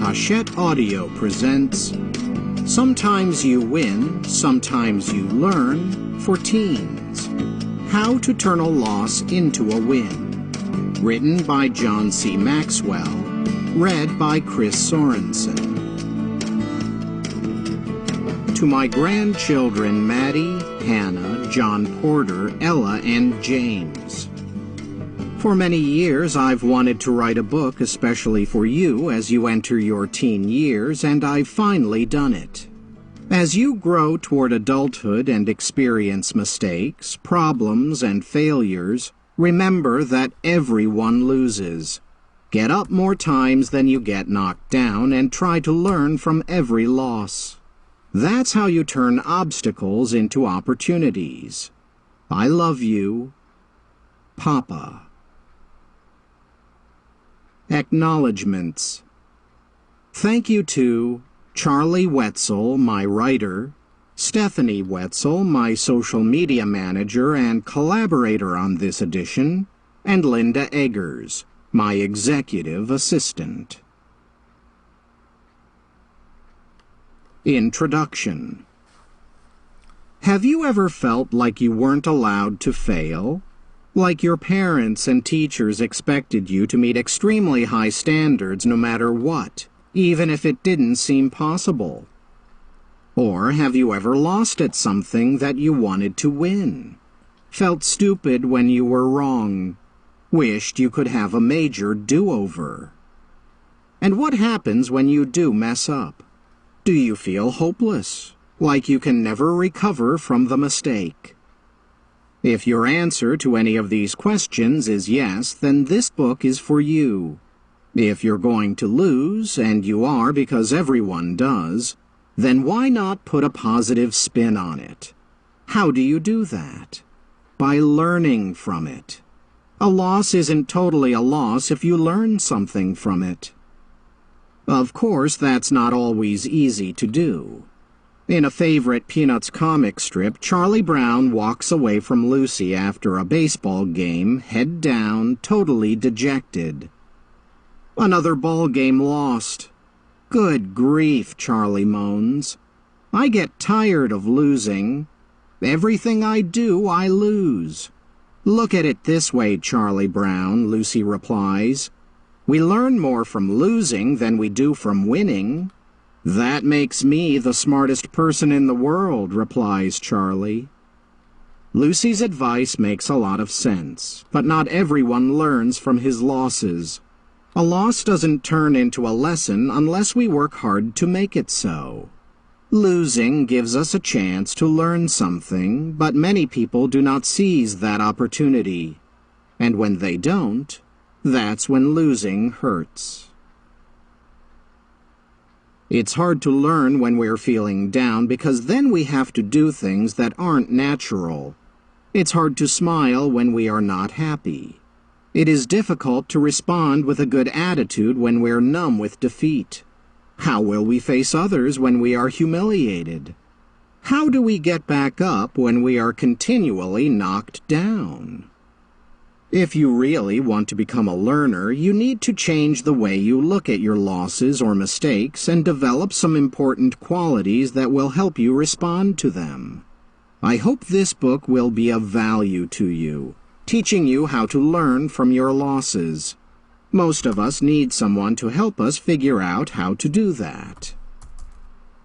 Hachette Audio presents Sometimes You Win, Sometimes You Learn for Teens. How to Turn a Loss into a Win. Written by John C. Maxwell. Read by Chris Sorensen. To my grandchildren Maddie, Hannah, John Porter, Ella, and James. For many years I've wanted to write a book especially for you as you enter your teen years, and I've finally done it. As you grow toward adulthood and experience mistakes, problems, and failures, remember that everyone loses. Get up more times than you get knocked down and try to learn from every loss. That's how you turn obstacles into opportunities. I love you, Papa. Acknowledgements. Thank you to Charlie Wetzel, my writer, Stephanie Wetzel, my social media manager and collaborator on this edition, and Linda Eggers, my executive assistant. Introduction. Have you ever felt like you weren't allowed to fail? Like your parents and teachers expected you to meet extremely high standards no matter what, even if it didn't seem possible? Or have you ever lost at something that you wanted to win? Felt stupid when you were wrong? Wished you could have a major do-over? And what happens when you do mess up? Do you feel hopeless, like you can never recover from the mistake? If your answer to any of these questions is yes, then this book is for you. If you're going to lose, and you are because everyone does, then why not put a positive spin on it? How do you do that? By learning from it. A loss isn't totally a loss if you learn something from it. Of course, that's not always easy to do. In a favorite Peanuts comic strip, Charlie Brown walks away from Lucy after a baseball game, head down, totally dejected. Another ball game lost. Good grief, Charlie moans. I get tired of losing. Everything I do, I lose. Look at it this way, Charlie Brown, Lucy replies. We learn more from losing than we do from winning. That makes me the smartest person in the world, replies Charlie. Lucy's advice makes a lot of sense, but not everyone learns from his losses. A loss doesn't turn into a lesson unless we work hard to make it so. Losing gives us a chance to learn something, but many people do not seize that opportunity. And when they don't, that's when losing hurts. It's hard to learn when we're feeling down because then we have to do things that aren't natural. It's hard to smile when we are not happy. It is difficult to respond with a good attitude when we're numb with defeat. How will we face others when we are humiliated? How do we get back up when we are continually knocked down? If you really want to become a learner, you need to change the way you look at your losses or mistakes and develop some important qualities that will help you respond to them. I hope this book will be of value to you, teaching you how to learn from your losses. Most of us need someone to help us figure out how to do that.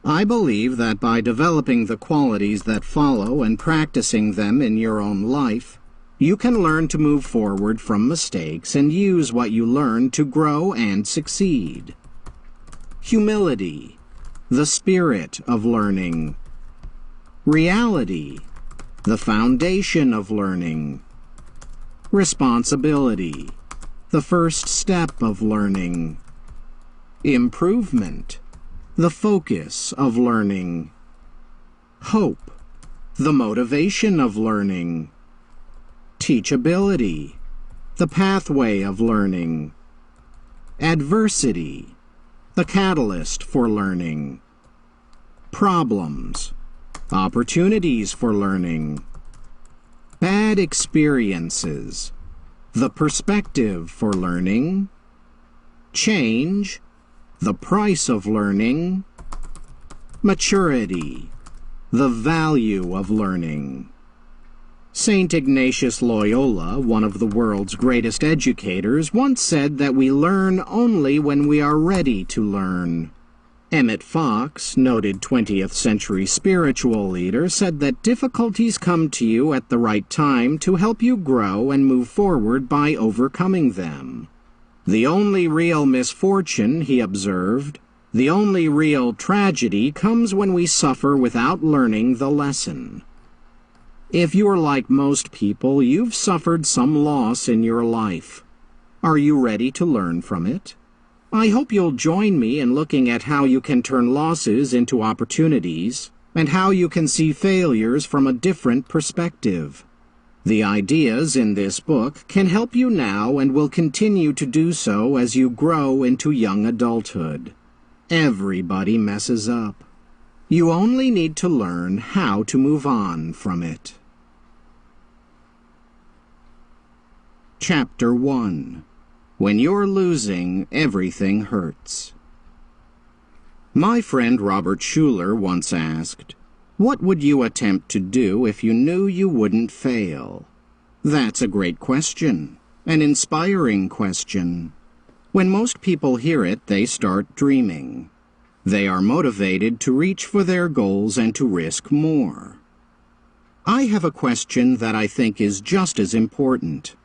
I believe that by developing the qualities that follow and practicing them in your own life, you can learn to move forward from mistakes and use what you learn to grow and succeed. Humility, the spirit of learning. Reality, the foundation of learning. Responsibility, the first step of learning. Improvement, the focus of learning. Hope, the motivation of learning. Teachability, the pathway of learning. Adversity, the catalyst for learning. Problems, opportunities for learning. Bad experiences, the perspective for learning. Change, the price of learning, maturity, the value of learning. St. Ignatius Loyola, one of the world's greatest educators, once said that we learn only when we are ready to learn. Emmett Fox, noted 20th century spiritual leader, said that difficulties come to you at the right time to help you grow and move forward by overcoming them. The only real misfortune, he observed, the only real tragedy comes when we suffer without learning the lesson. If you're like most people, you've suffered some loss in your life. Are you ready to learn from it? I hope you'll join me in looking at how you can turn losses into opportunities, and how you can see failures from a different perspective. The ideas in this book can help you now and will continue to do so as you grow into young adulthood. Everybody messes up. You only need to learn how to move on from it. Chapter 1. When you're losing, everything hurts. My friend Robert Schuller once asked, "What would you attempt to do if you knew you wouldn't fail?" That's a great question, an inspiring question. When most people hear it, they start dreaming. They are motivated to reach for their goals and to risk more. I have a question that I think is just as important.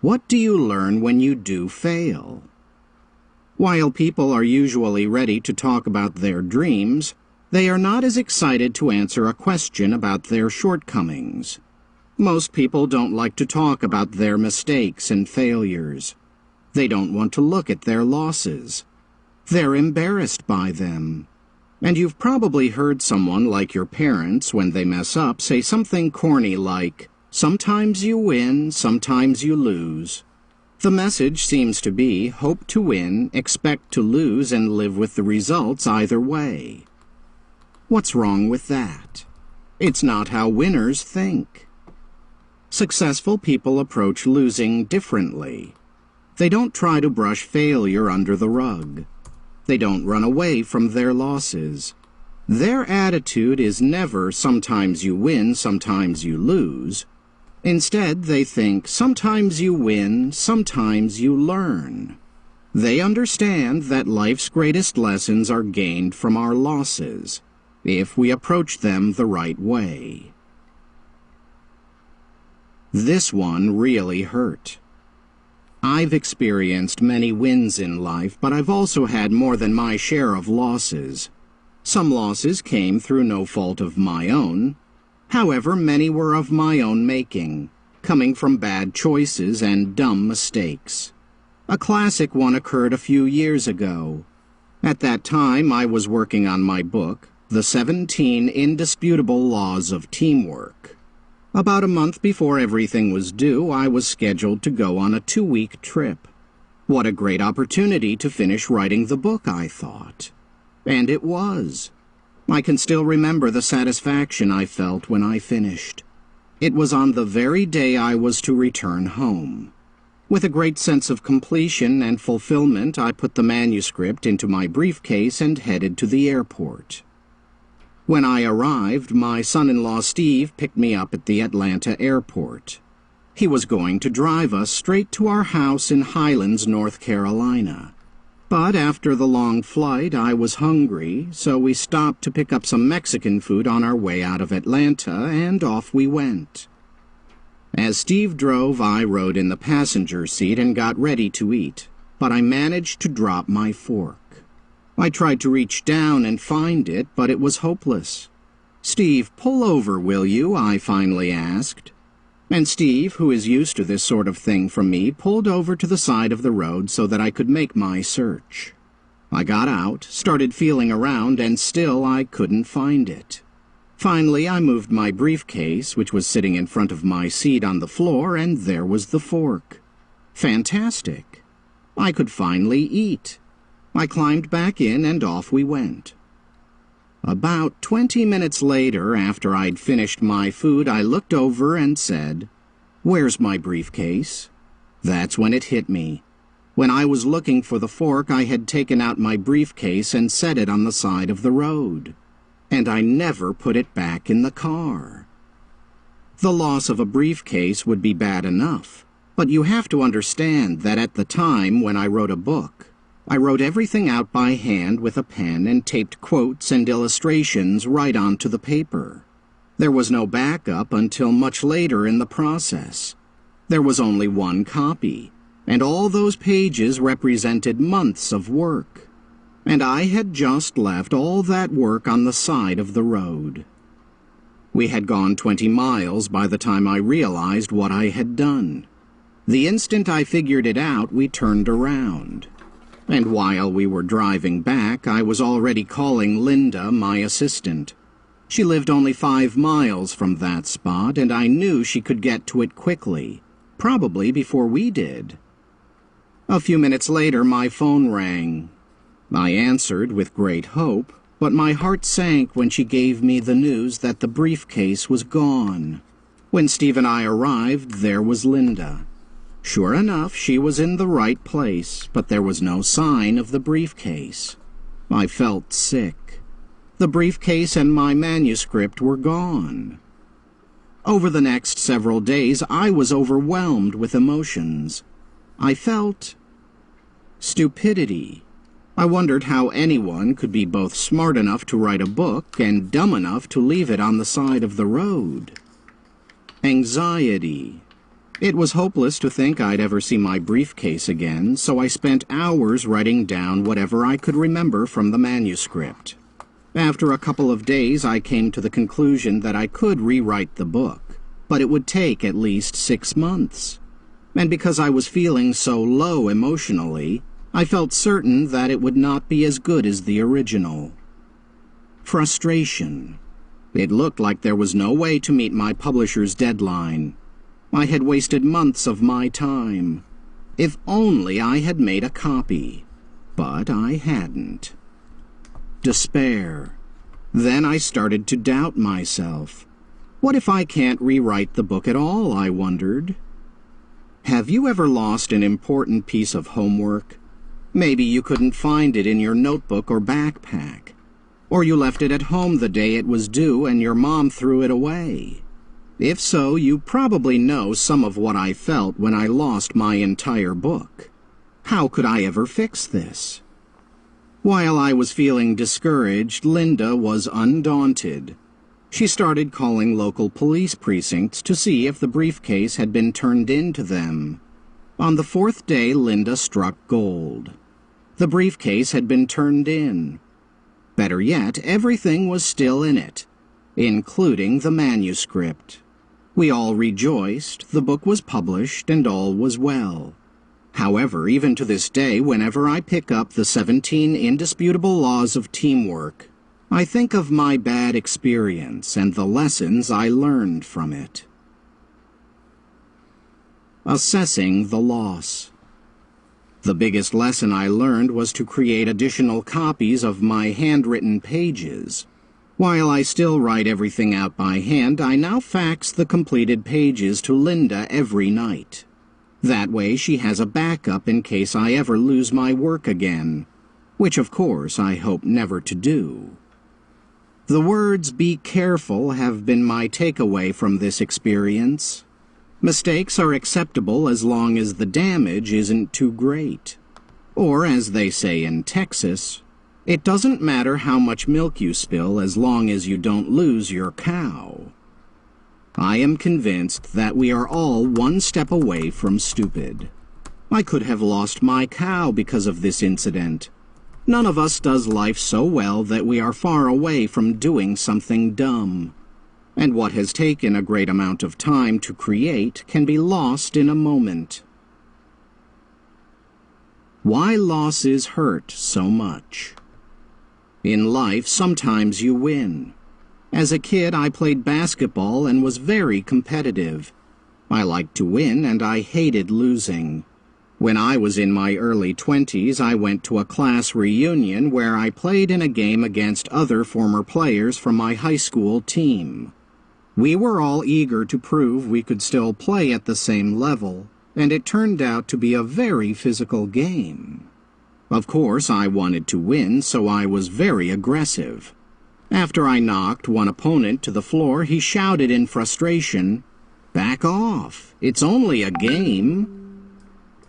What do you learn when you do fail? While people are usually ready to talk about their dreams, they are not as excited to answer a question about their shortcomings. Most people don't like to talk about their mistakes and failures. They don't want to look at their losses. They're embarrassed by them. And you've probably heard someone like your parents, when they mess up, say something corny like, "Sometimes you win, sometimes you lose." The message seems to be, hope to win, expect to lose, and live with the results either way. What's wrong with that? It's not how winners think. Successful people approach losing differently. They don't try to brush failure under the rug. They don't run away from their losses. Their attitude is never, sometimes you win, sometimes you lose. Instead, they think, sometimes you win, sometimes you learn. They understand that life's greatest lessons are gained from our losses, if we approach them the right way. This one really hurt. I've experienced many wins in life, but I've also had more than my share of losses. Some losses came through no fault of my own. However, many were of my own making, coming from bad choices and dumb mistakes. A classic one occurred a few years ago. At that time, I was working on my book, The 17 Indisputable Laws of Teamwork. About a month before everything was due, I was scheduled to go on a 2-week trip. What a great opportunity to finish writing the book, I thought. And it was. I can still remember the satisfaction I felt when I finished. It was on the very day I was to return home. With a great sense of completion and fulfillment, I put the manuscript into my briefcase and headed to the airport. When I arrived, my son-in-law Steve picked me up at the Atlanta airport. He was going to drive us straight to our house in Highlands, North Carolina. But after the long flight, I was hungry, so we stopped to pick up some Mexican food on our way out of Atlanta, and off we went. As Steve drove, I rode in the passenger seat and got ready to eat, but I managed to drop my fork. I tried to reach down and find it, but it was hopeless. "Steve, pull over, will you?" I finally asked. And Steve, who is used to this sort of thing from me, pulled over to the side of the road so that I could make my search. I got out, started feeling around, and still I couldn't find it. Finally, I moved my briefcase, which was sitting in front of my seat on the floor, and there was the fork. Fantastic! I could finally eat. I climbed back in, and off we went. About 20 minutes later, after I'd finished my food, I looked over and said, "Where's my briefcase?" That's when it hit me. When I was looking for the fork, I had taken out my briefcase and set it on the side of the road. And I never put it back in the car. The loss of a briefcase would be bad enough, but you have to understand that at the time when I wrote a book, I wrote everything out by hand with a pen and taped quotes and illustrations right onto the paper. There was no backup until much later in the process. There was only one copy, and all those pages represented months of work. And I had just left all that work on the side of the road. We had gone 20 miles by the time I realized what I had done. The instant I figured it out, we turned around. And while we were driving back, I was already calling Linda, my assistant. She lived only 5 miles from that spot, and I knew she could get to it quickly, probably before we did. A few minutes later, my phone rang. I answered with great hope, but my heart sank when she gave me the news that the briefcase was gone. When Steve and I arrived, there was Linda. Sure enough, she was in the right place, but there was no sign of the briefcase. I felt sick. The briefcase and my manuscript were gone. Over the next several days, I was overwhelmed with emotions. I felt stupidity. I wondered how anyone could be both smart enough to write a book and dumb enough to leave it on the side of the road. Anxiety. It was hopeless to think I'd ever see my briefcase again, so I spent hours writing down whatever I could remember from the manuscript. After a couple of days, I came to the conclusion that I could rewrite the book, but it would take at least 6 months. And because I was feeling so low emotionally, I felt certain that it would not be as good as the original. Frustration. It looked like there was no way to meet my publisher's deadline. I had wasted months of my time. If only I had made a copy. But I hadn't. Despair. Then I started to doubt myself. What if I can't rewrite the book at all, I wondered. Have you ever lost an important piece of homework? Maybe you couldn't find it in your notebook or backpack. Or you left it at home the day it was due and your mom threw it away. If so, you probably know some of what I felt when I lost my entire book. How could I ever fix this? While I was feeling discouraged, Linda was undaunted. She started calling local police precincts to see if the briefcase had been turned in to them. On the 4th day, Linda struck gold. The briefcase had been turned in. Better yet, everything was still in it, including the manuscript. We all rejoiced, the book was published, and all was well. However, even to this day, whenever I pick up the 17 indisputable laws of teamwork, I think of my bad experience and the lessons I learned from it. Assessing the loss. The biggest lesson I learned was to create additional copies of my handwritten pages. While I still write everything out by hand, I now fax the completed pages to Linda every night. That way she has a backup in case I ever lose my work again, which of course I hope never to do. The words "be careful" have been my takeaway from this experience. Mistakes are acceptable as long as the damage isn't too great. Or, as they say in Texas, it doesn't matter how much milk you spill as long as you don't lose your cow. I am convinced that we are all one step away from stupid. I could have lost my cow because of this incident. None of us does life so well that we are far away from doing something dumb. And what has taken a great amount of time to create can be lost in a moment. Why losses hurt so much. In life, sometimes you win. As a kid, I played basketball and was very competitive. I liked to win and I hated losing. When I was in my early 20s, I went to a class reunion where I played in a game against other former players from my high school team. We were all eager to prove we could still play at the same level, and it turned out to be a very physical game. Of course, I wanted to win, so I was very aggressive. After I knocked one opponent to the floor, he shouted in frustration, "Back off! It's only a game."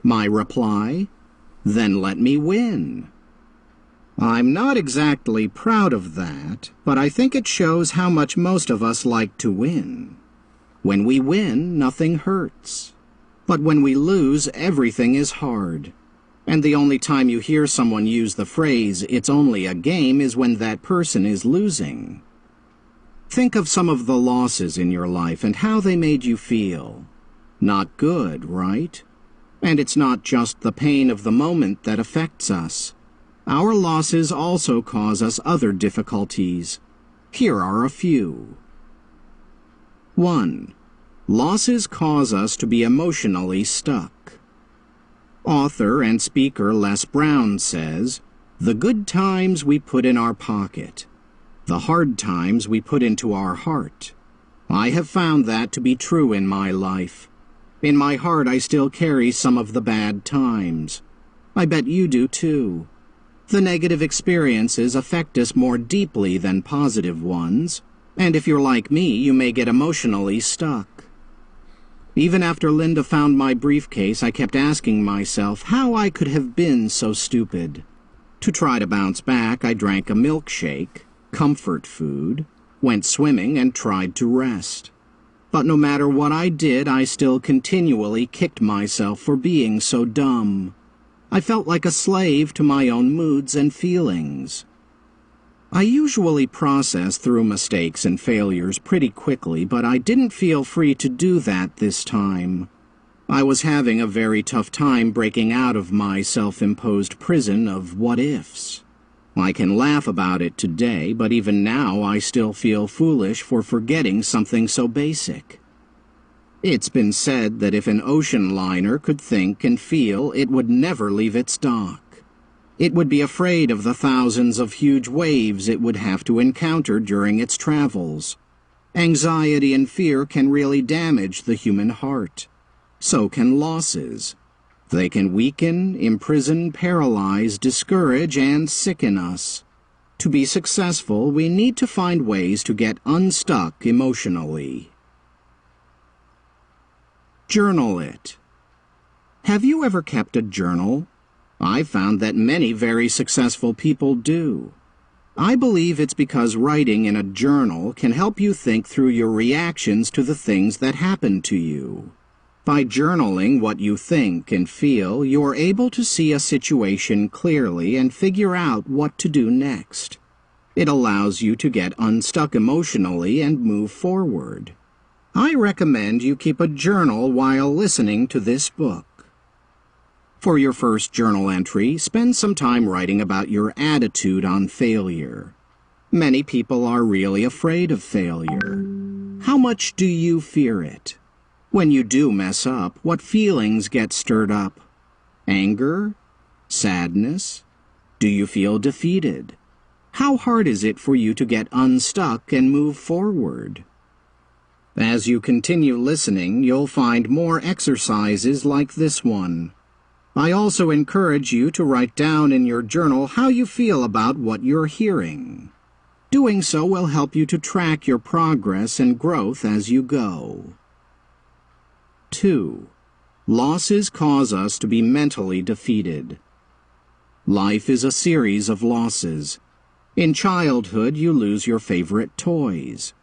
My reply, "Then let me win." I'm not exactly proud of that, but I think it shows how much most of us like to win. When we win, nothing hurts. But when we lose, everything is hard. And the only time you hear someone use the phrase, "it's only a game," is when that person is losing. Think of some of the losses in your life and how they made you feel. Not good, right? And it's not just the pain of the moment that affects us. Our losses also cause us other difficulties. Here are a few. 1. Losses cause us to be emotionally stuck. Author and speaker Les Brown says, "The good times we put in our pocket. The hard times we put into our heart." I have found that to be true in my life. In my heart I still carry some of the bad times. I bet you do too. The negative experiences affect us more deeply than positive ones, and if you're like me, you may get emotionally stuck. Even after Linda found my briefcase, I kept asking myself how I could have been so stupid. To try to bounce back, I drank a milkshake, comfort food, went swimming, and tried to rest. But no matter what I did, I still continually kicked myself for being so dumb. I felt like a slave to my own moods and feelings. I usually process through mistakes and failures pretty quickly, but I didn't feel free to do that this time. I was having a very tough time breaking out of my self-imposed prison of what-ifs. I can laugh about it today, but even now I still feel foolish for forgetting something so basic. It's been said that if an ocean liner could think and feel, it would never leave its dock. It would be afraid of the thousands of huge waves it would have to encounter during its travels. Anxiety and fear can really damage the human heart. So can losses. They can weaken, imprison, paralyze, discourage, and sicken us. To be successful, we need to find ways to get unstuck emotionally. Journal it. Have you ever kept a journal? I found that many very successful people do. I believe it's because writing in a journal can help you think through your reactions to the things that happen to you. By journaling what you think and feel, you're able to see a situation clearly and figure out what to do next. It allows you to get unstuck emotionally and move forward. I recommend you keep a journal while listening to this book. For your first journal entry, spend some time writing about your attitude on failure. Many people are really afraid of failure. How much do you fear it? When you do mess up, what feelings get stirred up? Anger? Sadness? Do you feel defeated? How hard is it for you to get unstuck and move forward? As you continue listening, you'll find more exercises like this one. I also encourage you to write down in your journal how you feel about what you're hearing. Doing so will help you to track your progress and growth as you go. 2. Losses cause us to be mentally defeated. Life is a series of losses. In childhood, you lose your favorite toys.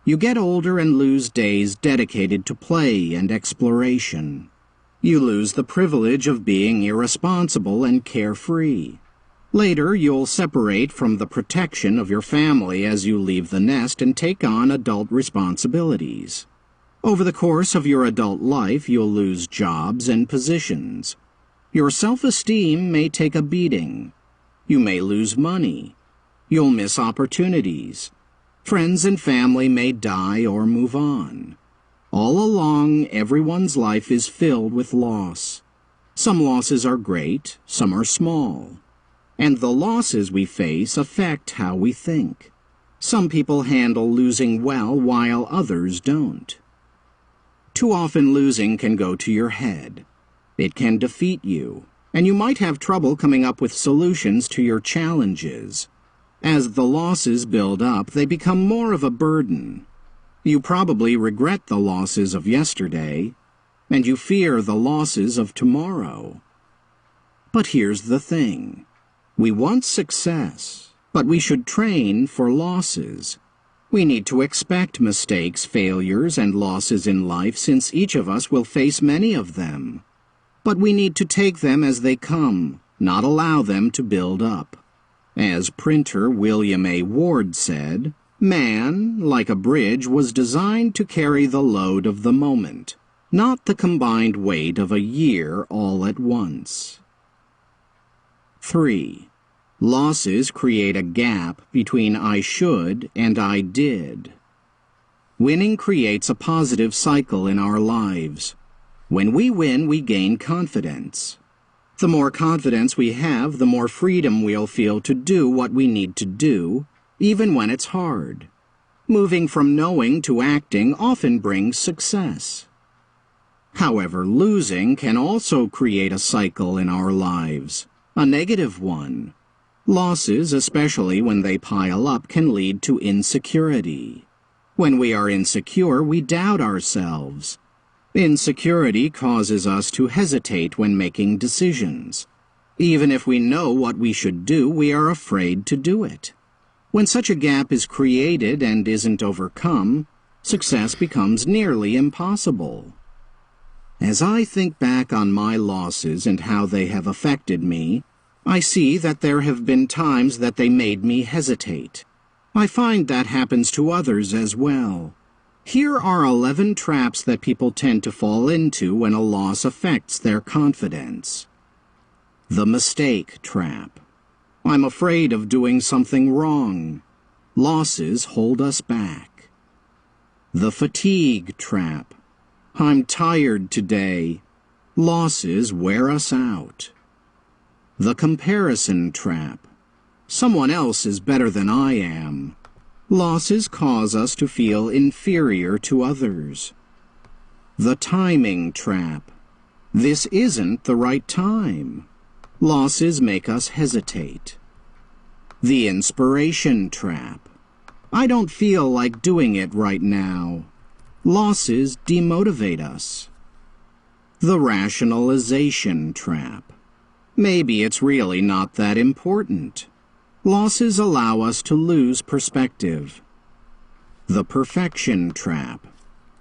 You get older and lose days dedicated to play and exploration. You lose the privilege of being irresponsible and carefree. Later, you'll separate from the protection of your family as you leave the nest and take on adult responsibilities. Over the course of your adult life, you'll lose jobs and positions. Your self-esteem may take a beating. You may lose money. You'll miss opportunities. Friends and family may die or move on. All along, everyone's life is filled with loss. Some losses are great, some are small. And the losses we face affect how we think. Some people handle losing well while others don't. Too often losing can go to your head. It can defeat you, and you might have trouble coming up with solutions to your challenges. As the losses build up, they become more of a burden. You probably regret the losses of yesterday, and you fear the losses of tomorrow. But here's the thing. We want success, but we should train for losses. We need to expect mistakes, failures, and losses in life since each of us will face many of them. But we need to take them as they come, not allow them to build up. As printer William A. Ward said, "Man, like a bridge, was designed to carry the load of the moment, not the combined weight of a year all at once." 3. Losses create a gap between I should and I did. Winning creates a positive cycle in our lives. When we win, we gain confidence. The more confidence we have, the more freedom we'll feel to do what we need to do, even when it's hard. Moving from knowing to acting often brings success. However, losing can also create a cycle in our lives, a negative one. Losses, especially when they pile up, can lead to insecurity. When we are insecure, we doubt ourselves. Insecurity causes us to hesitate when making decisions. Even if we know what we should do, we are afraid to do it. When such a gap is created and isn't overcome, success becomes nearly impossible. As I think back on my losses and how they have affected me, I see that there have been times that they made me hesitate. I find that happens to others as well. Here are 11 traps that people tend to fall into when a loss affects their confidence. The mistake trap. I'm afraid of doing something wrong. Losses hold us back. The fatigue trap. I'm tired today. Losses wear us out. The comparison trap. Someone else is better than I am. Losses cause us to feel inferior to others. The timing trap. This isn't the right time. Losses make us hesitate. The inspiration trap. I don't feel like doing it right now. Losses demotivate us. The rationalization trap. Maybe it's really not that important. Losses allow us to lose perspective. The perfection trap.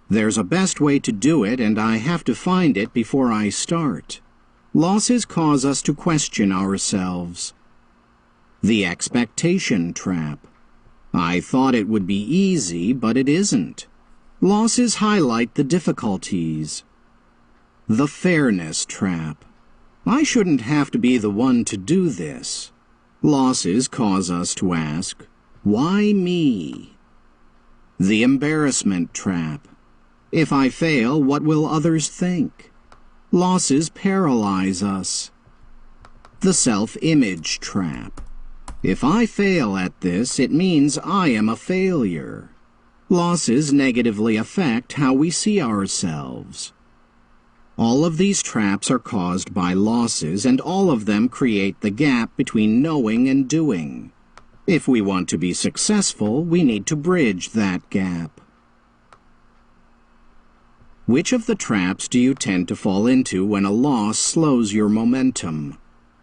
There's a best way to do it, and I have to find it before I start. Losses cause us to question ourselves. The expectation trap. I thought it would be easy, but it isn't. Losses highlight the difficulties. The fairness trap. I shouldn't have to be the one to do this. Losses cause us to ask, why me? The embarrassment trap. If I fail, what will others think? Losses paralyze us. The self-image trap. If I fail at this, it means I am a failure. Losses negatively affect how we see ourselves. All of these traps are caused by losses, and all of them create the gap between knowing and doing. If we want to be successful, we need to bridge that gap. Which of the traps do you tend to fall into when a loss slows your momentum?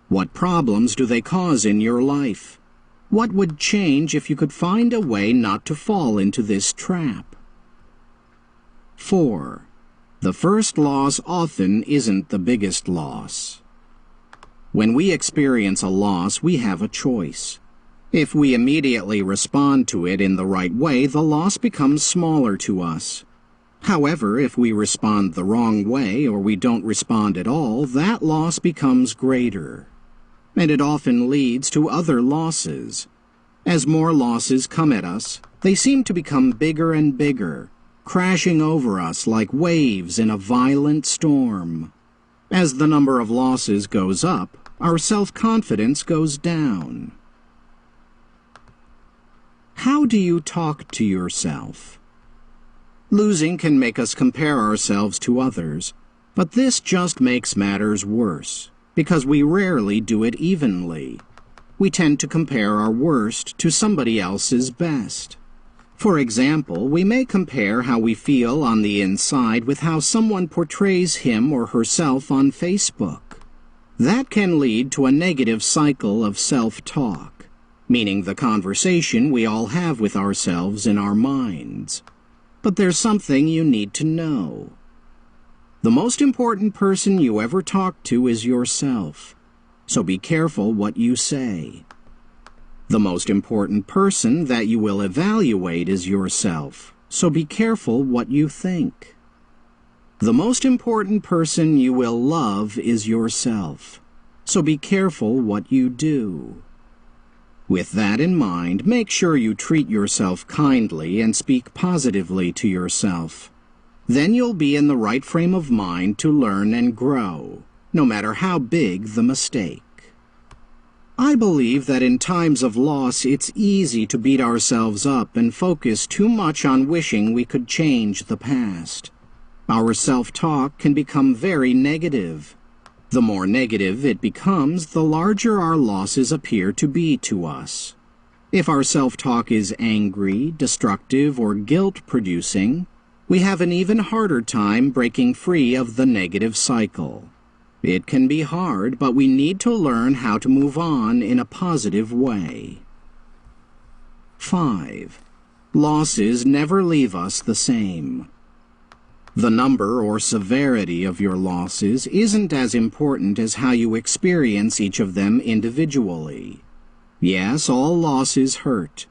What problems do they cause in your life? What would change if you could find a way not to fall into this trap? 4. The first loss often isn't the biggest loss. When we experience a loss, we have a choice. If we immediately respond to it in the right way, the loss becomes smaller to us. However, if we respond the wrong way or we don't respond at all, that loss becomes greater. And it often leads to other losses. As more losses come at us, they seem to become bigger and bigger, crashing over us like waves in a violent storm. As the number of losses goes up, our self-confidence goes down. How do you talk to yourself? Losing can make us compare ourselves to others, but this just makes matters worse, because we rarely do it evenly. We tend to compare our worst to somebody else's best. For example, we may compare how we feel on the inside with how someone portrays him or herself on Facebook. That can lead to a negative cycle of self-talk, meaning the conversation we all have with ourselves in our minds. But there's something you need to know. The most important person you ever talk to is yourself, so be careful what you say. The most important person that you will evaluate is yourself, so be careful what you think. The most important person you will love is yourself, so be careful what you do. With that in mind, make sure you treat yourself kindly and speak positively to yourself. Then you'll be in the right frame of mind to learn and grow, no matter how big the mistake. I believe that in times of loss, it's easy to beat ourselves up and focus too much on wishing we could change the past. Our self-talk can become very negative. The more negative it becomes, the larger our losses appear to be to us. If our self-talk is angry, destructive, or guilt-producing, we have an even harder time breaking free of the negative cycle. It can be hard, but we need to learn how to move on in a positive way. 5. Losses never leave us the same. The number or severity of your losses isn't as important as how you experience each of them individually. Yes, all losses hurt,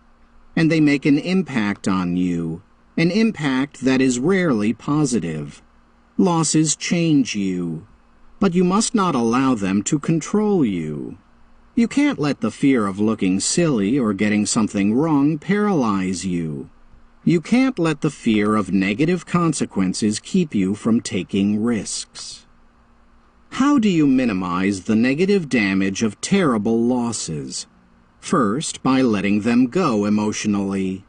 and they make an impact on you, an impact that is rarely positive. Losses change you, but you must not allow them to control you. You can't let the fear of looking silly or getting something wrong paralyze you. You can't let the fear of negative consequences keep you from taking risks. How do you minimize the negative damage of terrible losses? First, by letting them go emotionally.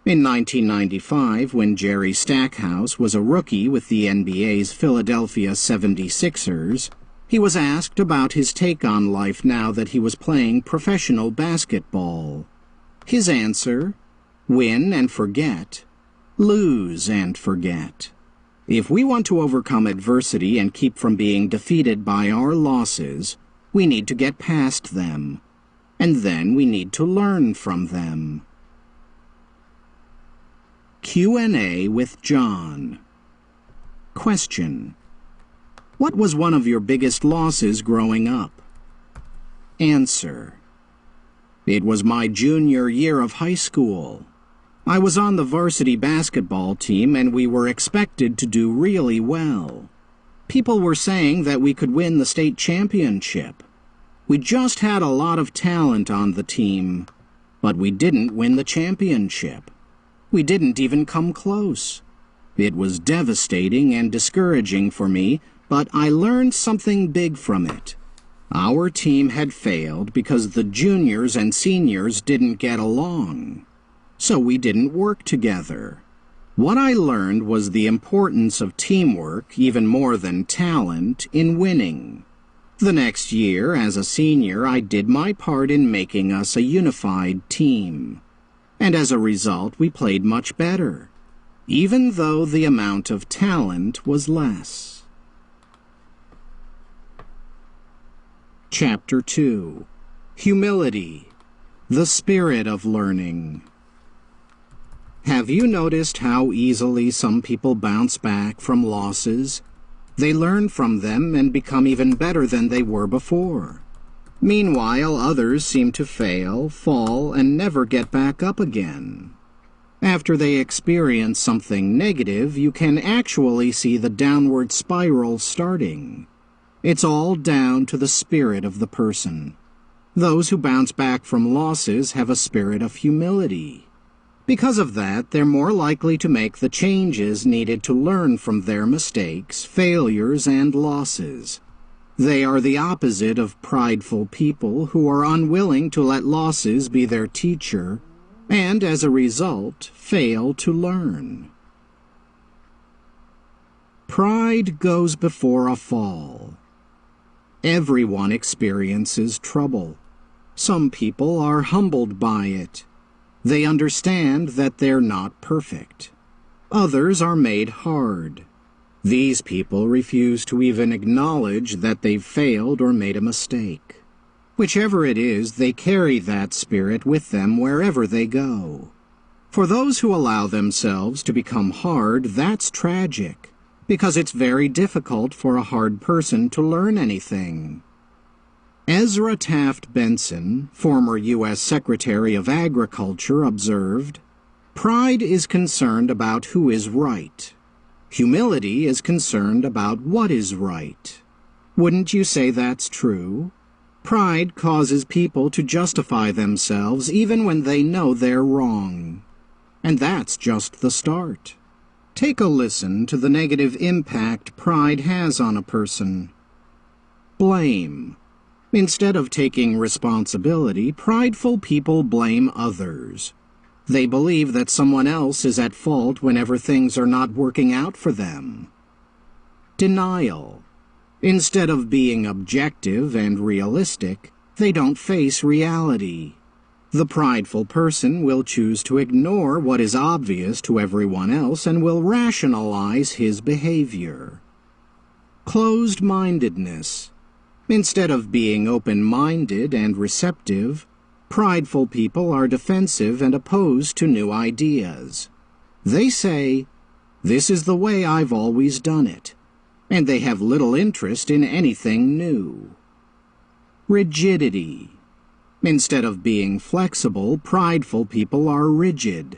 In 1995, when Jerry Stackhouse was a rookie with the NBA's Philadelphia 76ers, he was asked about his take on life now that he was playing professional basketball. His answer: win and forget, lose and forget. If we want to overcome adversity and keep from being defeated by our losses, we need to get past them, and then we need to learn from them. Q&A with John. Question: what was one of your biggest losses growing up? Answer: it was my junior year of high school. I was on the varsity basketball team and we were expected to do really well. People were saying that we could win the state championship. We just had a lot of talent on the team, but we didn't win the championship. We didn't even come close. It was devastating and discouraging for me, but I learned something big from it. Our team had failed because the juniors and seniors didn't get along. So we didn't work together. What I learned was the importance of teamwork, even more than talent, in winning. The next year, as a senior, I did my part in making us a unified team. And as a result, we played much better, even though the amount of talent was less. Chapter 2. Humility, the spirit of learning. Have you noticed how easily some people bounce back from losses? They learn from them and become even better than they were before. Meanwhile, others seem to fail, fall, and never get back up again. After they experience something negative, you can actually see the downward spiral starting. It's all down to the spirit of the person. Those who bounce back from losses have a spirit of humility. Because of that, they're more likely to make the changes needed to learn from their mistakes, failures, and losses. They are the opposite of prideful people who are unwilling to let losses be their teacher, and as a result, fail to learn. Pride goes before a fall. Everyone experiences trouble. Some people are humbled by it. They understand that they're not perfect. Others are made hard. These people refuse to even acknowledge that they've failed or made a mistake. Whichever it is, they carry that spirit with them wherever they go. For those who allow themselves to become hard, that's tragic, because it's very difficult for a hard person to learn anything. Ezra Taft Benson, former U.S. Secretary of Agriculture, observed, "Pride is concerned about who is right. Humility is concerned about what is right." Wouldn't you say that's true? Pride causes people to justify themselves even when they know they're wrong. And that's just the start. Take a listen to the negative impact pride has on a person. Blame. Instead of taking responsibility, prideful people blame others. They believe that someone else is at fault whenever things are not working out for them. Denial. Instead of being objective and realistic, they don't face reality. The prideful person will choose to ignore what is obvious to everyone else and will rationalize his behavior. Closed-mindedness. Instead of being open-minded and receptive, prideful people are defensive and opposed to new ideas. They say, "This is the way I've always done it," and they have little interest in anything new. Rigidity. Instead of being flexible, prideful people are rigid.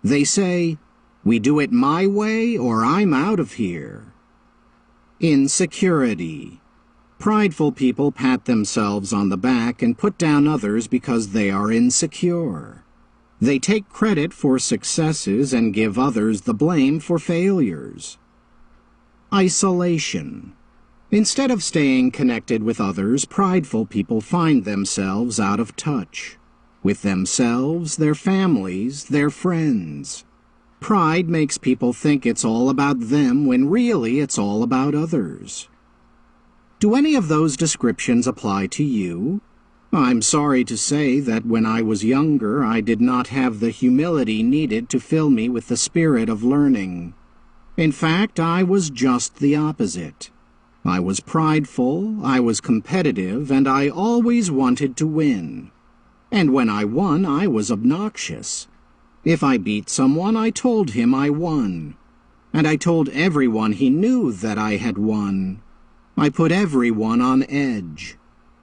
They say, "We do it my way or I'm out of here." Insecurity. Prideful people pat themselves on the back and put down others because they are insecure. They take credit for successes and give others the blame for failures. Isolation. Instead of staying connected with others, prideful people find themselves out of touch with themselves, their families, their friends. Pride makes people think it's all about them when really it's all about others. Do any of those descriptions apply to you? I'm sorry to say that when I was younger, I did not have the humility needed to fill me with the spirit of learning. In fact, I was just the opposite. I was prideful, I was competitive, and I always wanted to win. And when I won, I was obnoxious. If I beat someone, I told him I won. And I told everyone he knew that I had won. I put everyone on edge.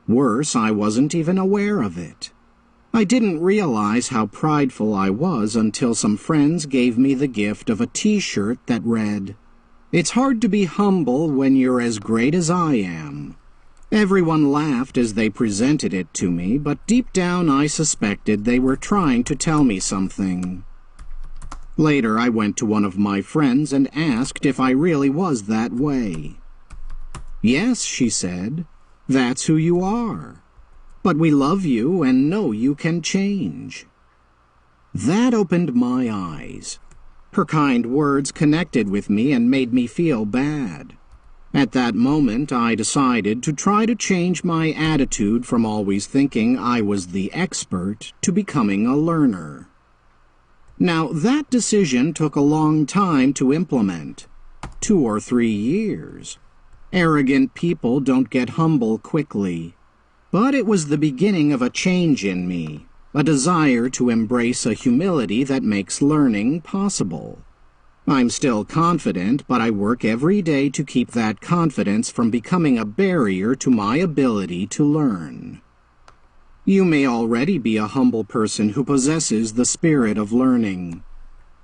Worse, I wasn't even aware of it. I didn't realize how prideful I was until some friends gave me the gift of a T-shirt that read, "It's hard to be humble when you're as great as I am." Everyone laughed as they presented it to me, but deep down I suspected they were trying to tell me something. Later I went to one of my friends and asked if I really was that way. "Yes," she said, "that's who you are. But we love you and know you can change." That opened my eyes. Her kind words connected with me and made me feel bad. At that moment, I decided to try to change my attitude from always thinking I was the expert to becoming a learner. Now, that decision took a long time to implement, 2 or 3 years. Arrogant people don't get humble quickly. But it was the beginning of a change in me, a desire to embrace a humility that makes learning possible. I'm still confident, but I work every day to keep that confidence from becoming a barrier to my ability to learn. You may already be a humble person who possesses the spirit of learning.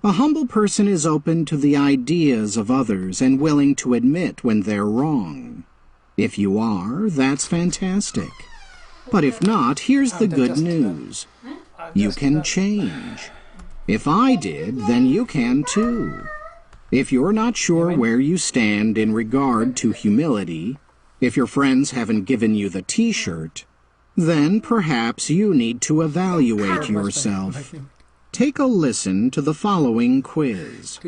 A humble person is open to the ideas of others and willing to admit when they're wrong. If you are, that's fantastic. But if not, here's the good news. You can change. If I did, then you can too. If you're not sure where you stand in regard to humility, if your friends haven't given you the T-shirt, then perhaps you need to evaluate yourself. Take a listen to the following quiz.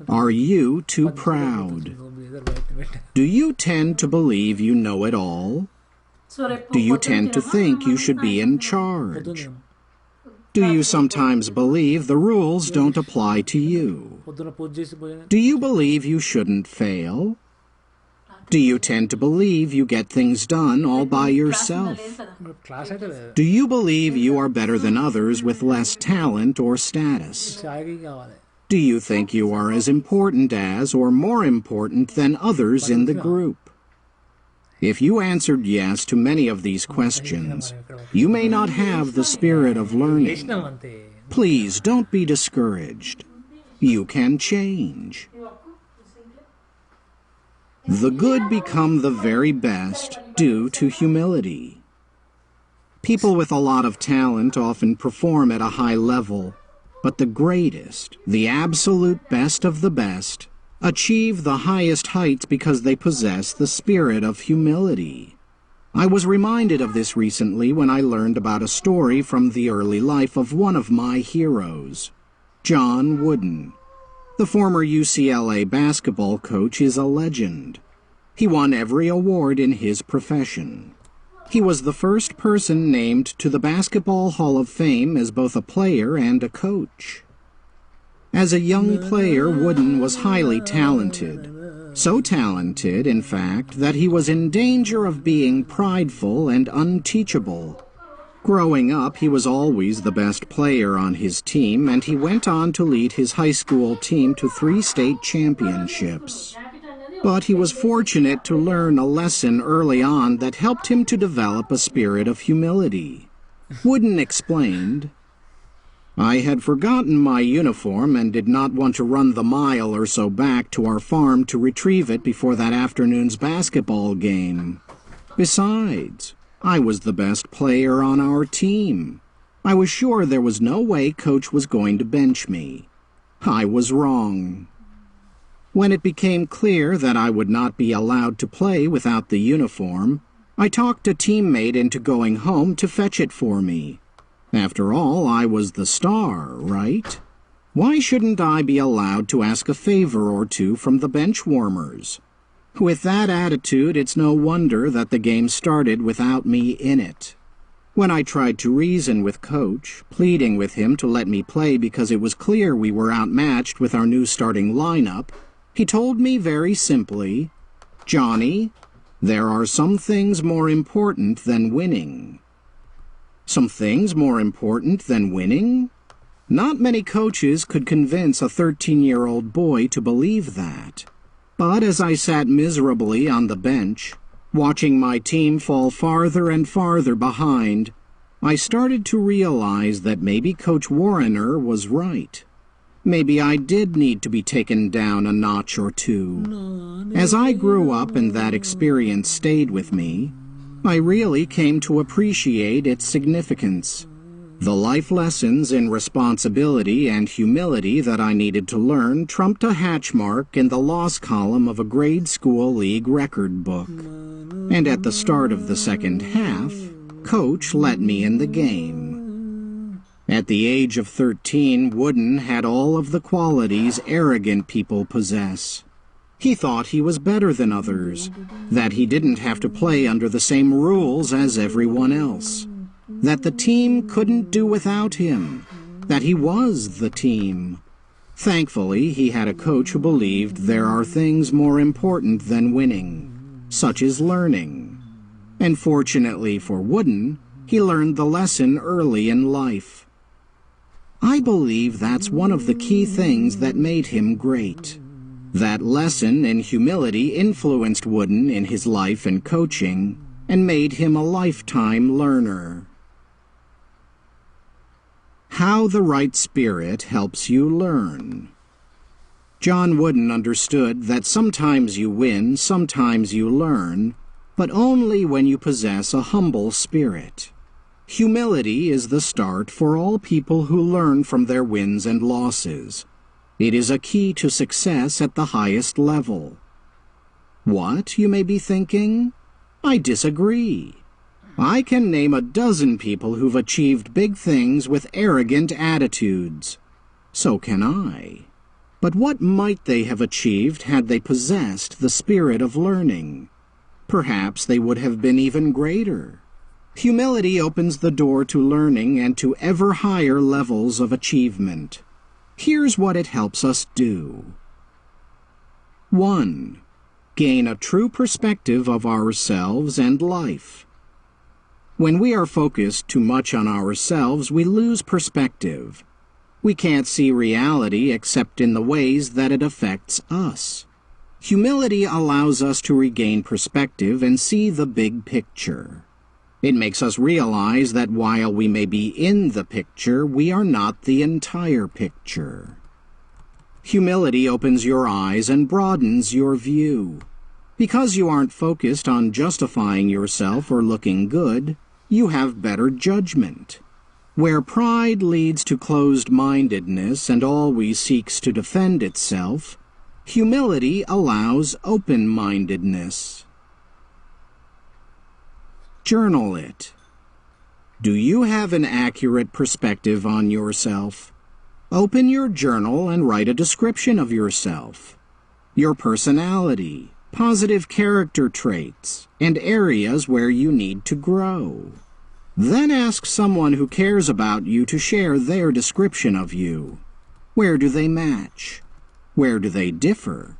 Are you too proud? Do you tend to believe you know it all? Do you tend to think you should be in charge? Do you sometimes believe the rules don't apply to you? Do you believe you shouldn't fail? Do you tend to believe you get things done all by yourself? Do you believe you are better than others with less talent or status? Do you think you are as important as or more important than others in the group? If you answered yes to many of these questions, you may not have the spirit of learning. Please don't be discouraged. You can change. The good become the very best due to humility. People with a lot of talent often perform at a high level, but the greatest, the absolute best of the best, achieve the highest heights because they possess the spirit of humility. I was reminded of this recently when I learned about a story from the early life of one of my heroes, John Wooden. The former UCLA basketball coach is a legend. He won every award in his profession. He was the first person named to the Basketball Hall of Fame as both a player and a coach. As a young player, Wooden was highly talented. So talented, in fact, that he was in danger of being prideful and unteachable. Growing up, he was always the best player on his team, and he went on to lead his high school team to 3 state championships. But he was fortunate to learn a lesson early on that helped him to develop a spirit of humility. Wooden explained, "I had forgotten my uniform and did not want to run the mile or so back to our farm to retrieve it before that afternoon's basketball game. Besides, I was the best player on our team. I was sure there was no way Coach was going to bench me. I was wrong. When it became clear that I would not be allowed to play without the uniform, I talked a teammate into going home to fetch it for me. After all, I was the star, right? Why shouldn't I be allowed to ask a favor or two from the bench warmers? With that attitude, it's no wonder that the game started without me in it. When I tried to reason with Coach, pleading with him to let me play because it was clear we were outmatched with our new starting lineup, he told me very simply, 'Johnny, there are some things more important than winning.'" Some things more important than winning? Not many coaches could convince a 13-year-old boy to believe that. But as I sat miserably on the bench, watching my team fall farther and farther behind, I started to realize that maybe Coach Warrener was right. Maybe I did need to be taken down a notch or two. As I grew up and that experience stayed with me, I really came to appreciate its significance. The life lessons in responsibility and humility that I needed to learn trumped a hatch mark in the loss column of a grade school league record book. And at the start of the second half, Coach let me in the game. At the age of 13, Wooden had all of the qualities arrogant people possess. He thought he was better than others, that he didn't have to play under the same rules as everyone else, that the team couldn't do without him, that he was the team. Thankfully, he had a coach who believed there are things more important than winning, such as learning. And fortunately for Wooden, he learned the lesson early in life. I believe that's one of the key things that made him great. That lesson in humility influenced Wooden in his life and coaching, and made him a lifetime learner. How the right spirit helps you learn. John Wooden understood that sometimes you win, sometimes you learn, but only when you possess a humble spirit. Humility is the start for all people who learn from their wins and losses. It is a key to success at the highest level. What, you may be thinking? I disagree. I can name a dozen people who've achieved big things with arrogant attitudes. So can I. But what might they have achieved had they possessed the spirit of learning? Perhaps they would have been even greater. Humility opens the door to learning and to ever higher levels of achievement. Here's what it helps us do. 1. Gain a true perspective of ourselves and life. When we are focused too much on ourselves, we lose perspective. We can't see reality except in the ways that it affects us. Humility allows us to regain perspective and see the big picture. It makes us realize that while we may be in the picture, we are not the entire picture. Humility opens your eyes and broadens your view. Because you aren't focused on justifying yourself or looking good, you have better judgment. Where pride leads to closed-mindedness and always seeks to defend itself, humility allows open-mindedness. Journal it. Do you have an accurate perspective on yourself? Open your journal and write a description of yourself, your personality, positive character traits, and areas where you need to grow. Then ask someone who cares about you to share their description of you. Where do they match? Where do they differ?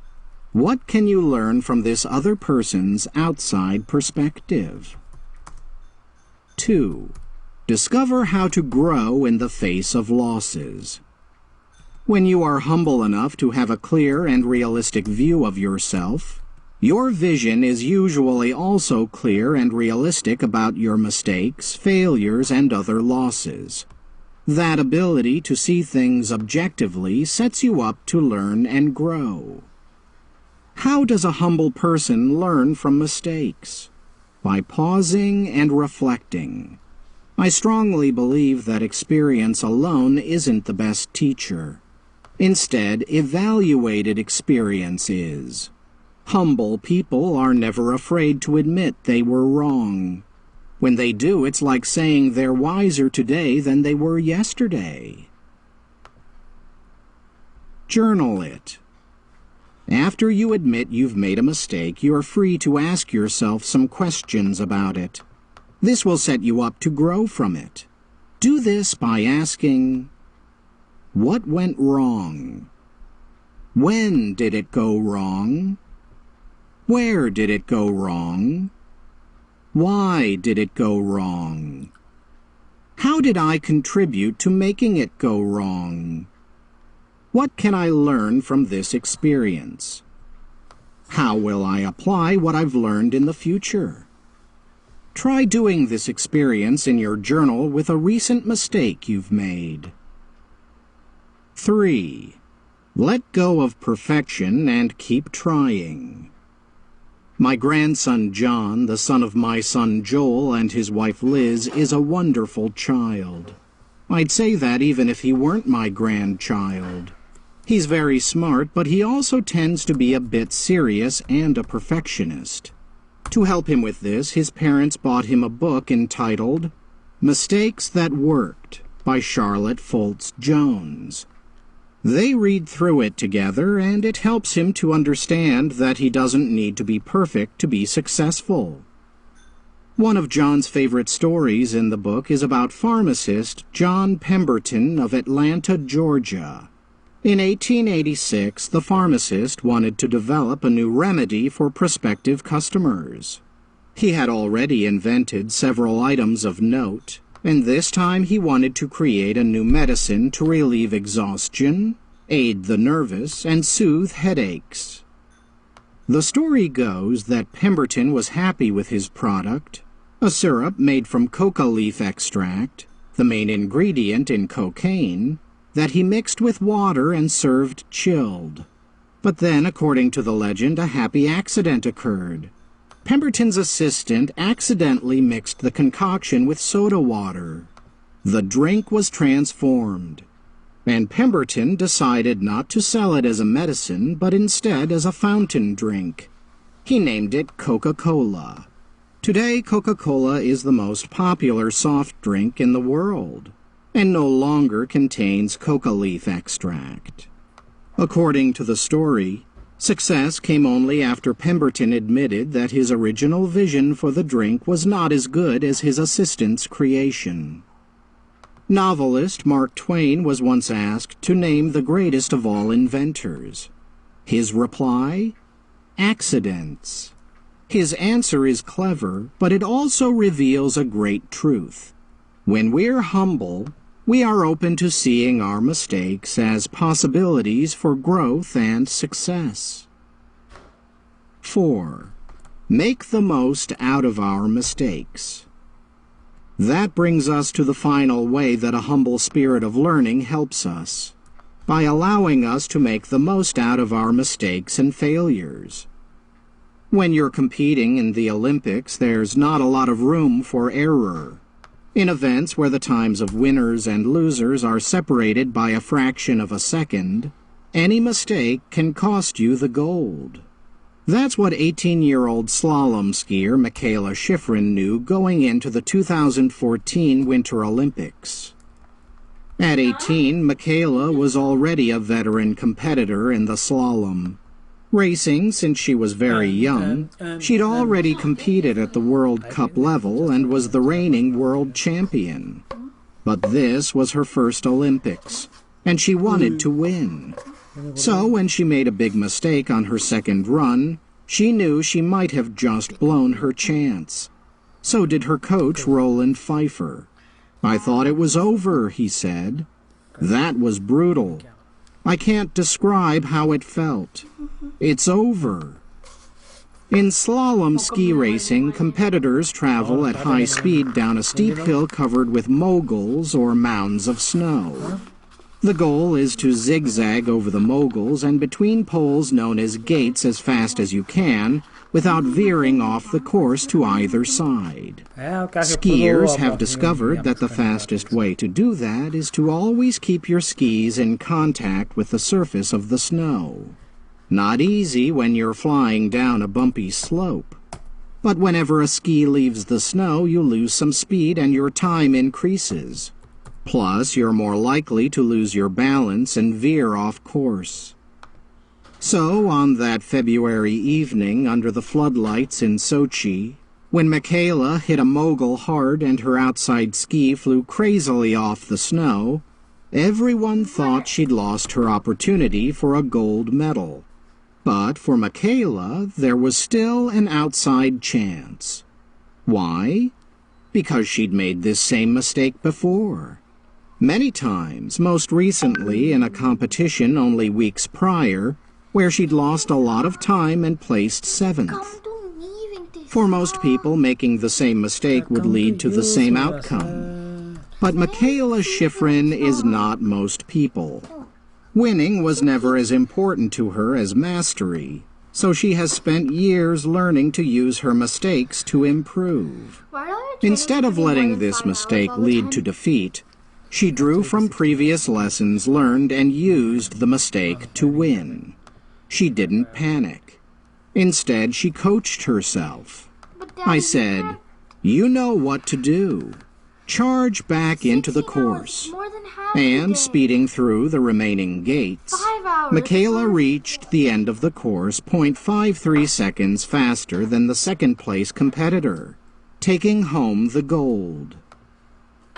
What can you learn from this other person's outside perspective? 2. Discover how to grow in the face of losses. When you are humble enough to have a clear and realistic view of yourself, your vision is usually also clear and realistic about your mistakes, failures, and other losses. That ability to see things objectively sets you up to learn and grow. How does a humble person learn from mistakes? By pausing and reflecting. I strongly believe that experience alone isn't the best teacher. Instead, evaluated experience is. Humble people are never afraid to admit they were wrong. When they do, it's like saying they're wiser today than they were yesterday. Journal it. After you admit you've made a mistake, you're free to ask yourself some questions about it. This will set you up to grow from it. Do this by asking, what went wrong? When did it go wrong? Where did it go wrong? Why did it go wrong? How did I contribute to making it go wrong? What can I learn from this experience? How will I apply what I've learned in the future? Try doing this experience in your journal with a recent mistake you've made. 3. Let go of perfection and keep trying. My grandson John, the son of my son Joel and his wife Liz, is a wonderful child. I'd say that even if he weren't my grandchild. He's very smart, but he also tends to be a bit serious and a perfectionist. To help him with this, his parents bought him a book entitled Mistakes That Worked by Charlotte Foltz Jones. They read through it together, and it helps him to understand that he doesn't need to be perfect to be successful. One of John's favorite stories in the book is about pharmacist John Pemberton of Atlanta, Georgia. In 1886, the pharmacist wanted to develop a new remedy for prospective customers. He had already invented several items of note, and this time he wanted to create a new medicine to relieve exhaustion, aid the nervous, and soothe headaches. The story goes that Pemberton was happy with his product, a syrup made from coca leaf extract, the main ingredient in cocaine, that he mixed with water and served chilled. But then, according to the legend, a happy accident occurred. Pemberton's assistant accidentally mixed the concoction with soda water. The drink was transformed, and Pemberton decided not to sell it as a medicine, but instead as a fountain drink. He named it Coca-Cola. Today, Coca-Cola is the most popular soft drink in the world, and no longer contains coca leaf extract. According to the story, success came only after Pemberton admitted that his original vision for the drink was not as good as his assistant's creation. Novelist Mark Twain was once asked to name the greatest of all inventors. His reply? Accidents. His answer is clever, but it also reveals a great truth. When we're humble, we are open to seeing our mistakes as possibilities for growth and success. 4. Make the most out of our mistakes. That brings us to the final way that a humble spirit of learning helps us, by allowing us to make the most out of our mistakes and failures. When you're competing in the Olympics, there's not a lot of room for error. In events where the times of winners and losers are separated by a fraction of a second, any mistake can cost you the gold. That's what 18-year-old slalom skier Michaela Schifrin knew going into the 2014 Winter Olympics. At 18, Michaela was already a veteran competitor in the slalom. Racing since she was very young, she'd already competed at the World Cup level and was the reigning world champion. But this was her first Olympics, and she wanted to win. So when she made a big mistake on her second run, she knew she might have just blown her chance. So did her coach, Roland Pfeiffer. "I thought it was over," he said. "That was brutal. I can't describe how it felt. It's over." In slalom ski racing, competitors travel at high speed down a steep hill covered with moguls or mounds of snow. The goal is to zigzag over the moguls and between poles known as gates as fast as you can, without veering off the course to either side. Skiers have discovered that the fastest way to do that is to always keep your skis in contact with the surface of the snow. Not easy when you're flying down a bumpy slope. But whenever a ski leaves the snow, you lose some speed and your time increases. Plus, you're more likely to lose your balance and veer off course. So, on that February evening under the floodlights in Sochi, when Michaela hit a mogul hard and her outside ski flew crazily off the snow, everyone thought she'd lost her opportunity for a gold medal. But for Michaela, there was still an outside chance. Why? Because she'd made this same mistake before. Many times, most recently in a competition only weeks prior, where she'd lost a lot of time and placed 7th. For most people, making the same mistake would lead to the same outcome. But Michaela Schifrin is not most people. Winning was never as important to her as mastery, so she has spent years learning to use her mistakes to improve. Instead of letting this mistake lead to defeat, she drew from previous lessons learned and used the mistake to win. She didn't panic. Instead, she coached herself. I said, "You know what to do. Charge back into the course." And speeding through the remaining gates, Michaela reached the end of the course 0.53 seconds faster than the second-place competitor, taking home the gold.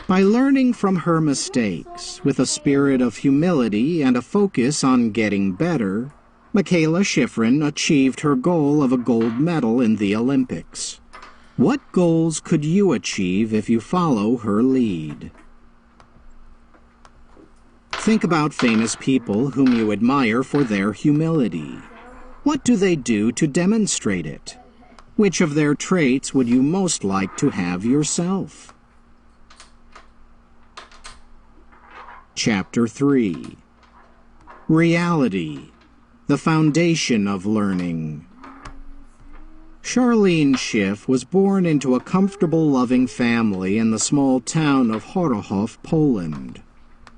By learning from her mistakes, with a spirit of humility and a focus on getting better, Michaela Schifrin achieved her goal of a gold medal in the Olympics. What goals could you achieve if you follow her lead? Think about famous people whom you admire for their humility. What do they do to demonstrate it? Which of their traits would you most like to have yourself? Chapter 3. Reality, the foundation of learning. Charlene Schiff was born into a comfortable, loving family in the small town of Chorochów, Poland.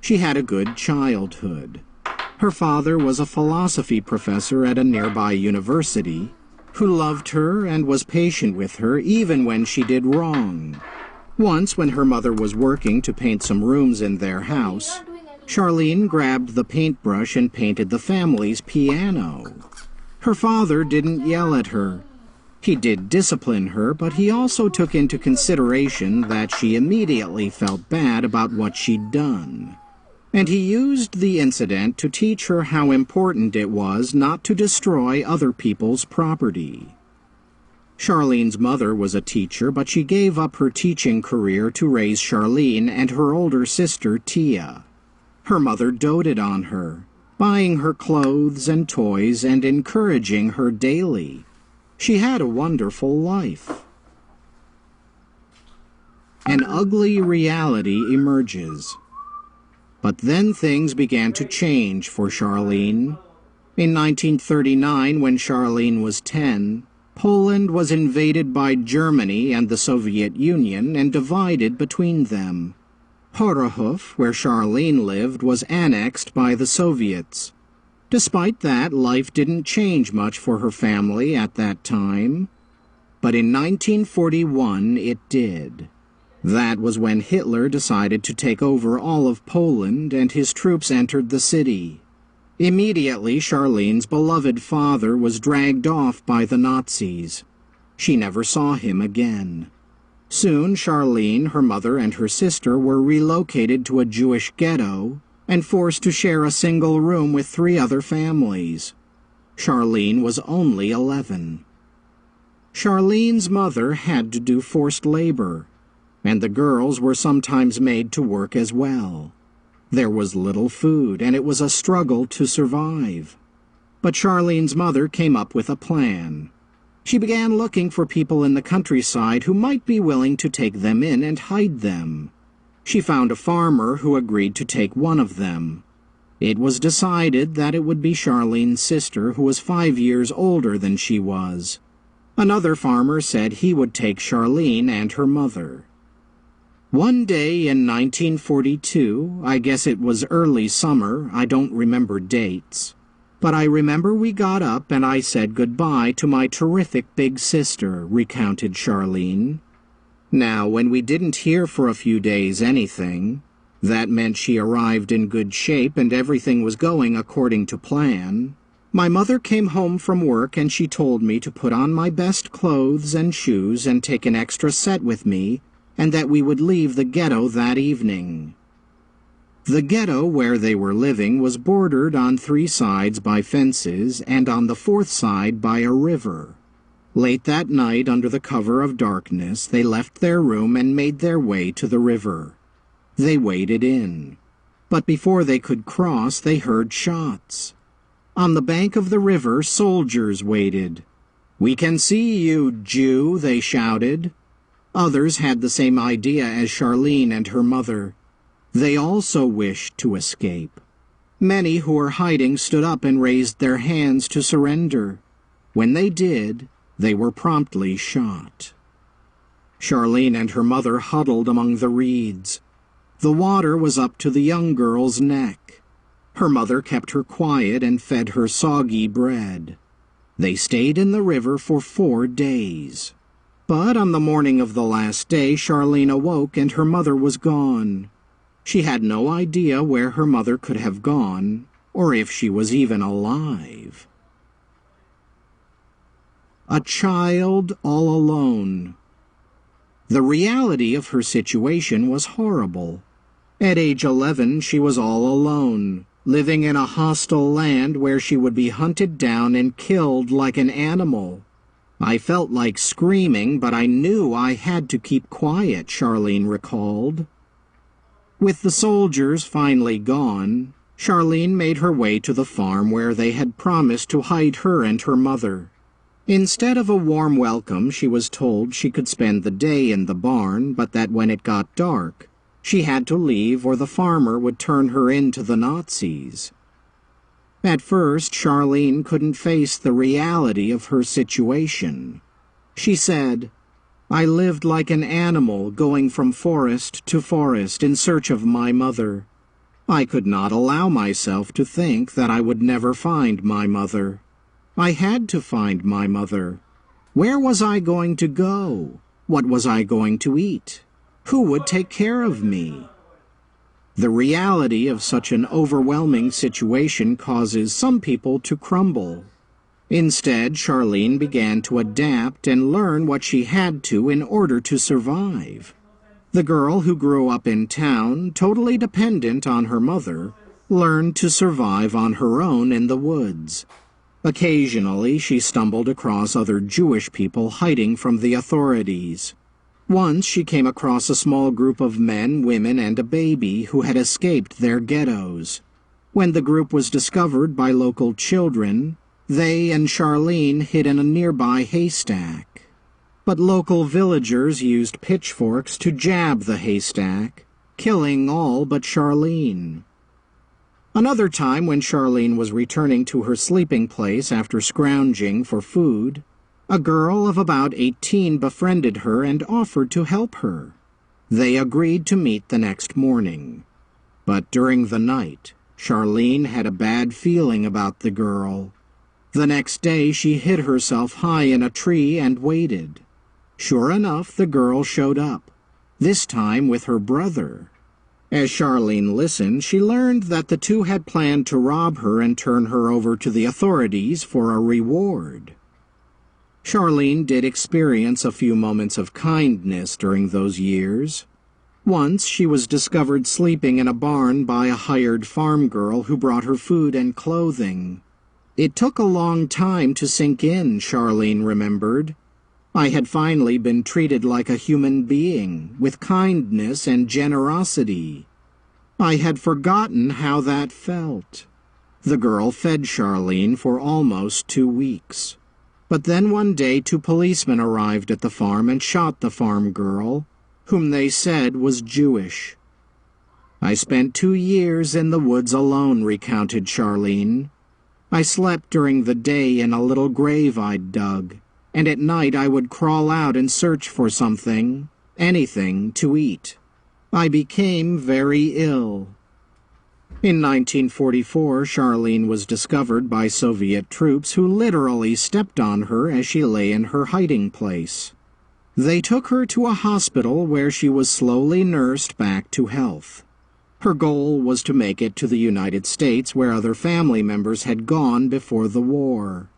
She had a good childhood. Her father was a philosophy professor at a nearby university, who loved her and was patient with her even when she did wrong. Once, when her mother was working to paint some rooms in their house, Charlene grabbed the paintbrush and painted the family's piano. Her father didn't yell at her. He did discipline her, but he also took into consideration that she immediately felt bad about what she'd done. And he used the incident to teach her how important it was not to destroy other people's property. Charlene's mother was a teacher, but she gave up her teaching career to raise Charlene and her older sister, Tia. Her mother doted on her, buying her clothes and toys and encouraging her daily. She had a wonderful life. An ugly reality emerges. But then things began to change for Charlene. In 1939, when Charlene was 10, Poland was invaded by Germany and the Soviet Union and divided between them. Horahov, where Charlene lived, was annexed by the Soviets. Despite that, life didn't change much for her family at that time. But in 1941, it did. That was when Hitler decided to take over all of Poland and his troops entered the city. Immediately, Charlene's beloved father was dragged off by the Nazis. She never saw him again. Soon, Charlene, her mother, and her sister were relocated to a Jewish ghetto and forced to share a single room with 3 other families. Charlene was only 11. Charlene's mother had to do forced labor, and the girls were sometimes made to work as well. There was little food, and it was a struggle to survive. But Charlene's mother came up with a plan. She began looking for people in the countryside who might be willing to take them in and hide them. She found a farmer who agreed to take one of them. It was decided that it would be Charlene's sister, who was 5 years older than she was. Another farmer said he would take Charlene and her mother. One day in 1942, I guess it was early summer, I don't remember dates, but I remember we got up and I said goodbye to my terrific big sister, recounted Charlene. Now, when we didn't hear for a few days anything, that meant she arrived in good shape and everything was going according to plan. My mother came home from work and she told me to put on my best clothes and shoes and take an extra set with me, and that we would leave the ghetto that evening. The ghetto where they were living was bordered on 3 sides by fences and on the 4th side by a river. Late that night, under the cover of darkness, they left their room and made their way to the river. They waded in. But before they could cross, they heard shots. On the bank of the river, soldiers waited. "We can see you, Jew," they shouted. Others had the same idea as Charlene and her mother. They also wished to escape. Many who were hiding stood up and raised their hands to surrender. When they did, they were promptly shot. Charlene and her mother huddled among the reeds. The water was up to the young girl's neck. Her mother kept her quiet and fed her soggy bread. They stayed in the river for 4 days. But on the morning of the last day, Charlene awoke and her mother was gone. She had no idea where her mother could have gone, or if she was even alive. A child all alone. The reality of her situation was horrible. At age 11, she was all alone, living in a hostile land where she would be hunted down and killed like an animal. I felt like screaming, but I knew I had to keep quiet, Charlene recalled. With the soldiers finally gone, Charlene made her way to the farm where they had promised to hide her and her mother. Instead of a warm welcome, she was told she could spend the day in the barn, but that when it got dark, she had to leave or the farmer would turn her in to the Nazis. At first, Charlene couldn't face the reality of her situation. She said, "I lived like an animal going from forest to forest in search of my mother. I could not allow myself to think that I would never find my mother. I had to find my mother, Where was I going to go? What was I going to eat? Who would take care of me? The reality of such an overwhelming situation causes some people to crumble. Instead, Charlene began to adapt and learn what she had to in order to survive. The girl who grew up in town, totally dependent on her mother, learned to survive on her own in the woods. Occasionally, she stumbled across other Jewish people hiding from the authorities. Once she came across a small group of men, women, and a baby who had escaped their ghettos. When the group was discovered by local children, they and Charlene hid in a nearby haystack. But local villagers used pitchforks to jab the haystack, killing all but Charlene. Another time, when Charlene was returning to her sleeping place after scrounging for food, a girl of about 18 befriended her and offered to help her. They agreed to meet the next morning. But during the night, Charlene had a bad feeling about the girl. The next day, she hid herself high in a tree and waited. Sure enough, the girl showed up, this time with her brother. As Charlene listened, she learned that the two had planned to rob her and turn her over to the authorities for a reward. Charlene did experience a few moments of kindness during those years. Once she was discovered sleeping in a barn by a hired farm girl who brought her food and clothing. It took a long time to sink in, Charlene remembered. I had finally been treated like a human being, with kindness and generosity. I had forgotten how that felt. The girl fed Charlene for almost 2 weeks. But then one day 2 policemen arrived at the farm and shot the farm girl, whom they said was Jewish. I spent 2 years in the woods alone, recounted Charlene. I slept during the day in a little grave I'd dug, and at night I would crawl out and search for something, anything, to eat. I became very ill. In 1944, Charlene was discovered by Soviet troops who literally stepped on her as she lay in her hiding place. They took her to a hospital where she was slowly nursed back to health. Her goal was to make it to the United States, where other family members had gone before the war.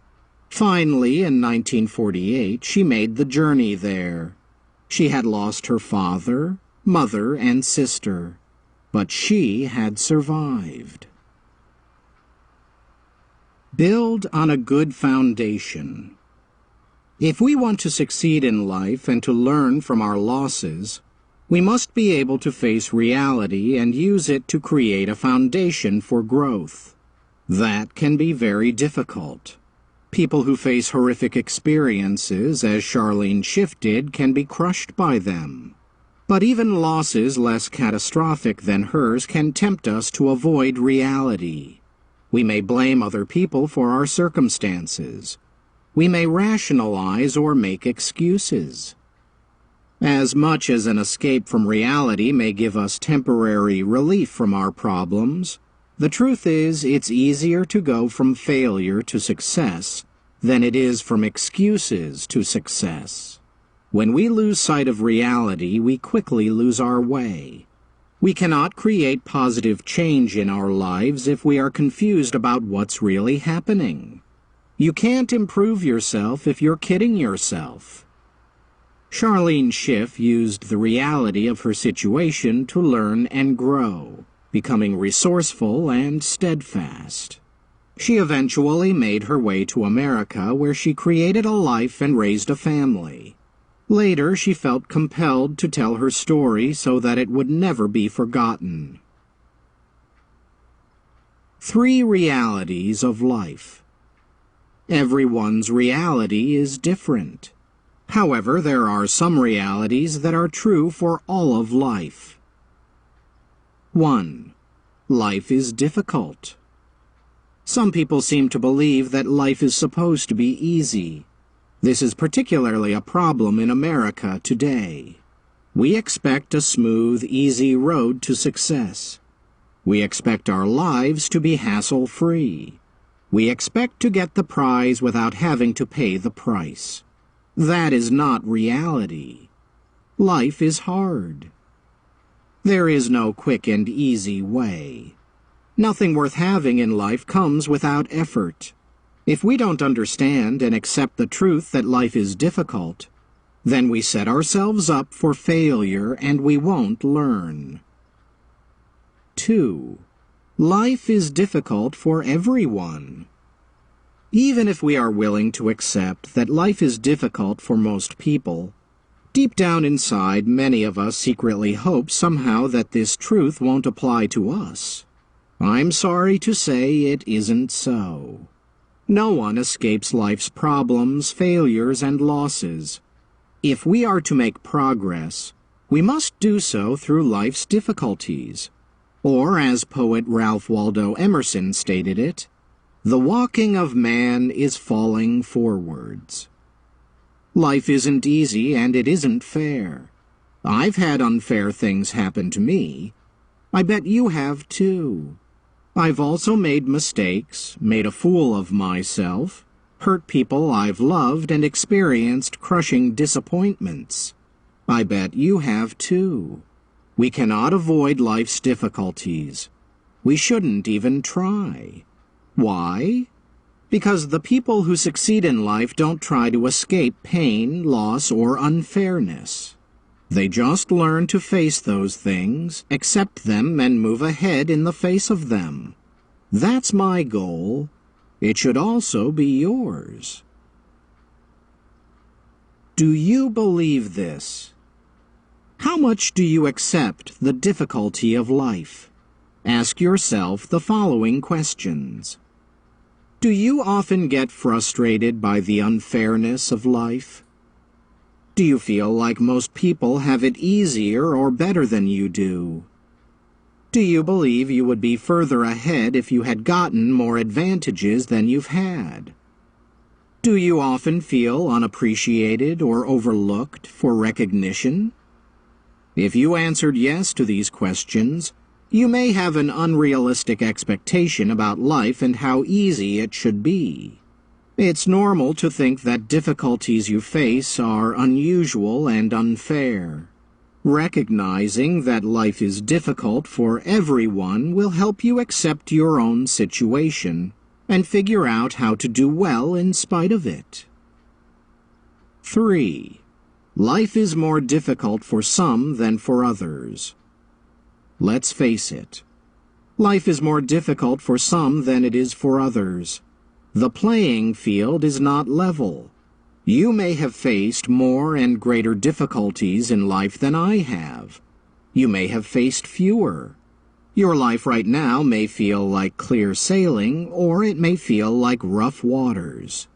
Finally, in 1948, she made the journey there. She had lost her father, mother, and sister, but she had survived. Build on a good foundation. If we want to succeed in life and to learn from our losses, we must be able to face reality and use it to create a foundation for growth. That can be very difficult. People who face horrific experiences, as Charlene Schiff did, can be crushed by them. But even losses less catastrophic than hers can tempt us to avoid reality. We may blame other people for our circumstances. We may rationalize or make excuses. As much as an escape from reality may give us temporary relief from our problems, the truth is, it's easier to go from failure to success than it is from excuses to success. When we lose sight of reality, we quickly lose our way. We cannot create positive change in our lives if we are confused about what's really happening. You can't improve yourself if you're kidding yourself. Charlene Schiff used the reality of her situation to learn and grow, becoming resourceful and steadfast. She eventually made her way to America, where she created a life and raised a family. Later, she felt compelled to tell her story so that it would never be forgotten. 3 realities of life. Everyone's reality is different. However, there are some realities that are true for all of life. 1. Life is difficult. Some people seem to believe that life is supposed to be easy. This is particularly a problem in America today. We expect a smooth, easy road to success. We expect our lives to be hassle-free. We expect to get the prize without having to pay the price. That is not reality. Life is hard. There is no quick and easy way. Nothing worth having in life comes without effort. If we don't understand and accept the truth that life is difficult, then we set ourselves up for failure and we won't learn. 2. Life is difficult for everyone. Even if we are willing to accept that life is difficult for most people, deep down inside many of us secretly hope somehow that this truth won't apply to us. I'm sorry to say it isn't so. No one escapes life's problems, failures, and losses. If we are to make progress, we must do so through life's difficulties. Or, as poet Ralph Waldo Emerson stated it, the walking of man is falling forwards. Life isn't easy and it isn't fair. I've had unfair things happen to me. I bet you have too. I've also made mistakes, made a fool of myself, hurt people I've loved, and experienced crushing disappointments. I bet you have too. We cannot avoid life's difficulties. We shouldn't even try. Why? Because the people who succeed in life don't try to escape pain, loss, or unfairness. They just learn to face those things, accept them, and move ahead in the face of them. That's my goal. It should also be yours. Do you believe this? How much do you accept the difficulty of life? Ask yourself the following questions. Do you often get frustrated by the unfairness of life? Do you feel like most people have it easier or better than you do? Do you believe you would be further ahead if you had gotten more advantages than you've had? Do you often feel unappreciated or overlooked for recognition? If you answered yes to these questions, you may have an unrealistic expectation about life and how easy it should be. It's normal to think that difficulties you face are unusual and unfair. Recognizing that life is difficult for everyone will help you accept your own situation and figure out how to do well in spite of it. 3. Life is more difficult for some than for others. Let's face it. Life is more difficult for some than it is for others. The playing field is not level. You may have faced more and greater difficulties in life than I have. You may have faced fewer. Your life right now may feel like clear sailing, or it may feel like rough waters.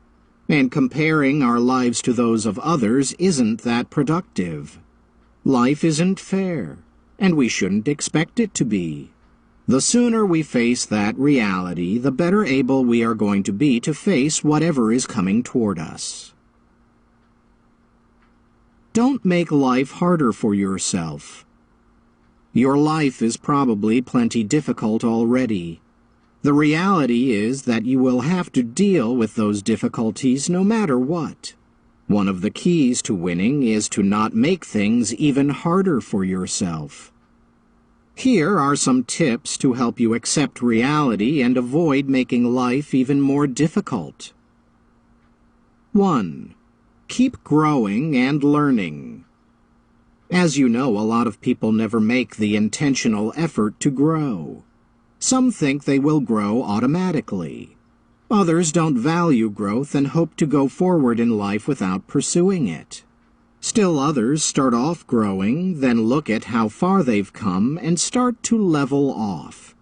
And comparing our lives to those of others isn't that productive. Life isn't fair, and we shouldn't expect it to be. The sooner we face that reality, the better able we are going to be to face whatever is coming toward us. Don't make life harder for yourself. Your life is probably plenty difficult already. The reality is that you will have to deal with those difficulties no matter what. One of the keys to winning is to not make things even harder for yourself. Here are some tips to help you accept reality and avoid making life even more difficult. 1. Keep growing and learning. As you know, a lot of people never make the intentional effort to grow. Some think they will grow automatically. Others don't value growth and hope to go forward in life without pursuing it. Still others start off growing, then look at how far they've come and start to level off.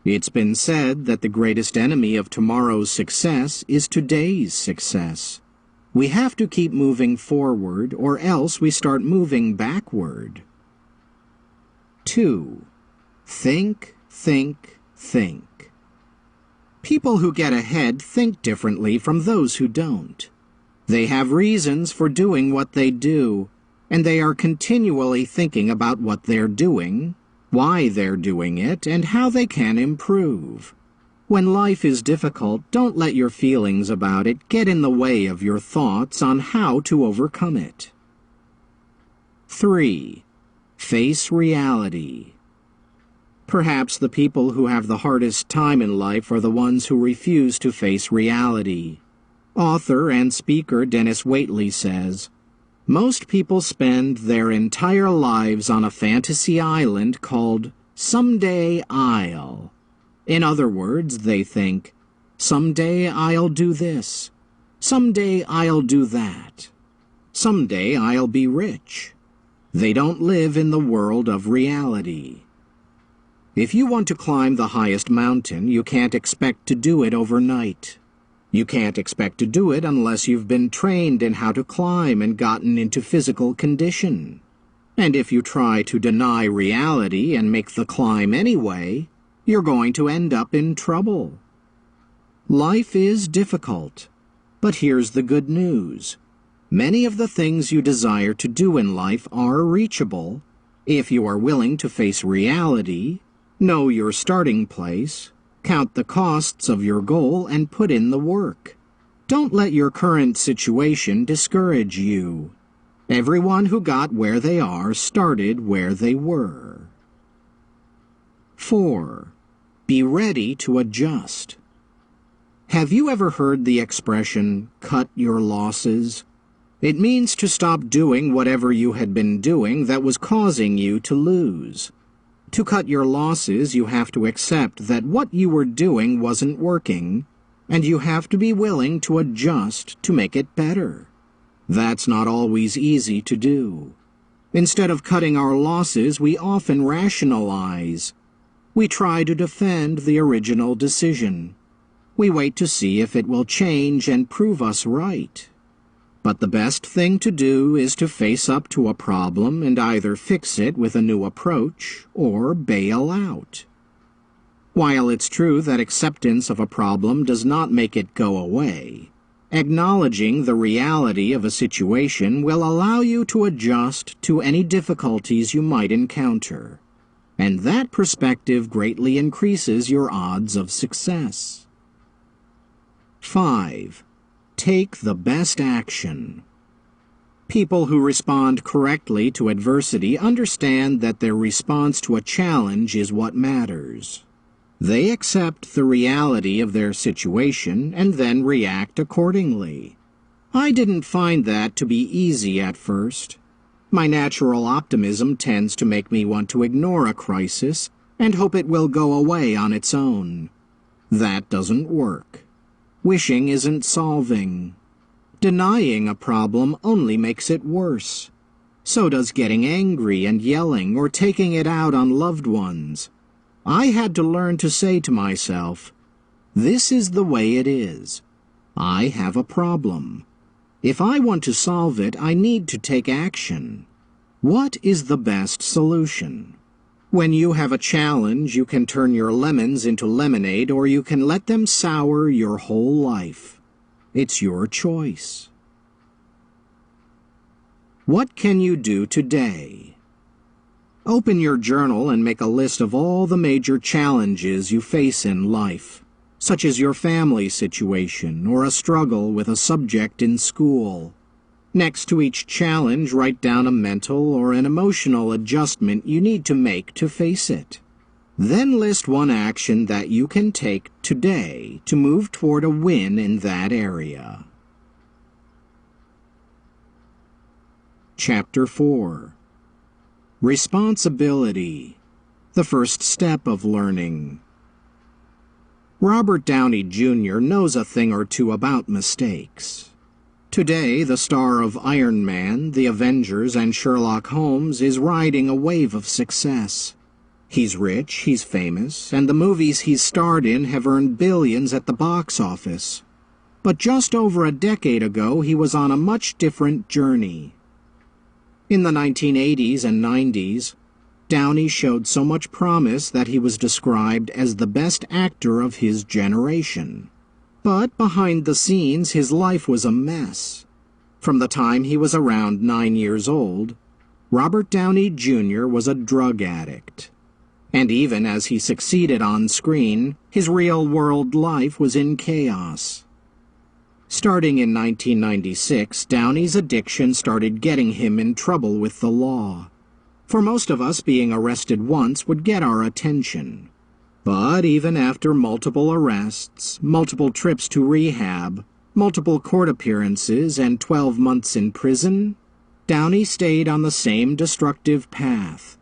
It's been said that the greatest enemy of tomorrow's success is today's success. We have to keep moving forward, or else we start moving backward. 2. Think, think, think. People who get ahead think differently from those who don't. They have reasons for doing what they do, and they are continually thinking about what they're doing, why they're doing it, and how they can improve. When life is difficult, don't let your feelings about it get in the way of your thoughts on how to overcome it. 3. Face reality. Perhaps the people who have the hardest time in life are the ones who refuse to face reality. Author and speaker Dennis Waitley says, "Most people spend their entire lives on a fantasy island called Someday I'll. In other words, they think, someday I'll do this. Someday I'll do that. Someday I'll be rich." They don't live in the world of reality. If you want to climb the highest mountain, you can't expect to do it overnight. You can't expect to do it unless you've been trained in how to climb and gotten into physical condition. And if you try to deny reality and make the climb anyway, you're going to end up in trouble. Life is difficult, but here's the good news. Many of the things you desire to do in life are reachable if you are willing to face reality, know your starting place, count the costs of your goal, and put in the work. Don't let your current situation discourage you. Everyone who got where they are started where they were. 4. Be ready to adjust. Have you ever heard the expression, "cut your losses"? It means to stop doing whatever you had been doing that was causing you to lose. To cut your losses, you have to accept that what you were doing wasn't working, and you have to be willing to adjust to make it better. That's not always easy to do. Instead of cutting our losses, we often rationalize. We try to defend the original decision. We wait to see if it will change and prove us right. But the best thing to do is to face up to a problem and either fix it with a new approach or bail out. While it's true that acceptance of a problem does not make it go away, acknowledging the reality of a situation will allow you to adjust to any difficulties you might encounter, and that perspective greatly increases your odds of success. 5. Take the best action. People who respond correctly to adversity understand that their response to a challenge is what matters. They accept the reality of their situation and then react accordingly. I didn't find that to be easy at first. My natural optimism tends to make me want to ignore a crisis and hope it will go away on its own. That doesn't work. Wishing isn't solving. Denying a problem only makes it worse. So does getting angry and yelling or taking it out on loved ones. I had to learn to say to myself, "This is the way it is. I have a problem. If I want to solve it, I need to take action. What is the best solution?" When you have a challenge, you can turn your lemons into lemonade, or you can let them sour your whole life. It's your choice. What can you do today? Open your journal and make a list of all the major challenges you face in life, such as your family situation or a struggle with a subject in school. Next to each challenge, write down a mental or an emotional adjustment you need to make to face it. Then list one action that you can take today to move toward a win in that area. Chapter 4. Responsibility, the first step of learning. Robert Downey Jr. knows a thing or two about mistakes. Today, the star of Iron Man, The Avengers, and Sherlock Holmes is riding a wave of success. He's rich, he's famous, and the movies he's starred in have earned billions at the box office. But just over a decade ago, he was on a much different journey. In the 1980s and 90s, Downey showed so much promise that he was described as the best actor of his generation. But behind the scenes, his life was a mess. From the time he was around 9 years old, Robert Downey Jr. was a drug addict. And even as he succeeded on screen, his real-world life was in chaos. Starting in 1996, Downey's addiction started getting him in trouble with the law. For most of us, being arrested once would get our attention. But even after multiple arrests, multiple trips to rehab, multiple court appearances, and 12 months in prison, Downey stayed on the same destructive path.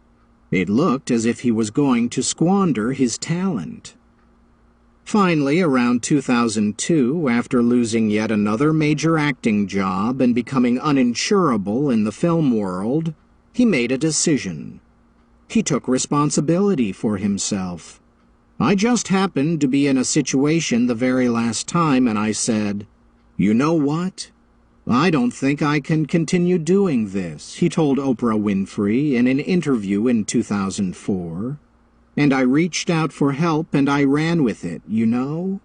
It looked as if he was going to squander his talent. Finally, around 2002, after losing yet another major acting job and becoming uninsurable in the film world, he made a decision. He took responsibility for himself. I just happened to be in a situation the very last time, and I said, "You know what? I don't think I can continue doing this," he told Oprah Winfrey in an interview in 2004. "And I reached out for help and I ran with it, you know?"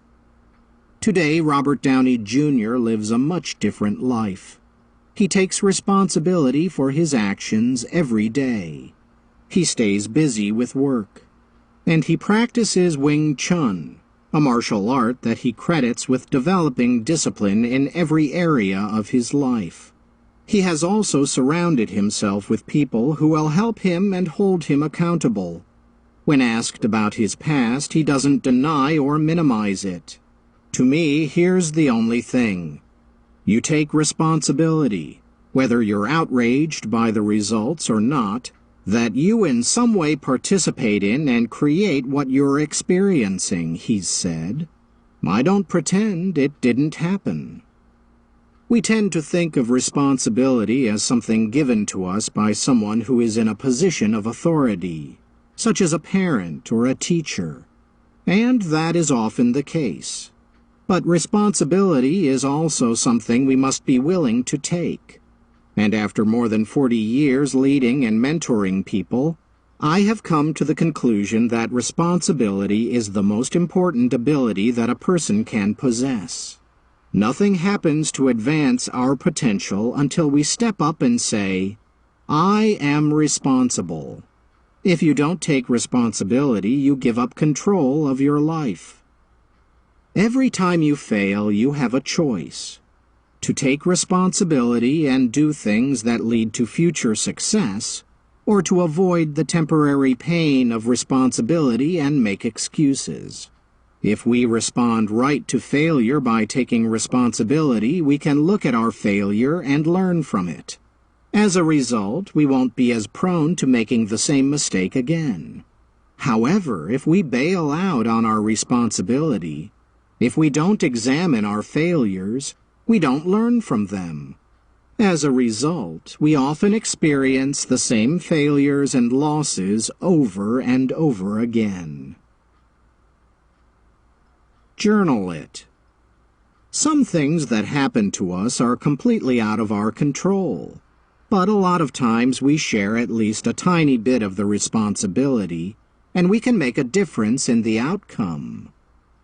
Today, Robert Downey Jr. lives a much different life. He takes responsibility for his actions every day. He stays busy with work. And he practices Wing Chun, a martial art that he credits with developing discipline in every area of his life. He has also surrounded himself with people who will help him and hold him accountable. When asked about his past, he doesn't deny or minimize it. To me, here's the only thing. You take responsibility, whether you're outraged by the results or not, that you in some way participate in and create what you're experiencing, he said. I don't pretend it didn't happen. We tend to think of responsibility as something given to us by someone who is in a position of authority, such as a parent or a teacher, and that is often the case. But responsibility is also something we must be willing to take. And after more than 40 years leading and mentoring people, I have come to the conclusion that responsibility is the most important ability that a person can possess. Nothing happens to advance our potential until we step up and say, "I am responsible." If you don't take responsibility, you give up control of your life. Every time you fail, you have a choice. To take responsibility and do things that lead to future success, or to avoid the temporary pain of responsibility and make excuses. If we respond right to failure by taking responsibility, we can look at our failure and learn from it. As a result, we won't be as prone to making the same mistake again. However, if we bail out on our responsibility, if we don't examine our failures, we don't learn from them. As a result, we often experience the same failures and losses over and over again. Journal it. Some things that happen to us are completely out of our control, but a lot of times we share at least a tiny bit of the responsibility, and we can make a difference in the outcome.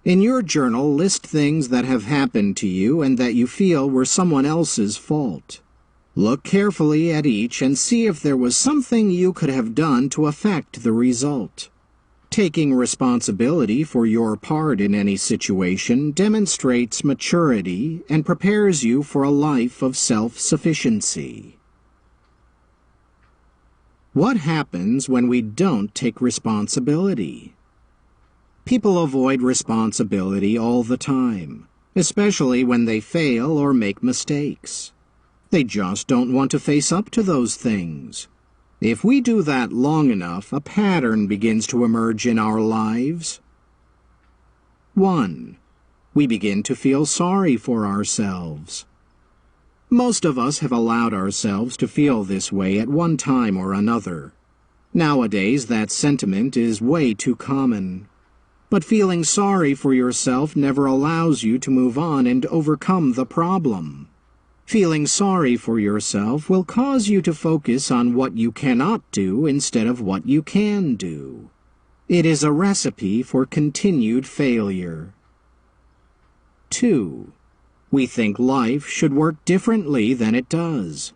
In your journal, list things that have happened to you and that you feel were someone else's fault. Look carefully at each and see if there was something you could have done to affect the result. Taking responsibility for your part in any situation demonstrates maturity and prepares you for a life of self-sufficiency. What happens when we don't take responsibility? People avoid responsibility all the time, especially when they fail or make mistakes. They just don't want to face up to those things. If we do that long enough, a pattern begins to emerge in our lives. 1. We begin to feel sorry for ourselves. Most of us have allowed ourselves to feel this way at one time or another. Nowadays, that sentiment is way too common. But feeling sorry for yourself never allows you to move on and overcome the problem. Feeling sorry for yourself will cause you to focus on what you cannot do instead of what you can do. It is a recipe for continued failure. 2. We think life should work differently than it does.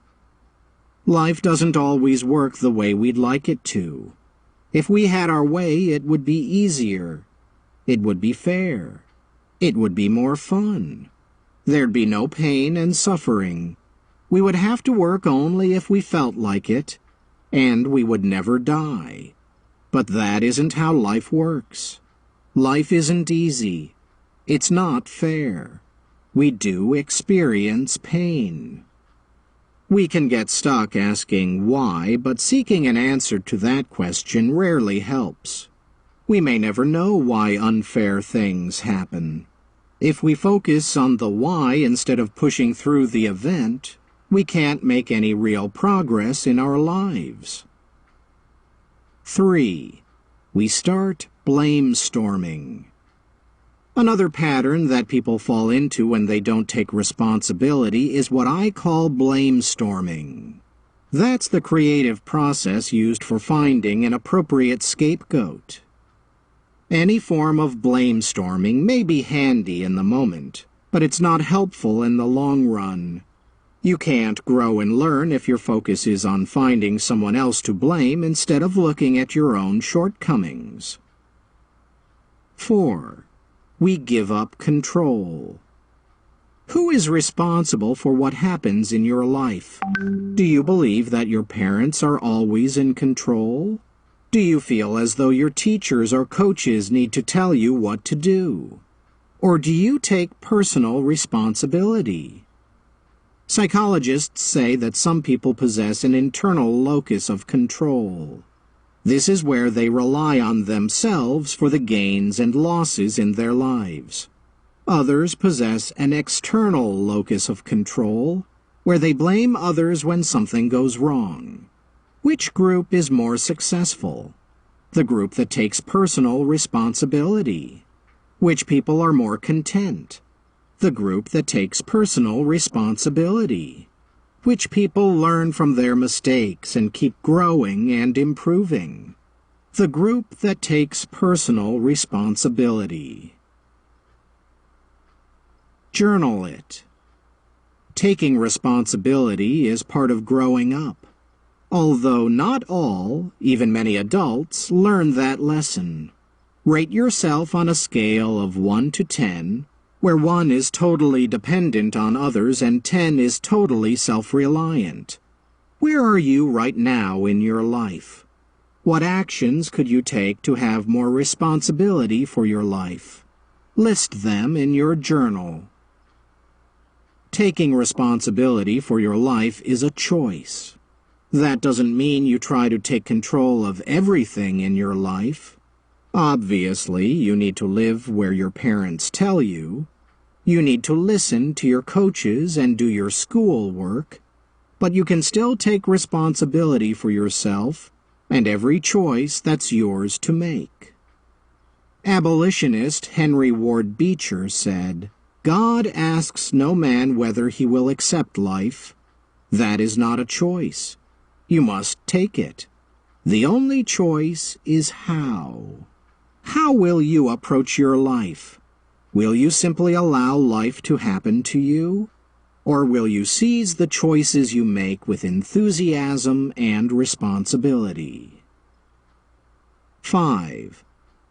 Life doesn't always work the way we'd like it to. If we had our way, it would be easier. It would be fair. It would be more fun. There'd be no pain and suffering. We would have to work only if we felt like it, and we would never die. But that isn't how life works. Life isn't easy. It's not fair. We do experience pain. We can get stuck asking why, but seeking an answer to that question rarely helps. We may never know why unfair things happen. If we focus on the why instead of pushing through the event, we can't make any real progress in our lives. 3. We start blame-storming. Another pattern that people fall into when they don't take responsibility is what I call blame-storming. That's the creative process used for finding an appropriate scapegoat. Any form of blame-storming may be handy in the moment, but it's not helpful in the long run. You can't grow and learn if your focus is on finding someone else to blame instead of looking at your own shortcomings. 4. We give up control. Who is responsible for what happens in your life? Do you believe that your parents are always in control? Do you feel as though your teachers or coaches need to tell you what to do? Or do you take personal responsibility? Psychologists say that some people possess an internal locus of control. This is where they rely on themselves for the gains and losses in their lives. Others possess an external locus of control, where they blame others when something goes wrong. Which group is more successful? The group that takes personal responsibility. Which people are more content? The group that takes personal responsibility. Which people learn from their mistakes and keep growing and improving? The group that takes personal responsibility. Journal it. Taking responsibility is part of growing up. Although not all, even many adults, learn that lesson. Rate yourself on a scale of 1 to 10, where 1 is totally dependent on others and 10 is totally self-reliant. Where are you right now in your life? What actions could you take to have more responsibility for your life? List them in your journal. Taking responsibility for your life is a choice. That doesn't mean you try to take control of everything in your life. Obviously, you need to live where your parents tell you. You need to listen to your coaches and do your schoolwork. But you can still take responsibility for yourself and every choice that's yours to make. Abolitionist Henry Ward Beecher said, "God asks no man whether he will accept life. That is not a choice. You must take it. The only choice is how. How will you approach your life? Will you simply allow life to happen to you? Or will you seize the choices you make with enthusiasm and responsibility?" 5.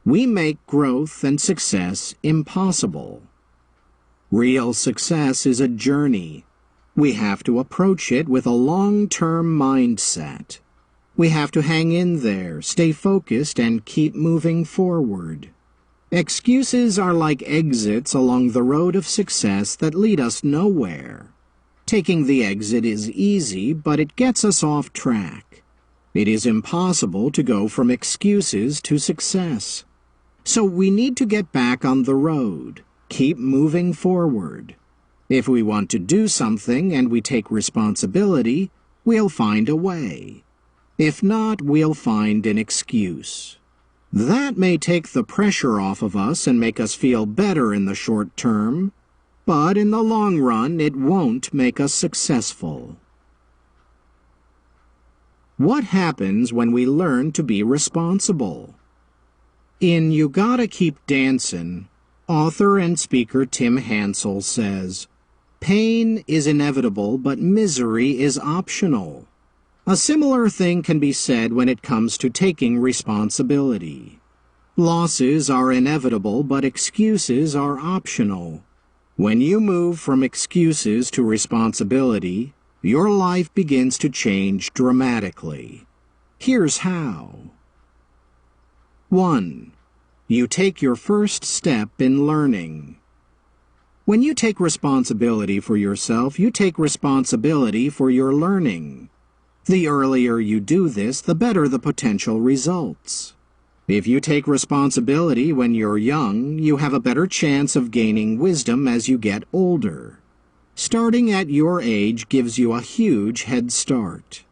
We make growth and success impossible. Real success is a journey. We have to approach it with a long-term mindset. We have to hang in there, stay focused, and keep moving forward. Excuses are like exits along the road of success that lead us nowhere. Taking the exit is easy, but it gets us off track. It is impossible to go from excuses to success. So we need to get back on the road, keep moving forward. If we want to do something and we take responsibility, we'll find a way. If not, we'll find an excuse. That may take the pressure off of us and make us feel better in the short term, but in the long run, it won't make us successful. What happens when we learn to be responsible? In You Gotta Keep Dancin', author and speaker Tim Hansel says, "Pain is inevitable, but misery is optional. A similar thing can be said when it comes to taking responsibility. Losses are inevitable, but excuses are optional. When you move from excuses to responsibility, your life begins to change dramatically. Here's how. 1. You take your first step in learning. When you take responsibility for yourself, you take responsibility for your learning. The earlier you do this, the better the potential results. If you take responsibility when you're young, you have a better chance of gaining wisdom as you get older. Starting at your age gives you a huge head start.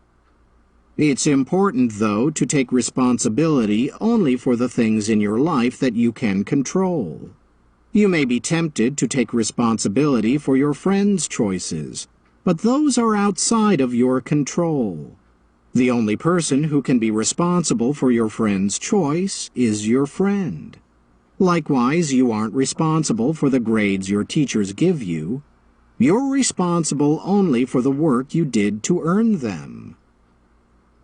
It's important, though, to take responsibility only for the things in your life that you can control. You may be tempted to take responsibility for your friends' choices, but those are outside of your control. The only person who can be responsible for your friend's choice is your friend. Likewise, you aren't responsible for the grades your teachers give you. You're responsible only for the work you did to earn them.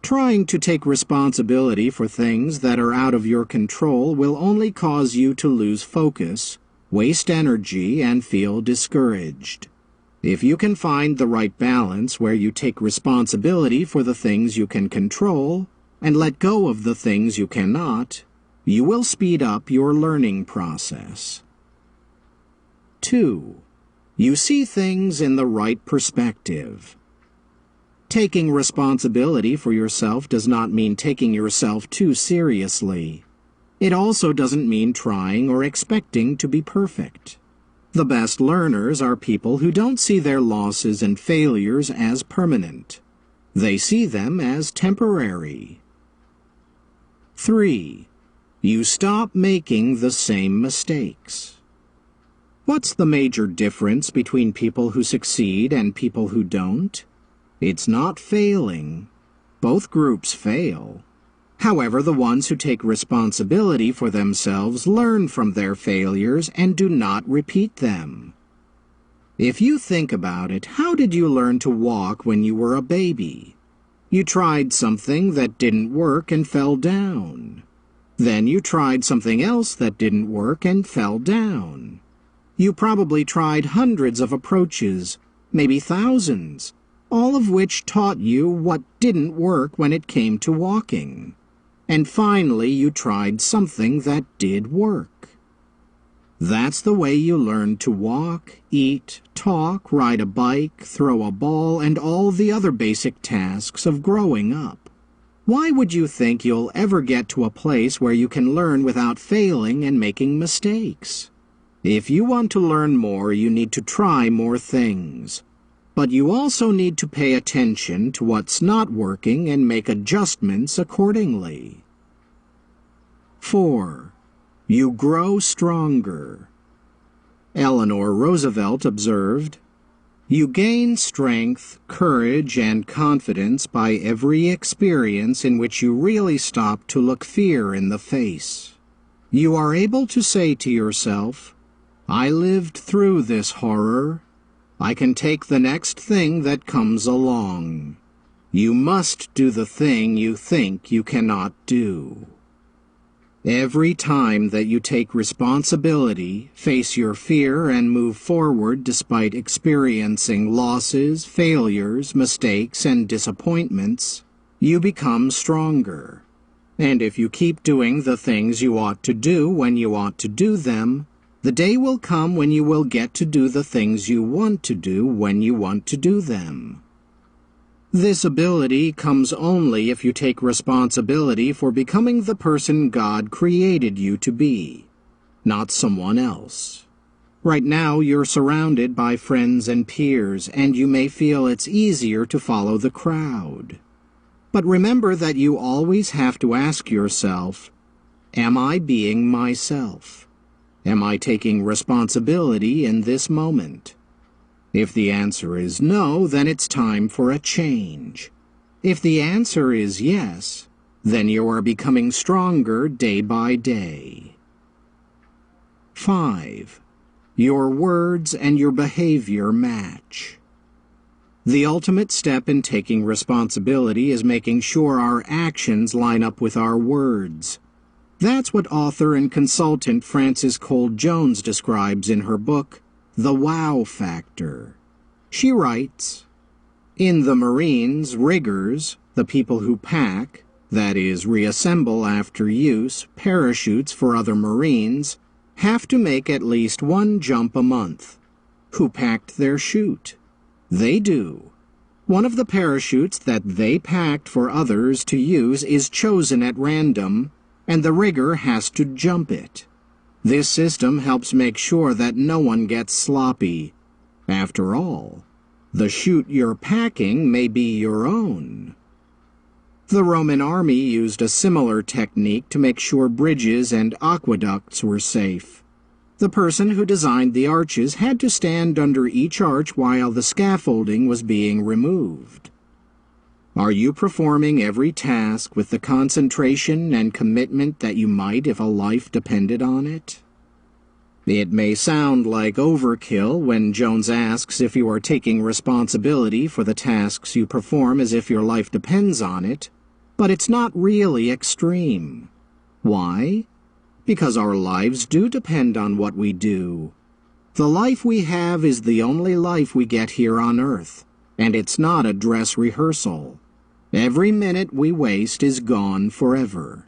Trying to take responsibility for things that are out of your control will only cause you to lose focus, waste energy, and feel discouraged. If you can find the right balance where you take responsibility for the things you can control and let go of the things you cannot, you will speed up your learning process. 2. You see things in the right perspective. Taking responsibility for yourself does not mean taking yourself too seriously. It also doesn't mean trying or expecting to be perfect. The best learners are people who don't see their losses and failures as permanent. They see them as temporary. 3. You stop making the same mistakes. What's the major difference between people who succeed and people who don't? It's not failing. Both groups fail. However, the ones who take responsibility for themselves learn from their failures and do not repeat them. If you think about it, how did you learn to walk when you were a baby? You tried something that didn't work and fell down. Then you tried something else that didn't work and fell down. You probably tried hundreds of approaches, maybe thousands, all of which taught you what didn't work when it came to walking. And finally, you tried something that did work. That's the way you learn to walk, eat, talk, ride a bike, throw a ball, and all the other basic tasks of growing up. Why would you think you'll ever get to a place where you can learn without failing and making mistakes? If you want to learn more, you need to try more things. But you also need to pay attention to what's not working and make adjustments accordingly. 4. You grow stronger. Eleanor Roosevelt observed, "You gain strength, courage, and confidence by every experience in which you really stop to look fear in the face. You are able to say to yourself, 'I lived through this horror. I can take the next thing that comes along.' You must do the thing you think you cannot do." Every time that you take responsibility, face your fear, and move forward despite experiencing losses, failures, mistakes, and disappointments, you become stronger. And if you keep doing the things you ought to do when you ought to do them, the day will come when you will get to do the things you want to do when you want to do them. This ability comes only if you take responsibility for becoming the person God created you to be, not someone else. Right now, you're surrounded by friends and peers, and you may feel it's easier to follow the crowd. But remember that you always have to ask yourself, am I being myself? Am I taking responsibility in this moment? If the answer is no, then it's time for a change. If the answer is yes, then you are becoming stronger day by day. 5. Your words and your behavior match. The ultimate step in taking responsibility is making sure our actions line up with our words. That's what author and consultant Frances Cole Jones describes in her book, The Wow Factor. She writes, "In the Marines, riggers, the people who pack, that is, reassemble after use, parachutes for other Marines, have to make at least one jump a month. Who packed their chute? They do. One of the parachutes that they packed for others to use is chosen at random, and the rigger has to jump it. This system helps make sure that no one gets sloppy. After all, the chute you're packing may be your own." The Roman army used a similar technique to make sure bridges and aqueducts were safe. The person who designed the arches had to stand under each arch while the scaffolding was being removed. Are you performing every task with the concentration and commitment that you might if a life depended on it? It may sound like overkill when Jones asks if you are taking responsibility for the tasks you perform as if your life depends on it, but it's not really extreme. Why? Because our lives do depend on what we do. The life we have is the only life we get here on Earth, and it's not a dress rehearsal. Every minute we waste is gone forever.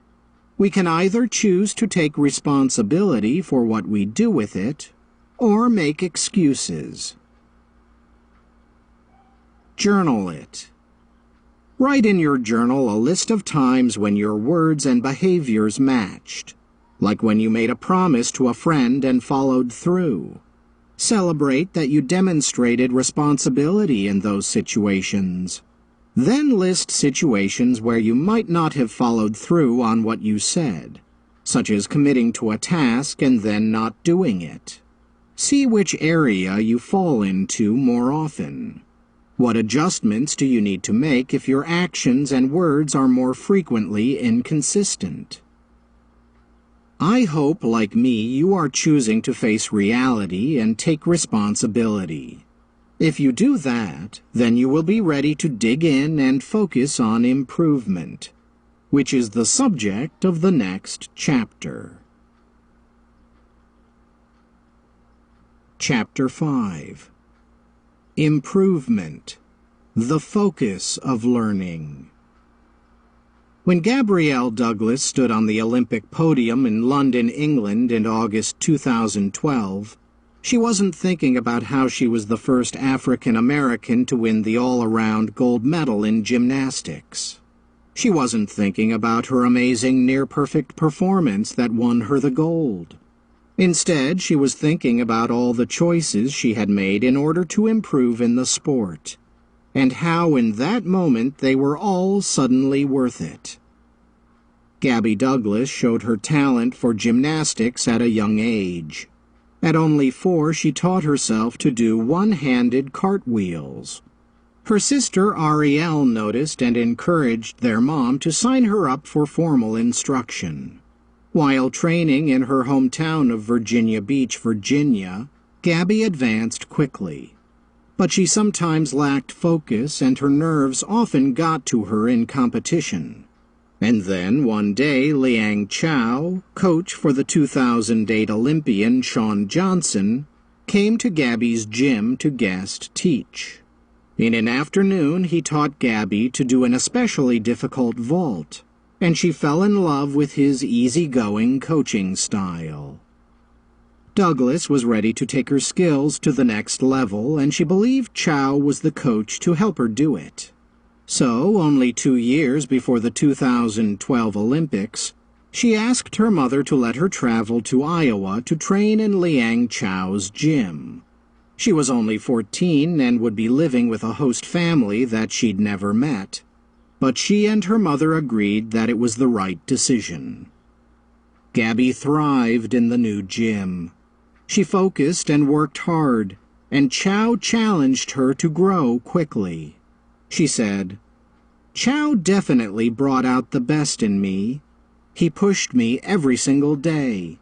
We can either choose to take responsibility for what we do with it, or make excuses. Journal it. Write in your journal a list of times when your words and behaviors matched, like when you made a promise to a friend and followed through. Celebrate that you demonstrated responsibility in those situations. Then list situations where you might not have followed through on what you said, such as committing to a task and then not doing it. See which area you fall into more often. What adjustments do you need to make if your actions and words are more frequently inconsistent? I hope, like me, you are choosing to face reality and take responsibility. If you do that, then you will be ready to dig in and focus on improvement, which is the subject of the next chapter. Chapter 5. Improvement, the focus of learning. When Gabrielle Douglas stood on the Olympic podium in London, England in August 2012, she wasn't thinking about how she was the first African American to win the all-around gold medal in gymnastics. She wasn't thinking about her amazing near-perfect performance that won her the gold. Instead, she was thinking about all the choices she had made in order to improve in the sport, and how in that moment they were all suddenly worth it. Gabby Douglas showed her talent for gymnastics at a young age. At only 4, she taught herself to do one-handed cartwheels. Her sister Ariel noticed and encouraged their mom to sign her up for formal instruction. While training in her hometown of Virginia Beach, Virginia, Gabby advanced quickly. But she sometimes lacked focus and her nerves often got to her in competition. And then one day Liang Chow, coach for the 2008 Olympian Shawn Johnson, came to Gabby's gym to guest teach. In an afternoon he taught Gabby to do an especially difficult vault, and she fell in love with his easygoing coaching style. Douglas was ready to take her skills to the next level, and she believed Chow was the coach to help her do it. So, only 2 years before the 2012 Olympics, she asked her mother to let her travel to Iowa to train in Liang Chow's gym. She was only 14 and would be living with a host family that she'd never met. But she and her mother agreed that it was the right decision. Gabby thrived in the new gym. She focused and worked hard, and Chow challenged her to grow quickly. She said, "Chow definitely brought out the best in me. He pushed me every single day.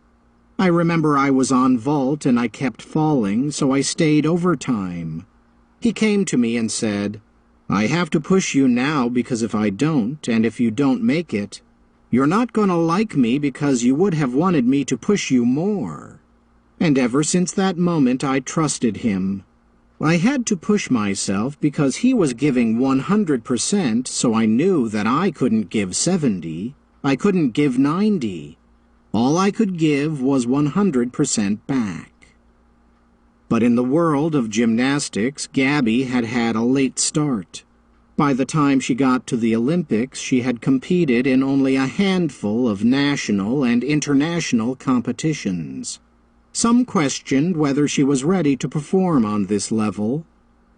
I remember I was on vault and I kept falling, so I stayed overtime. He came to me and said, "I have to push you now because if I don't, and if you don't make it, you're not going to like me because you would have wanted me to push you more." And ever since that moment I trusted him. I had to push myself because he was giving 100%, so I knew that I couldn't give 70. I couldn't give 90. All I could give was 100% back. But in the world of gymnastics, Gabby had had a late start. By the time she got to the Olympics, she had competed in only a handful of national and international competitions. Some questioned whether she was ready to perform on this level.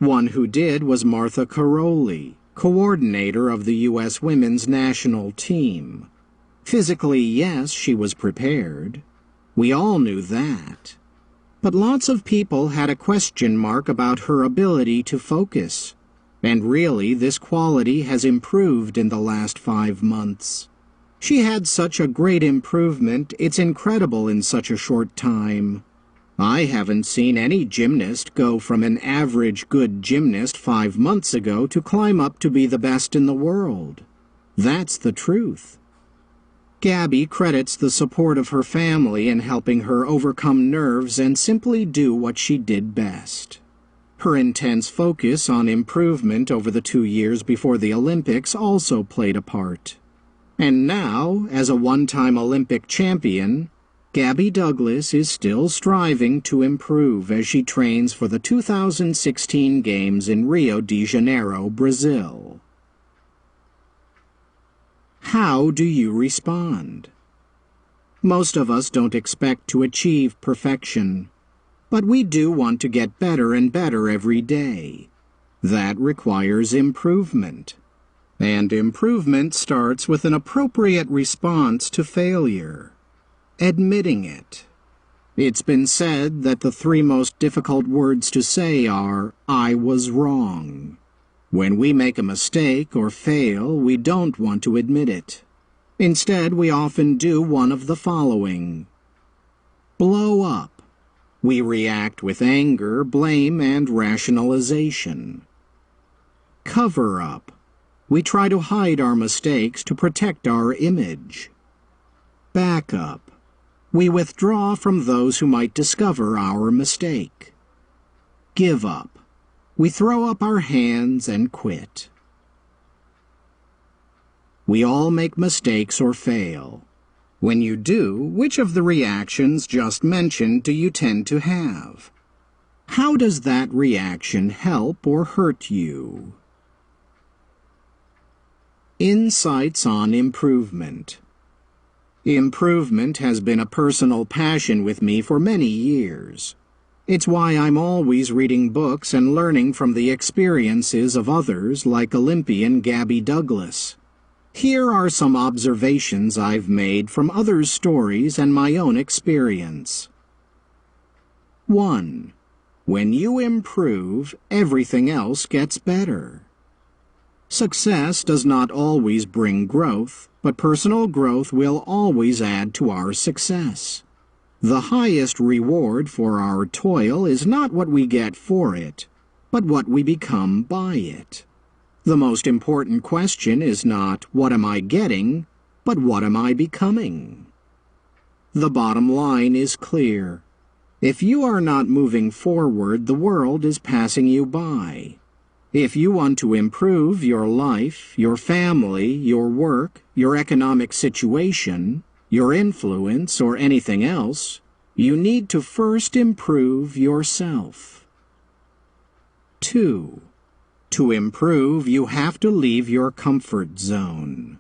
One who did was Martha Caroli, coordinator of the U.S. women's national team. Physically, yes, she was prepared. We all knew that. But lots of people had a question mark about her ability to focus. And really, this quality has improved in the last 5 months. She had such a great improvement, it's incredible in such a short time. I haven't seen any gymnast go from an average good gymnast 5 months ago to climb up to be the best in the world. That's the truth. Gabby credits the support of her family in helping her overcome nerves and simply do what she did best. Her intense focus on improvement over the 2 years before the Olympics also played a part. And now, as a one-time Olympic champion, Gabby Douglas is still striving to improve as she trains for the 2016 Games in Rio de Janeiro, Brazil. How do you respond? Most of us don't expect to achieve perfection, but we do want to get better and better every day. That requires improvement. And improvement starts with an appropriate response to failure. Admitting it. It's been said that the 3 most difficult words to say are, "I was wrong." When we make a mistake or fail, we don't want to admit it. Instead, we often do one of the following. Blow up. We react with anger, blame, and rationalization. Cover up. We try to hide our mistakes to protect our image. Back up. We withdraw from those who might discover our mistake. Give up. We throw up our hands and quit. We all make mistakes or fail. When you do, which of the reactions just mentioned do you tend to have? How does that reaction help or hurt you? Insights on improvement. Improvement has been a personal passion with me for many years. It's why I'm always reading books and learning from the experiences of others like Olympian Gabby Douglas. Here are some observations I've made from others' stories and my own experience. 1. When you improve, everything else gets better. Success does not always bring growth, but personal growth will always add to our success. The highest reward for our toil is not what we get for it, but what we become by it. The most important question is not, what am I getting, but what am I becoming? The bottom line is clear. If you are not moving forward, the world is passing you by. If you want to improve your life, your family, your work, your economic situation, your influence, or anything else, you need to first improve yourself. 2. To improve, you have to leave your comfort zone.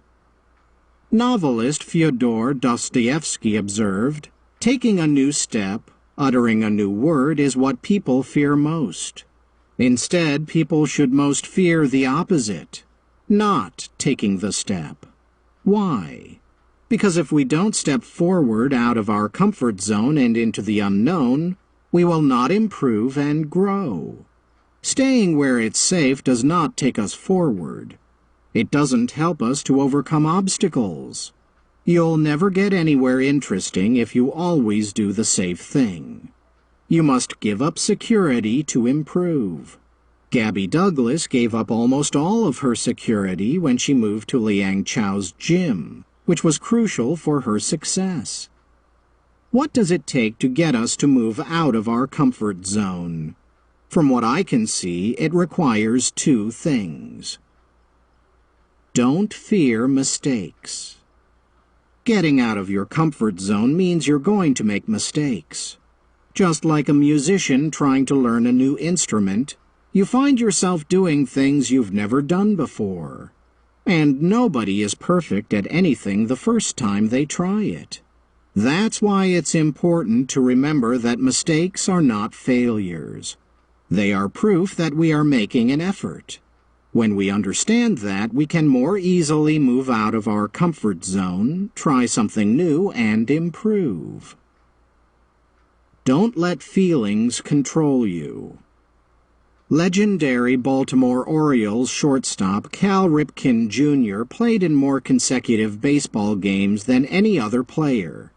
Novelist Fyodor Dostoevsky observed, "Taking a new step, uttering a new word is what people fear most. Instead, people should most fear the opposite, not taking the step." Why? Because if we don't step forward out of our comfort zone and into the unknown, we will not improve and grow. Staying where it's safe does not take us forward. It doesn't help us to overcome obstacles. You'll never get anywhere interesting if you always do the safe thing. You must give up security to improve. Gabby Douglas gave up almost all of her security when she moved to Liang Chao's gym, which was crucial for her success. What does it take to get us to move out of our comfort zone? From what I can see, it requires two things. Don't fear mistakes. Getting out of your comfort zone means you're going to make mistakes. Just like a musician trying to learn a new instrument, you find yourself doing things you've never done before. And nobody is perfect at anything the first time they try it. That's why it's important to remember that mistakes are not failures. They are proof that we are making an effort. When we understand that, we can more easily move out of our comfort zone, try something new, and improve. Don't let feelings control you. Legendary Baltimore Orioles shortstop Cal Ripken Jr. played in more consecutive baseball games than any other player.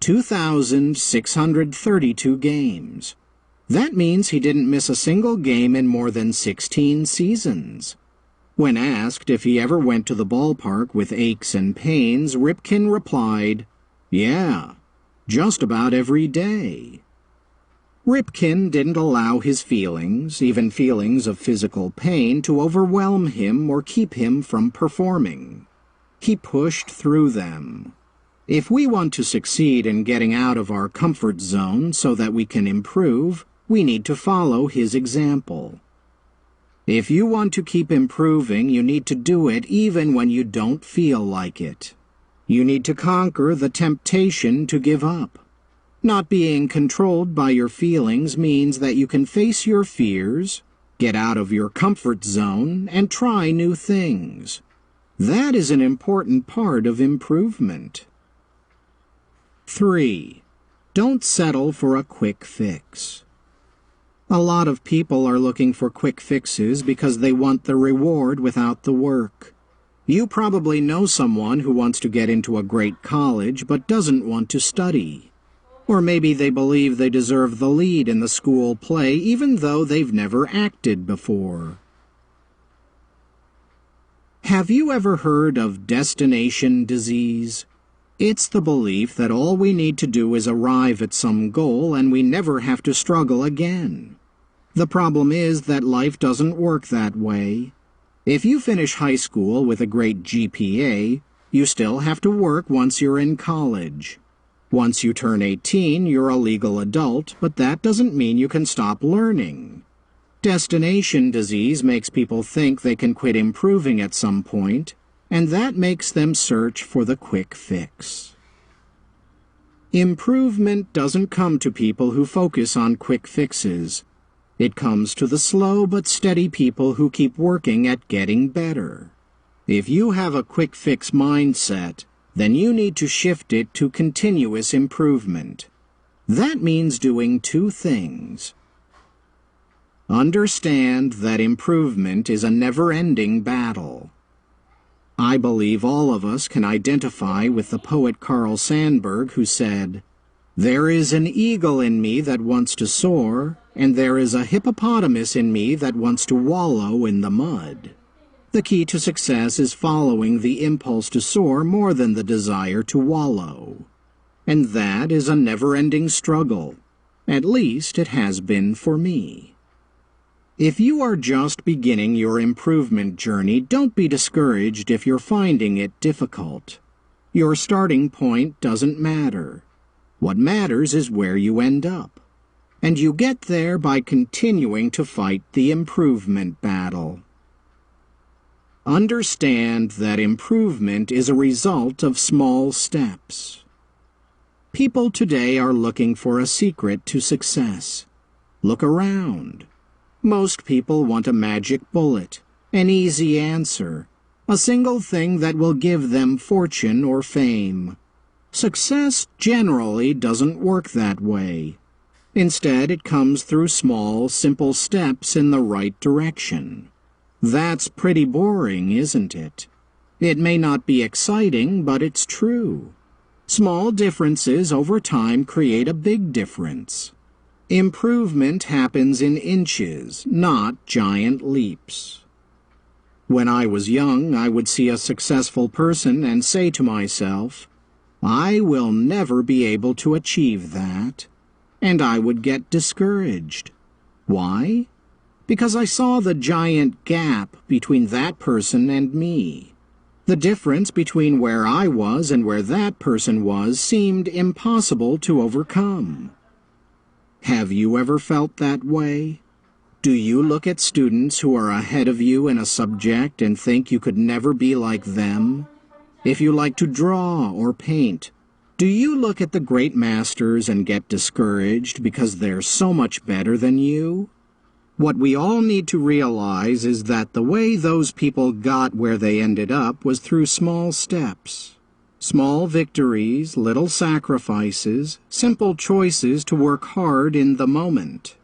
2,632 games. That means he didn't miss a single game in more than 16 seasons. When asked if he ever went to the ballpark with aches and pains, Ripken replied, "Yeah, just about every day." Ripken didn't allow his feelings, even feelings of physical pain, to overwhelm him or keep him from performing. He pushed through them. If we want to succeed in getting out of our comfort zone so that we can improve, we need to follow his example. If you want to keep improving, you need to do it even when you don't feel like it. You need to conquer the temptation to give up. Not being controlled by your feelings means that you can face your fears, get out of your comfort zone, and try new things. That is an important part of improvement. 3. Don't settle for a quick fix. A lot of people are looking for quick fixes because they want the reward without the work. You probably know someone who wants to get into a great college but doesn't want to study. Or maybe they believe they deserve the lead in the school play even though they've never acted before. Have you ever heard of destination disease? It's the belief that all we need to do is arrive at some goal and we never have to struggle again. The problem is that life doesn't work that way. If you finish high school with a great GPA, you still have to work once you're in college. Once you turn 18, you're a legal adult, but that doesn't mean you can stop learning. Destination disease makes people think they can quit improving at some point, and that makes them search for the quick fix. Improvement doesn't come to people who focus on quick fixes. It comes to the slow but steady people who keep working at getting better. If you have a quick fix mindset, then you need to shift it to continuous improvement. That means doing two things. Understand that improvement is a never-ending battle. I believe all of us can identify with the poet Carl Sandburg, who said, "There is an eagle in me that wants to soar, and there is a hippopotamus in me that wants to wallow in the mud." The key to success is following the impulse to soar more than the desire to wallow. And that is a never-ending struggle. At least it has been for me. If you are just beginning your improvement journey, don't be discouraged if you're finding it difficult. Your starting point doesn't matter. What matters is where you end up. And you get there by continuing to fight the improvement battle. Understand that improvement is a result of small steps. People today are looking for a secret to success. Look around. Most people want a magic bullet, an easy answer, a single thing that will give them fortune or fame. Success generally doesn't work that way. Instead, it comes through small, simple steps in the right direction. That's pretty boring, isn't it? It may not be exciting, but it's true. Small differences over time create a big difference. Improvement happens in inches, not giant leaps. When I was young, I would see a successful person and say to myself, I will never be able to achieve that, and I would get discouraged. Why? Because I saw the giant gap between that person and me. The difference between where I was and where that person was seemed impossible to overcome. Have you ever felt that way? Do you look at students who are ahead of you in a subject and think you could never be like them? If you like to draw or paint, do you look at the great masters and get discouraged because they're so much better than you? What we all need to realize is that the way those people got where they ended up was through small steps. Small victories, little sacrifices, simple choices to work hard in the moment.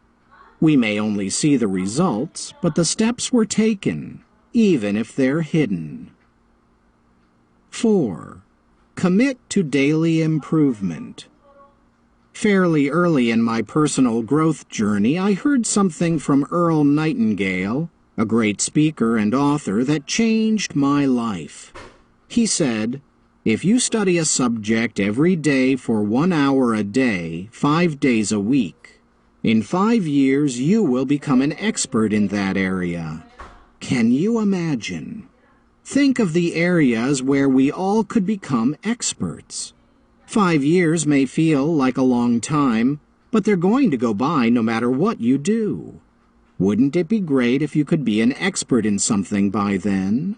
We may only see the results, but the steps were taken, even if they're hidden. 4. Commit to daily improvement. Fairly early in my personal growth journey, I heard something from Earl Nightingale, a great speaker and author, that changed my life. He said, if you study a subject every day for 1 hour a day, 5 days a week, in 5 years you will become an expert in that area. Can you imagine? Think of the areas where we all could become experts. 5 years may feel like a long time, but they're going to go by no matter what you do. Wouldn't it be great if you could be an expert in something by then?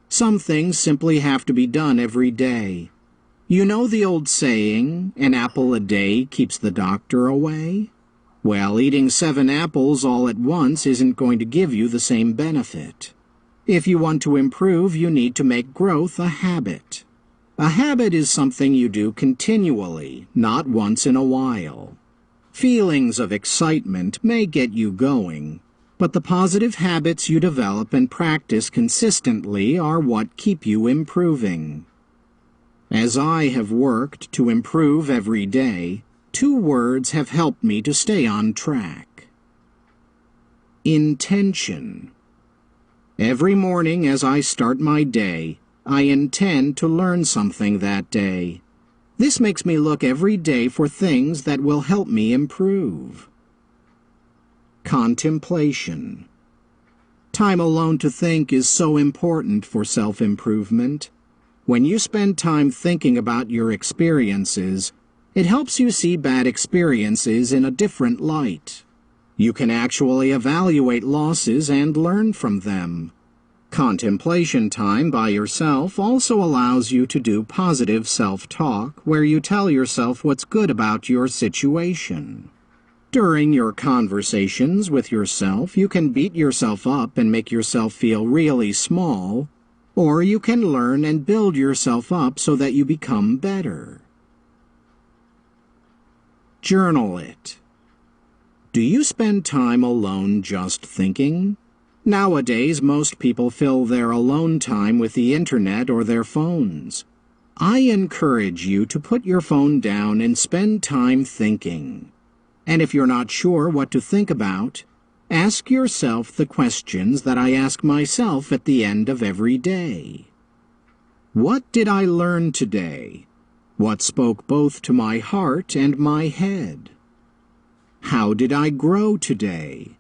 Some things simply have to be done every day. You know the old saying, an apple a day keeps the doctor away? Well, eating 7 apples all at once isn't going to give you the same benefit. If you want to improve, you need to make growth a habit. A habit is something you do continually, not once in a while. Feelings of excitement may get you going, but the positive habits you develop and practice consistently are what keep you improving. As I have worked to improve every day, 2 words have helped me to stay on track. Intention. Every morning as I start my day, I intend to learn something that day. This makes me look every day for things that will help me improve. Contemplation. Time alone to think is so important for self-improvement. When you spend time thinking about your experiences, it helps you see bad experiences in a different light. You can actually evaluate losses and learn from them. Contemplation time by yourself also allows you to do positive self-talk, where you tell yourself what's good about your situation. During your conversations with yourself, you can beat yourself up and make yourself feel really small, or you can learn and build yourself up so that you become better. Journal it. Do you spend time alone just thinking? Nowadays, most people fill their alone time with the internet or their phones. I encourage you to put your phone down and spend time thinking. And if you're not sure what to think about, ask yourself the questions that I ask myself at the end of every day. What did I learn today? What spoke both to my heart and my head? How did I grow today?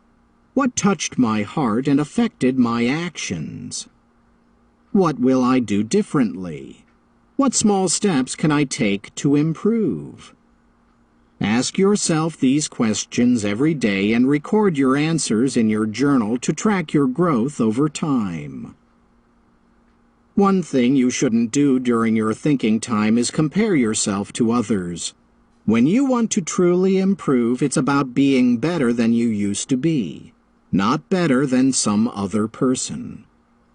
What touched my heart and affected my actions? What will I do differently? What small steps can I take to improve? Ask yourself these questions every day and record your answers in your journal to track your growth over time. One thing you shouldn't do during your thinking time is compare yourself to others. When you want to truly improve, it's about being better than you used to be, not better than some other person.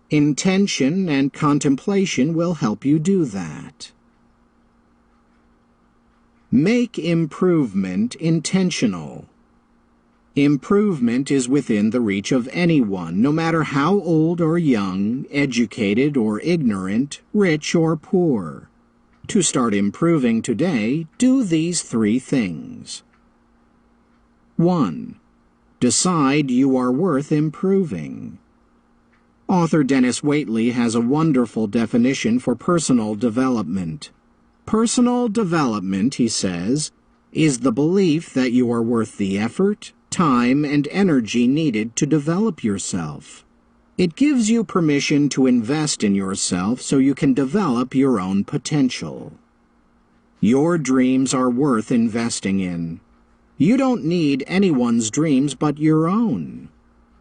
Intention and contemplation will help you do that. Make improvement intentional. Improvement is within the reach of anyone, no matter how old or young, educated or ignorant, rich or poor. To start improving today, do these 3 things. 1. Decide you are worth improving. Author Dennis Waitley has a wonderful definition for personal development. Personal development, he says, is the belief that you are worth the effort, time, and energy needed to develop yourself. It gives you permission to invest in yourself so you can develop your own potential. Your dreams are worth investing in. You don't need anyone's dreams but your own.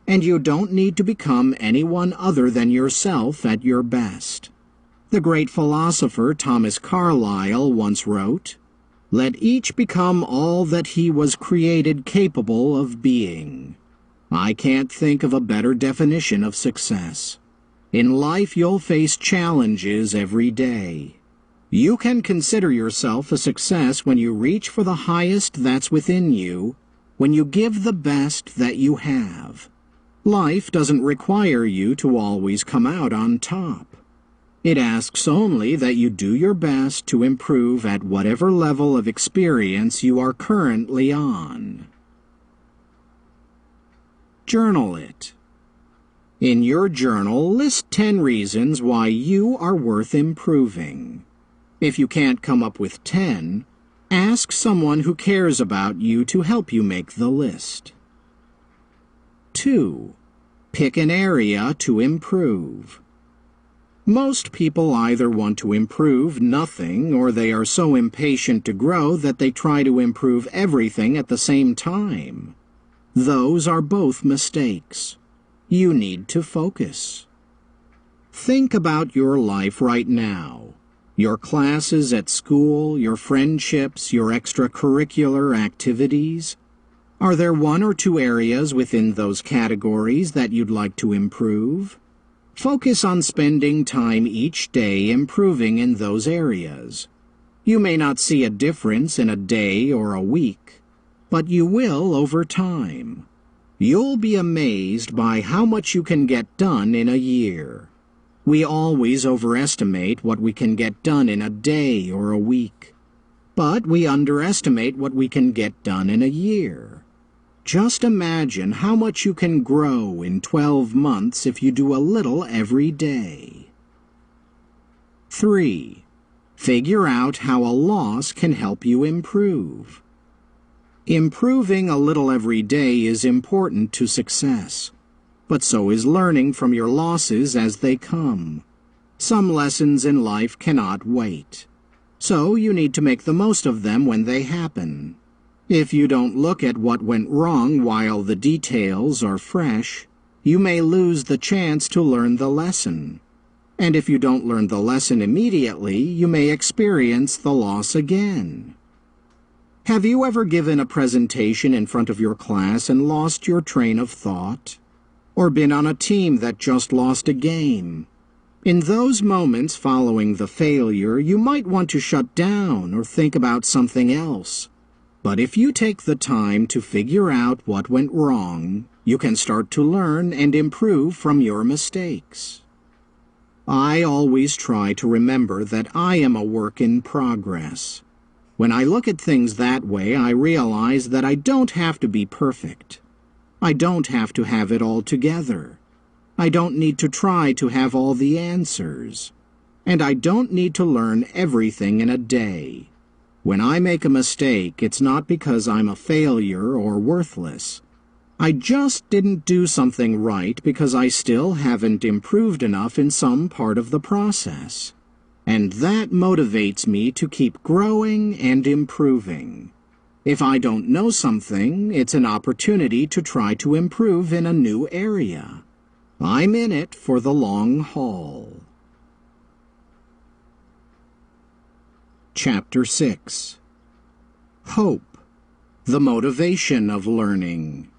And you don't need to become anyone other than yourself at your best. The great philosopher Thomas Carlyle once wrote, "Let each become all that he was created capable of being." I can't think of a better definition of success. In life, you'll face challenges every day. You can consider yourself a success when you reach for the highest that's within you, when you give the best that you have. Life doesn't require you to always come out on top. It asks only that you do your best to improve at whatever level of experience you are currently on. Journal it. In your journal, list 10 reasons why you are worth improving. If you can't come up with 10, ask someone who cares about you to help you make the list. 2. Pick an area to improve. Most people either want to improve nothing or they are so impatient to grow that they try to improve everything at the same time. Those are both mistakes. You need to focus. Think about your life right now. Your classes at school, your friendships, your extracurricular activities. Are there 1 or 2 areas within those categories that you'd like to improve? Focus on spending time each day improving in those areas. You may not see a difference in a day or a week, but you will over time. You'll be amazed by how much you can get done in a year. We always overestimate what we can get done in a day or a week, but we underestimate what we can get done in a year. Just imagine how much you can grow in 12 months if you do a little every day. 3. Figure out how a loss can help you improve. Improving a little every day is important to success, but so is learning from your losses as they come. Some lessons in life cannot wait, so you need to make the most of them when they happen. If you don't look at what went wrong while the details are fresh, you may lose the chance to learn the lesson. And if you don't learn the lesson immediately, you may experience the loss again. Have you ever given a presentation in front of your class and lost your train of thought? Or been on a team that just lost a game? In those moments following the failure, you might want to shut down or think about something else. But if you take the time to figure out what went wrong, you can start to learn and improve from your mistakes. I always try to remember that I am a work in progress. When I look at things that way, I realize that I don't have to be perfect. I don't have to have it all together. I don't need to try to have all the answers. And I don't need to learn everything in a day. When I make a mistake, it's not because I'm a failure or worthless. I just didn't do something right because I still haven't improved enough in some part of the process. And that motivates me to keep growing and improving. If I don't know something, it's an opportunity to try to improve in a new area. I'm in it for the long haul. Chapter 6. Hope, the motivation of learning.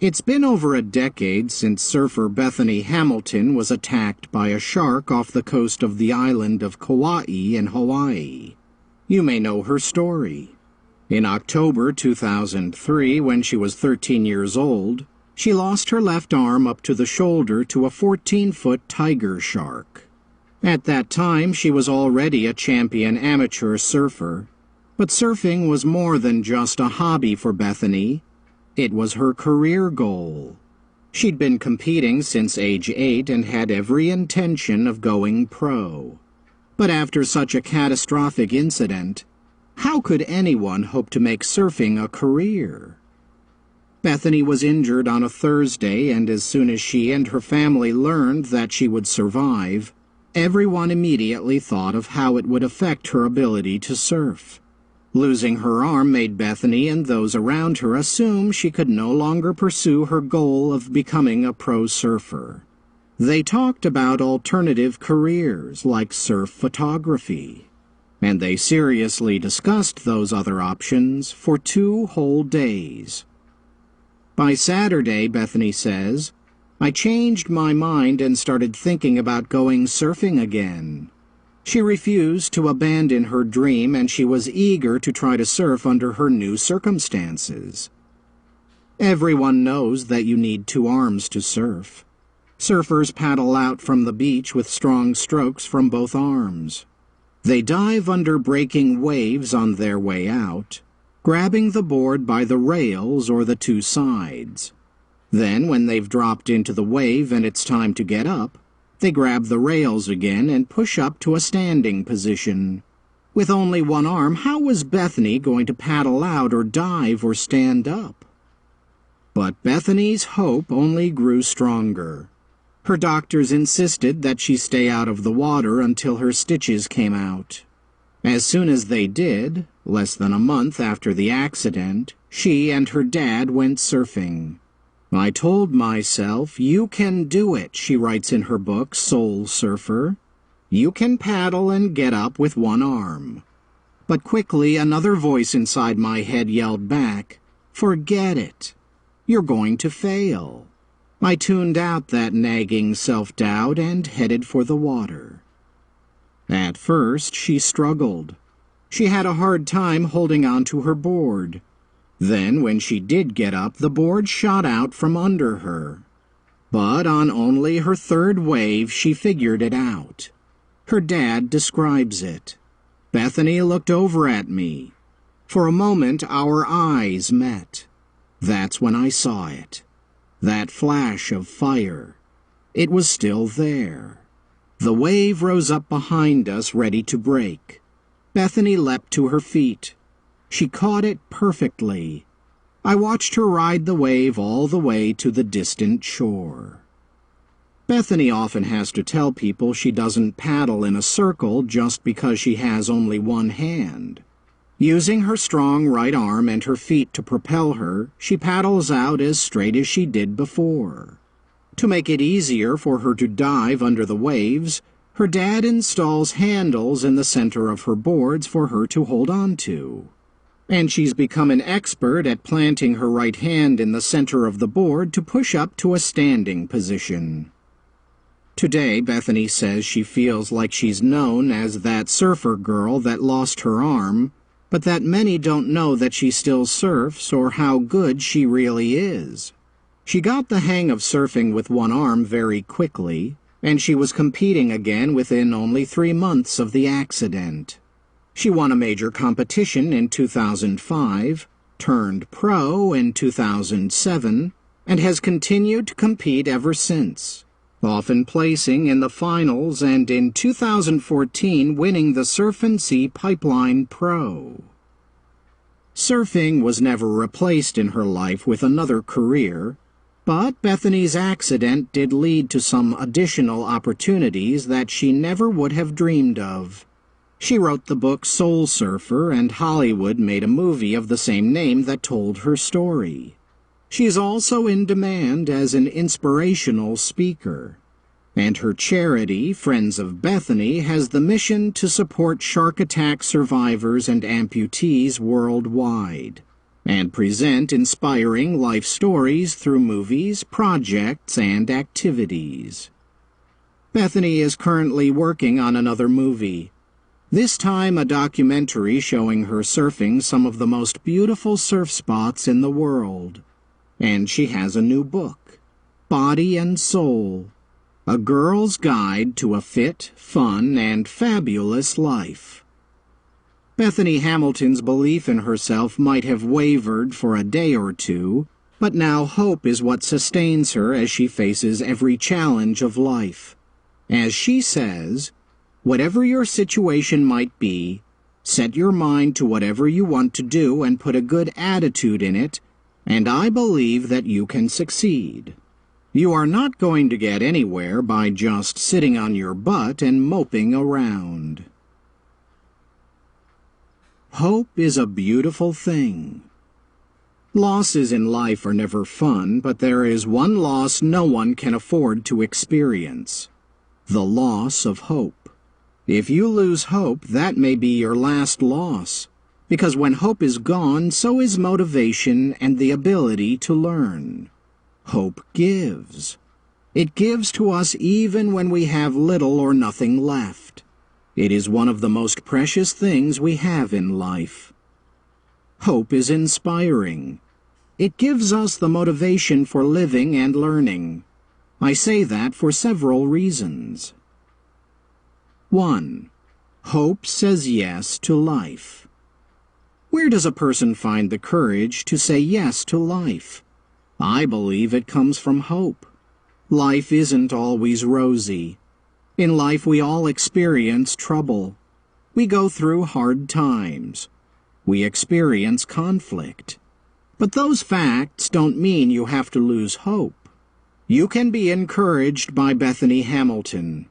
It's been over a decade since surfer Bethany Hamilton was attacked by a shark off the coast of the island of Kauai in Hawaii. You may know her story. In October 2003, when she was 13 years old, she lost her left arm up to the shoulder to a 14-foot tiger shark. At that time, she was already a champion amateur surfer. But surfing was more than just a hobby for Bethany. It was her career goal. She'd been competing since age 8 and had every intention of going pro. But after such a catastrophic incident, how could anyone hope to make surfing a career? Bethany was injured on a Thursday, and as soon as she and her family learned that she would survive, everyone immediately thought of how it would affect her ability to surf. Losing her arm made Bethany and those around her assume she could no longer pursue her goal of becoming a pro surfer. They talked about alternative careers like surf photography, and they seriously discussed those other options for 2 whole days. By Saturday, Bethany says, I changed my mind and started thinking about going surfing again. She refused to abandon her dream, and she was eager to try to surf under her new circumstances. Everyone knows that you need 2 arms to surf. Surfers paddle out from the beach with strong strokes from both arms. They dive under breaking waves on their way out, grabbing the board by the rails or the 2 sides. Then, when they've dropped into the wave and it's time to get up, they grab the rails again and push up to a standing position. With only 1 arm, how was Bethany going to paddle out or dive or stand up? But Bethany's hope only grew stronger. Her doctors insisted that she stay out of the water until her stitches came out. As soon as they did, less than a month after the accident, she and her dad went surfing. I told myself, you can do it, she writes in her book, Soul Surfer. You can paddle and get up with 1 arm. But quickly another voice inside my head yelled back, forget it. You're going to fail. I tuned out that nagging self-doubt and headed for the water. At first, she struggled. She had a hard time holding on to her board. Then, when she did get up, the board shot out from under her. But on only her 3rd wave, she figured it out. Her dad describes it. Bethany looked over at me. For a moment, our eyes met. That's when I saw it. That flash of fire. It was still there. The wave rose up behind us, ready to break. Bethany leapt to her feet. She caught it perfectly. I watched her ride the wave all the way to the distant shore. Bethany often has to tell people she doesn't paddle in a circle just because she has only 1 hand. Using her strong right arm and her feet to propel her, she paddles out as straight as she did before. To make it easier for her to dive under the waves, her dad installs handles in the center of her boards for her to hold on to. And she's become an expert at planting her right hand in the center of the board to push up to a standing position. Today, Bethany says she feels like she's known as that surfer girl that lost her arm, but that many don't know that she still surfs or how good she really is. She got the hang of surfing with 1 arm very quickly, and she was competing again within only 3 months of the accident. She won a major competition in 2005, turned pro in 2007, and has continued to compete ever since, often placing in the finals and in 2014 winning the Surf and Sea Pipeline Pro. Surfing was never replaced in her life with another career, but Bethany's accident did lead to some additional opportunities that she never would have dreamed of. She wrote the book Soul Surfer, and Hollywood made a movie of the same name that told her story. She is also in demand as an inspirational speaker. And her charity, Friends of Bethany, has the mission to support shark attack survivors and amputees worldwide, and present inspiring life stories through movies, projects, and activities. Bethany is currently working on another movie. This time a documentary showing her surfing some of the most beautiful surf spots in the world. And she has a new book, Body and Soul, A Girl's Guide to a Fit, Fun, and Fabulous Life. Bethany Hamilton's belief in herself might have wavered for a day or two, but now hope is what sustains her as she faces every challenge of life. As she says, "Whatever your situation might be, set your mind to whatever you want to do and put a good attitude in it, and I believe that you can succeed. You are not going to get anywhere by just sitting on your butt and moping around." Hope is a beautiful thing. Losses in life are never fun, but there is one loss no one can afford to experience: the loss of hope. If you lose hope, that may be your last loss, because when hope is gone, so is motivation and the ability to learn. Hope gives. It gives to us even when we have little or nothing left. It is one of the most precious things we have in life. Hope is inspiring. It gives us the motivation for living and learning. I say that for several reasons. 1. Hope says yes to life. Where does a person find the courage to say yes to life? I believe it comes from hope. Life isn't always rosy. In life we all experience trouble. We go through hard times. We experience conflict. But those facts don't mean you have to lose hope. You can be encouraged by Bethany Hamilton.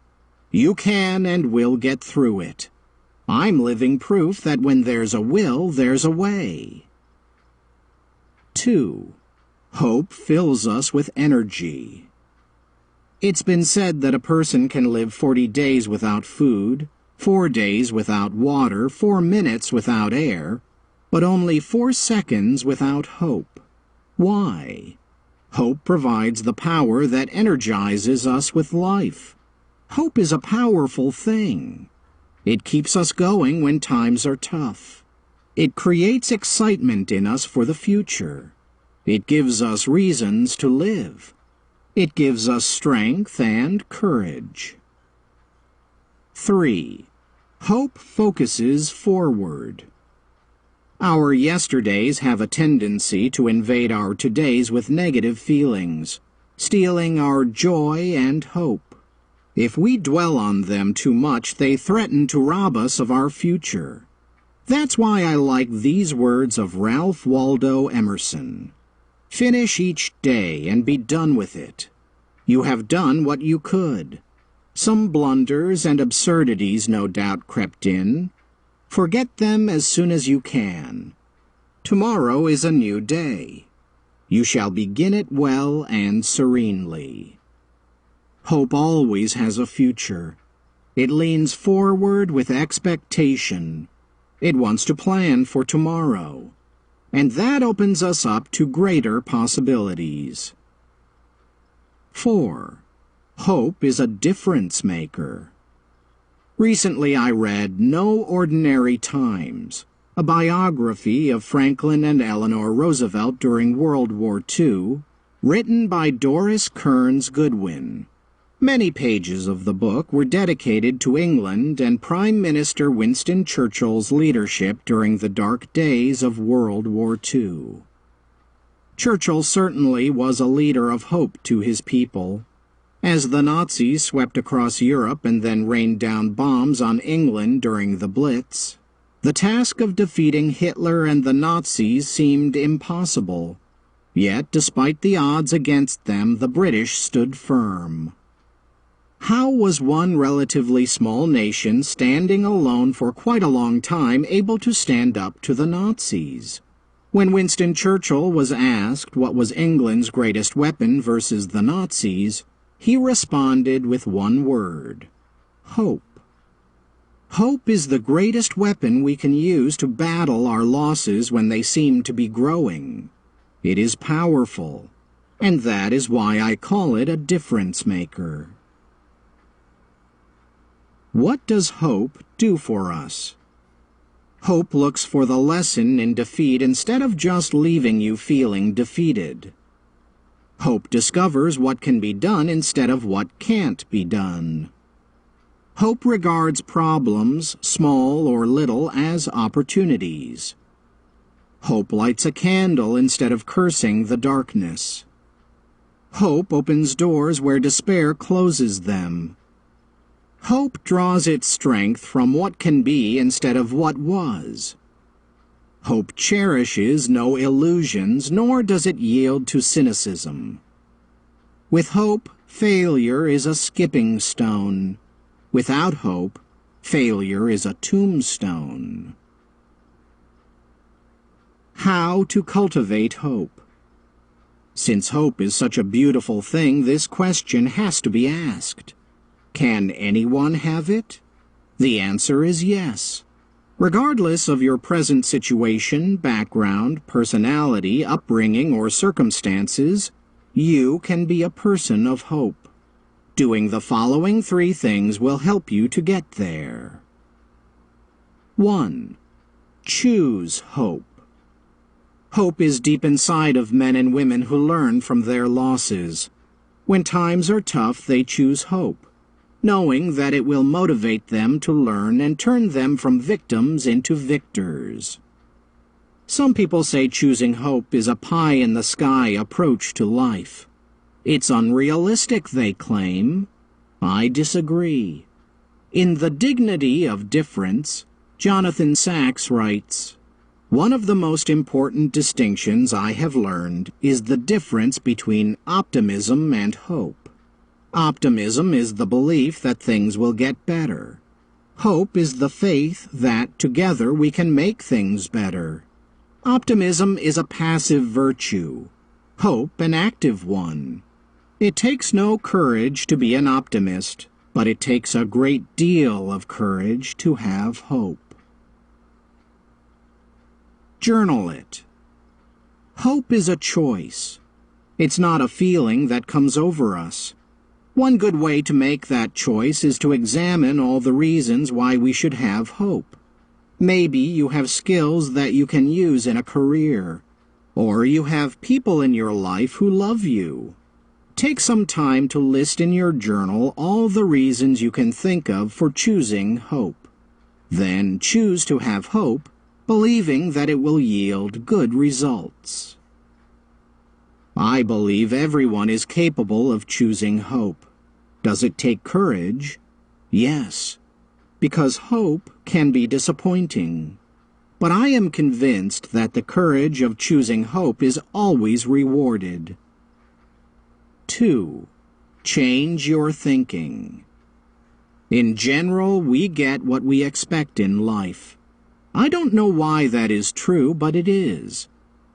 You can and will get through it. I'm living proof that when there's a will, there's a way. 2. Hope fills us with energy. It's been said that a person can live 40 days without food, 4 days without water, 4 minutes without air, but only 4 seconds without hope. Why? Hope provides the power that energizes us with life. Hope is a powerful thing. It keeps us going when times are tough. It creates excitement in us for the future. It gives us reasons to live. It gives us strength and courage. 3. Hope focuses forward. Our yesterdays have a tendency to invade our todays with negative feelings, stealing our joy and hope. If we dwell on them too much, they threaten to rob us of our future. That's why I like these words of Ralph Waldo Emerson. Finish each day and be done with it. You have done what you could. Some blunders and absurdities no doubt crept in. Forget them as soon as you can. Tomorrow is a new day. You shall begin it well and serenely. Hope always has a future. It leans forward with expectation. It wants to plan for tomorrow. And that opens us up to greater possibilities. 4. Hope is a difference maker. Recently I read No Ordinary Times, a biography of Franklin and Eleanor Roosevelt during World War II, written by Doris Kearns Goodwin. Many pages of the book were dedicated to England and Prime Minister Winston Churchill's leadership during the dark days of World War II. Churchill certainly was a leader of hope to his people. As the Nazis swept across Europe and then rained down bombs on England during the Blitz, the task of defeating Hitler and the Nazis seemed impossible. Yet, despite the odds against them, the British stood firm. How was one relatively small nation standing alone for quite a long time able to stand up to the Nazis? When Winston Churchill was asked what was England's greatest weapon versus the Nazis, he responded with one word: hope. Hope is the greatest weapon we can use to battle our losses when they seem to be growing. It is powerful, and that is why I call it a difference maker. What does hope do for us? Hope looks for the lesson in defeat instead of just leaving you feeling defeated. Hope discovers what can be done instead of what can't be done. Hope regards problems, small or little, as opportunities. Hope lights a candle instead of cursing the darkness. Hope opens doors where despair closes them. Hope draws its strength from what can be instead of what was. Hope cherishes no illusions, nor does it yield to cynicism. With hope, failure is a skipping stone. Without hope, failure is a tombstone. How to cultivate hope? Since hope is such a beautiful thing, this question has to be asked. Can anyone have it? The answer is yes. Regardless of your present situation, background, personality, upbringing, or circumstances, you can be a person of hope. Doing the following 3 things will help you to get there. 1. Choose hope. Hope is deep inside of men and women who learn from their losses. When times are tough, they choose hope, knowing that it will motivate them to learn and turn them from victims into victors. Some people say choosing hope is a pie-in-the-sky approach to life. It's unrealistic, they claim. I disagree. In The Dignity of Difference, Jonathan Sacks writes, "One of the most important distinctions I have learned is the difference between optimism and hope. Optimism is the belief that things will get better. Hope is the faith that together we can make things better. Optimism is a passive virtue, hope an active one. It takes no courage to be an optimist, but it takes a great deal of courage to have hope." Journal it. Hope is a choice. It's not a feeling that comes over us. One good way to make that choice is to examine all the reasons why we should have hope. Maybe you have skills that you can use in a career, or you have people in your life who love you. Take some time to list in your journal all the reasons you can think of for choosing hope. Then choose to have hope, believing that it will yield good results. I believe everyone is capable of choosing hope. Does it take courage? Yes, because hope can be disappointing. But I am convinced that the courage of choosing hope is always rewarded. 2. Change your thinking. In general, we get what we expect in life. I don't know why that is true, but it is.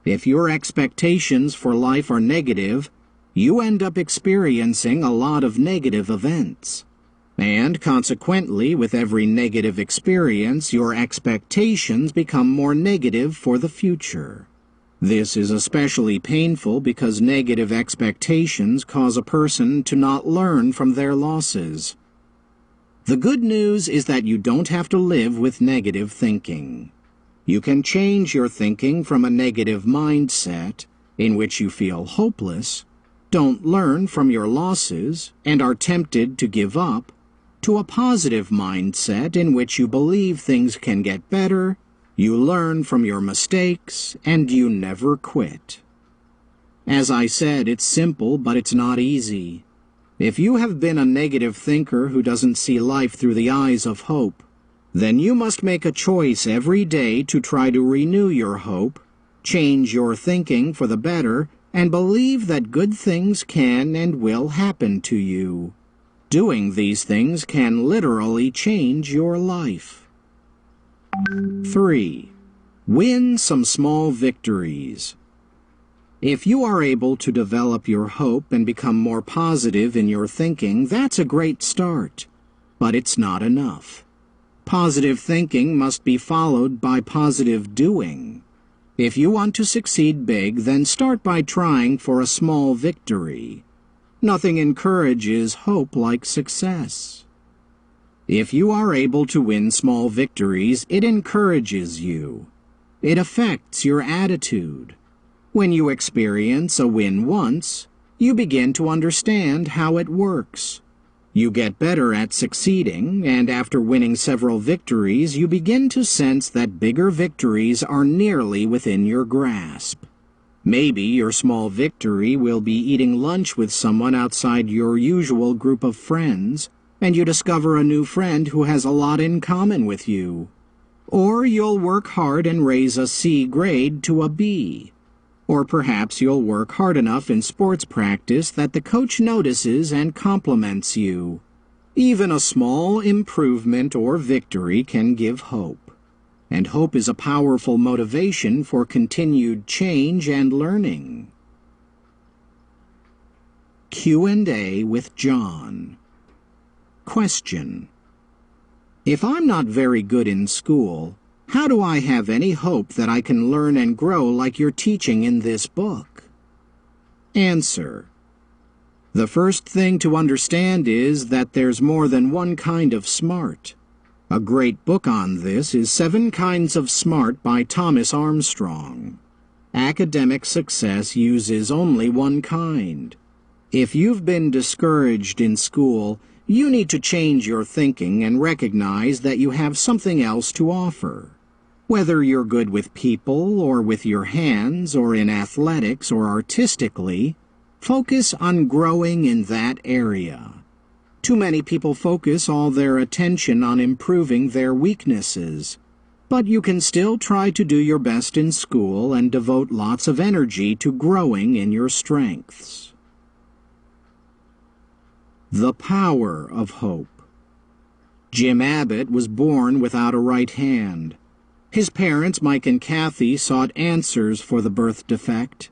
If your expectations for life are negative, you end up experiencing a lot of negative events. And consequently, with every negative experience, your expectations become more negative for the future. This is especially painful because negative expectations cause a person to not learn from their losses. The good news is that you don't have to live with negative thinking. You can change your thinking from a negative mindset, in which you feel hopeless, don't learn from your losses, and are tempted to give up, to a positive mindset in which you believe things can get better, you learn from your mistakes, and you never quit. As I said, it's simple, but it's not easy. If you have been a negative thinker who doesn't see life through the eyes of hope, then you must make a choice every day to try to renew your hope, change your thinking for the better, and believe that good things can and will happen to you. Doing these things can literally change your life. 3. Win some small victories. If you are able to develop your hope and become more positive in your thinking, that's a great start. But it's not enough. Positive thinking must be followed by positive doing. If you want to succeed big, then start by trying for a small victory. Nothing encourages hope like success. If you are able to win small victories, it encourages you. It affects your attitude. When you experience a win once, you begin to understand how it works. You get better at succeeding, and after winning several victories, you begin to sense that bigger victories are nearly within your grasp. Maybe your small victory will be eating lunch with someone outside your usual group of friends, and you discover a new friend who has a lot in common with you. Or you'll work hard and raise a C grade to a B. Or perhaps you'll work hard enough in sports practice that the coach notices and compliments you. Even a small improvement or victory can give hope. And hope is a powerful motivation for continued change and learning. Q&A with John. Question: if I'm not very good in school, how do I have any hope that I can learn and grow like you're teaching in this book? Answer: the first thing to understand is that there's more than one kind of smart. A great book on this is 7 Kinds of Smart by Thomas Armstrong. Academic success uses only one kind. If you've been discouraged in school, you need to change your thinking and recognize that you have something else to offer. Whether you're good with people or with your hands or in athletics or artistically, focus on growing in that area. Too many people focus all their attention on improving their weaknesses. But you can still try to do your best in school and devote lots of energy to growing in your strengths. The power of hope. Jim Abbott was born without a right hand. His parents, Mike and Kathy, sought answers for the birth defect.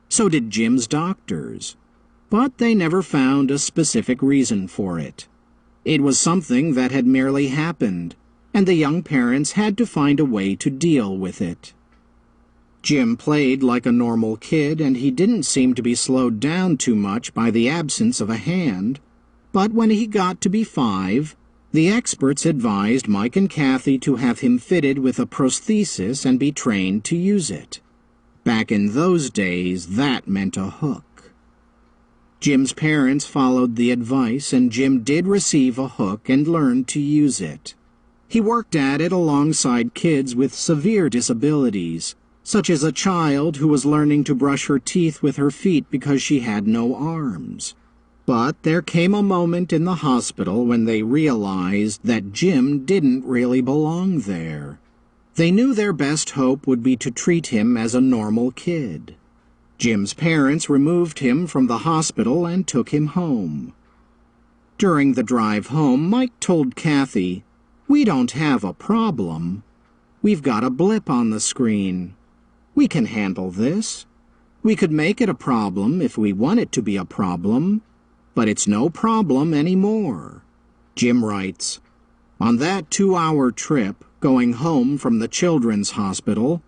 So did Jim's doctors. But they never found a specific reason for it. It was something that had merely happened, and the young parents had to find a way to deal with it. Jim played like a normal kid, and he didn't seem to be slowed down too much by the absence of a hand. But when he got to be 5, the experts advised Mike and Kathy to have him fitted with a prosthesis and be trained to use it. Back in those days, that meant a hook. Jim's parents followed the advice, and Jim did receive a hook and learned to use it. He worked at it alongside kids with severe disabilities, such as a child who was learning to brush her teeth with her feet because she had no arms. But there came a moment in the hospital when they realized that Jim didn't really belong there. They knew their best hope would be to treat him as a normal kid. Jim's parents removed him from the hospital and took him home. During the drive home, Mike told Kathy, "We don't have a problem. We've got a blip on the screen. We can handle this. We could make it a problem if we want it to be a problem, but it's no problem anymore." Jim writes, "On that 2-hour trip, going home from the children's hospital,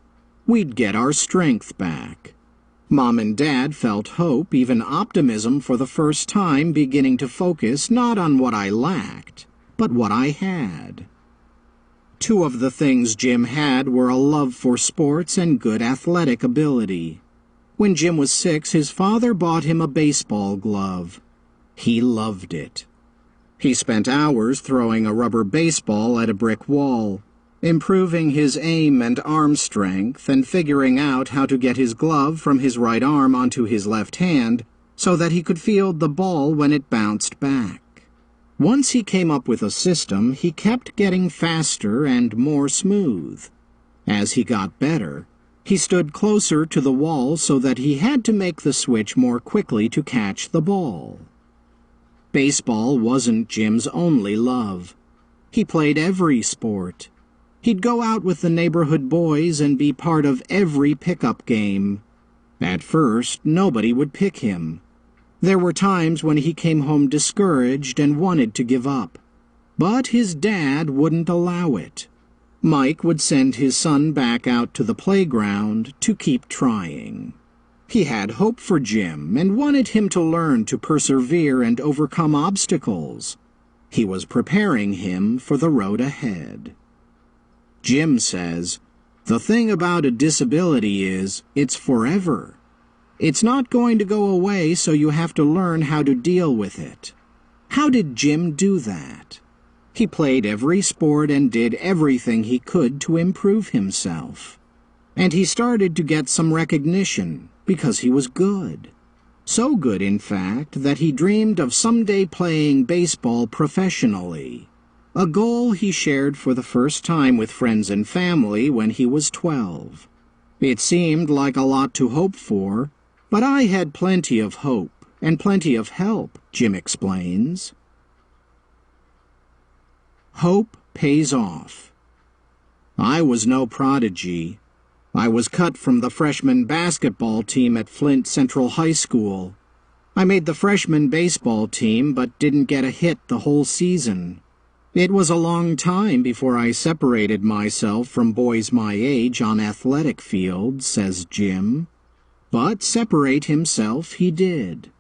we'd get our strength back. Mom and Dad felt hope, even optimism for the first time, beginning to focus not on what I lacked, but what I had." 2 of the things Jim had were a love for sports and good athletic ability. When Jim was 6, his father bought him a baseball glove. He loved it. He spent hours throwing a rubber baseball at a brick wall, improving his aim and arm strength and figuring out how to get his glove from his right arm onto his left hand so that he could field the ball when it bounced back. Once he came up with a system, he kept getting faster and more smooth. As he got better, he stood closer to the wall so that he had to make the switch more quickly to catch the ball. Baseball wasn't Jim's only love. He played every sport. He'd go out with the neighborhood boys and be part of every pickup game. At first, nobody would pick him. There were times when he came home discouraged and wanted to give up. But his dad wouldn't allow it. Mike would send his son back out to the playground to keep trying. He had hope for Jim and wanted him to learn to persevere and overcome obstacles. He was preparing him for the road ahead. Jim says, "The thing about a disability is, it's forever. It's not going to go away, so you have to learn how to deal with it. How did Jim do that? He played every sport and did everything he could to improve himself. And he started to get some recognition because he was good. So good, in fact, that he dreamed of someday playing baseball professionally, a goal he shared for the first time with friends and family when he was 12. It seemed like a lot to hope for, but I had plenty of hope and plenty of help, Jim explains. Hope pays off. I was no prodigy. I was cut from the freshman basketball team at Flint Central High School. I made the freshman baseball team but didn't get a hit the whole season. It was a long time before I separated myself from boys my age on athletic fields, says Jim. But separate himself he did.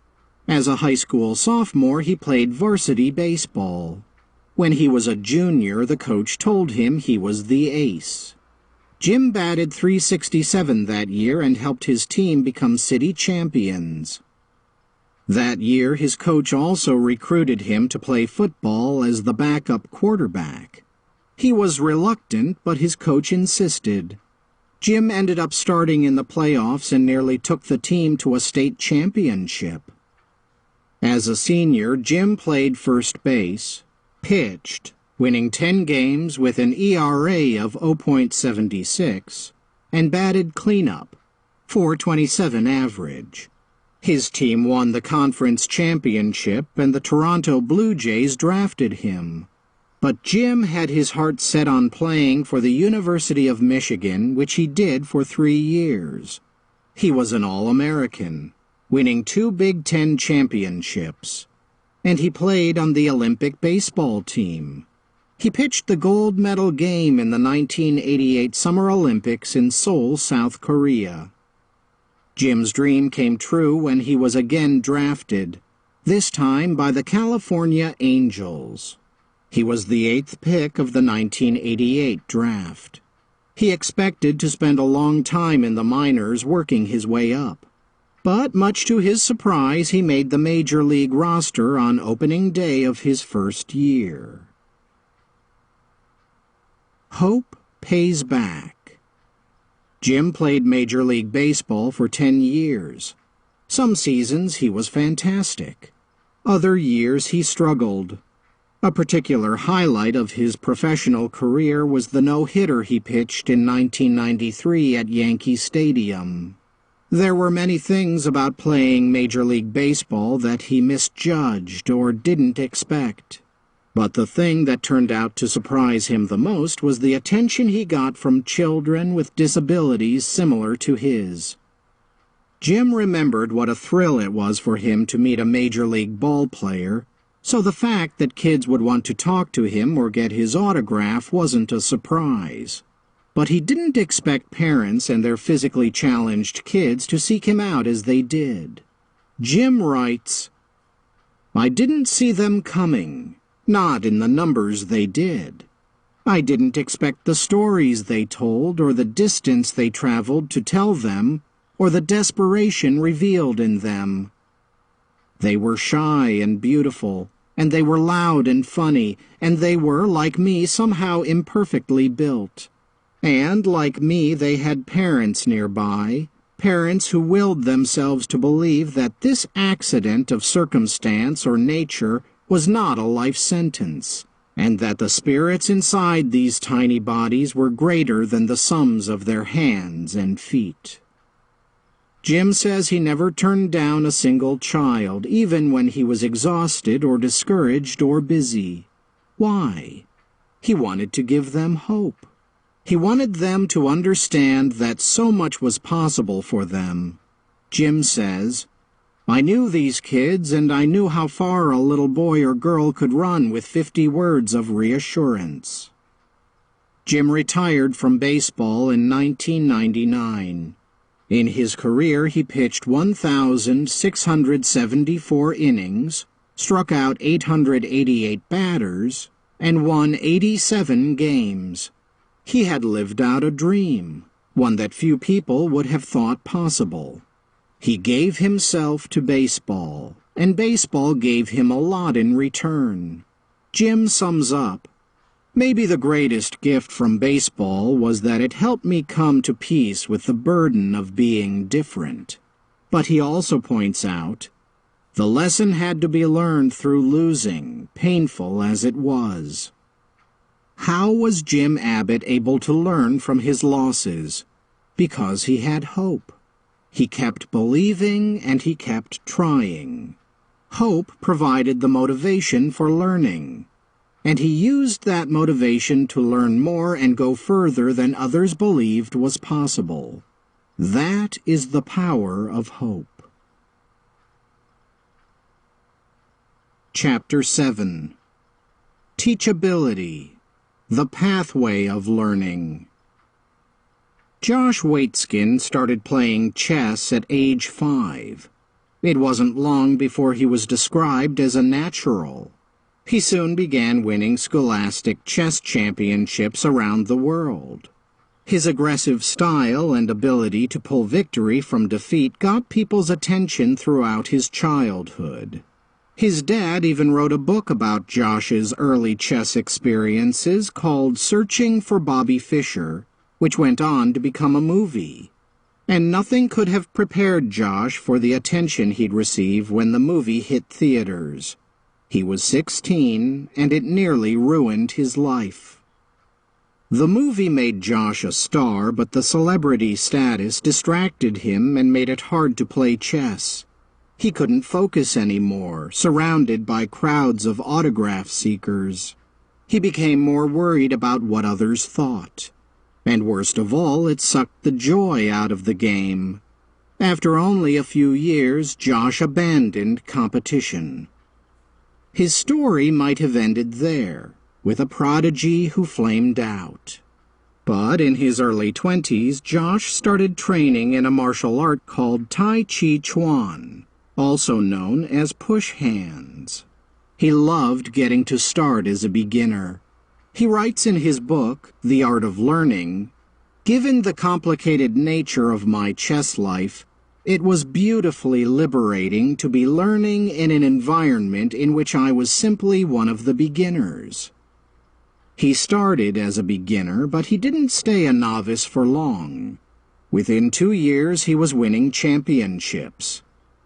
As a high school sophomore, he played varsity baseball. When he was a junior, the coach told him he was the ace. Jim batted .367 that year and helped his team become city champions. That year, his coach also recruited him to play football as the backup quarterback. He was reluctant, but his coach insisted. Jim ended up starting in the playoffs and nearly took the team to a state championship. As a senior, Jim played first base, pitched, winning 10 games with an ERA of 0.76, and batted cleanup, .427 average. His team won the conference championship, and the Toronto Blue Jays drafted him. But Jim had his heart set on playing for the University of Michigan, which he did for 3 years. He was an All-American, winning 2 Big Ten championships. And he played on the Olympic baseball team. He pitched the gold medal game in the 1988 Summer Olympics in Seoul, South Korea. Jim's dream came true when he was again drafted, this time by the California Angels. He was the 8th pick of the 1988 draft. He expected to spend a long time in the minors working his way up. But much to his surprise, he made the major league roster on opening day of his first year. Hope pays back. Jim played Major League Baseball for 10 years. Some seasons he was fantastic. Other years he struggled. A particular highlight of his professional career was the no-hitter he pitched in 1993 at Yankee Stadium. There were many things about playing Major League Baseball that he misjudged or didn't expect. But the thing that turned out to surprise him the most was the attention he got from children with disabilities similar to his. Jim remembered what a thrill it was for him to meet a Major League ball player, so the fact that kids would want to talk to him or get his autograph wasn't a surprise. But he didn't expect parents and their physically challenged kids to seek him out as they did. Jim writes, "I didn't see them coming, not in the numbers they did. I didn't expect the stories they told or the distance they traveled to tell them or the desperation revealed in them. They were shy and beautiful, and they were loud and funny, and they were, like me, somehow imperfectly built. And, like me, they had parents nearby, parents who willed themselves to believe that this accident of circumstance or nature was not a life sentence, and that the spirits inside these tiny bodies were greater than the sums of their hands and feet." Jim says he never turned down a single child, even when he was exhausted or discouraged or busy. Why? He wanted to give them hope. He wanted them to understand that so much was possible for them. Jim says, "I knew these kids, and I knew how far a little boy or girl could run with 50 words of reassurance." Jim retired from baseball in 1999. In his career, he pitched 1,674 innings, struck out 888 batters, and won 87 games. He had lived out a dream, one that few people would have thought possible. He gave himself to baseball, and baseball gave him a lot in return. Jim sums up, "Maybe the greatest gift from baseball was that it helped me come to peace with the burden of being different." But he also points out, "The lesson had to be learned through losing, painful as it was." How was Jim Abbott able to learn from his losses? Because he had hope. He kept believing and he kept trying. Hope provided the motivation for learning, and he used that motivation to learn more and go further than others believed was possible. That is the power of hope. Chapter 7. Teachability, the pathway of learning. Josh Waitzkin started playing chess at age 5. It wasn't long before he was described as a natural. He soon began winning scholastic chess championships around the world. His aggressive style and ability to pull victory from defeat got people's attention throughout his childhood. His dad even wrote a book about Josh's early chess experiences called Searching for Bobby Fischer, which went on to become a movie. And nothing could have prepared Josh for the attention he'd receive when the movie hit theaters. He was 16, and it nearly ruined his life. The movie made Josh a star, but the celebrity status distracted him and made it hard to play chess. He couldn't focus anymore, surrounded by crowds of autograph seekers. He became more worried about what others thought. And worst of all, it sucked the joy out of the game. After only a few years, Josh abandoned competition. His story might have ended there, with a prodigy who flamed out. But in his early 20s, Josh started training in a martial art called Tai Chi Chuan, also known as push hands. He loved getting to start as a beginner. He writes in his book, The Art of Learning, "Given the complicated nature of my chess life, it was beautifully liberating to be learning in an environment in which I was simply one of the beginners." He started as a beginner, but he didn't stay a novice for long. Within 2 years, he was winning championships.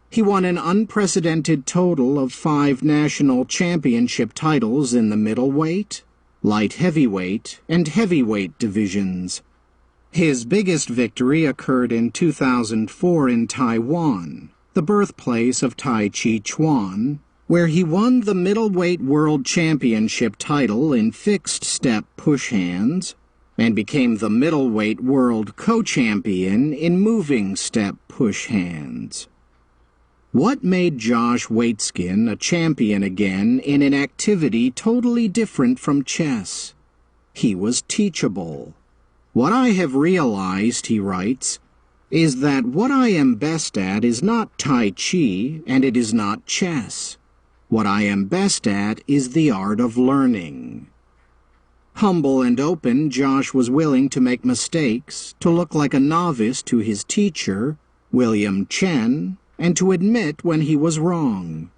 He won an unprecedented total of 5 national championship titles in the middleweight, light heavyweight, and heavyweight divisions. His biggest victory occurred in 2004 in Taiwan, the birthplace of Tai Chi Chuan, where he won the middleweight world championship title in fixed-step push hands and became the middleweight world co-champion in moving step push hands. What made Josh Waitzkin a champion again in an activity totally different from chess? He was teachable. "What I have realized," he writes, "is that what I am best at is not Tai Chi and it is not chess. What I am best at is the art of learning." Humble and open, Josh was willing to make mistakes, to look like a novice to his teacher, William Chen, and to admit when he was wrong.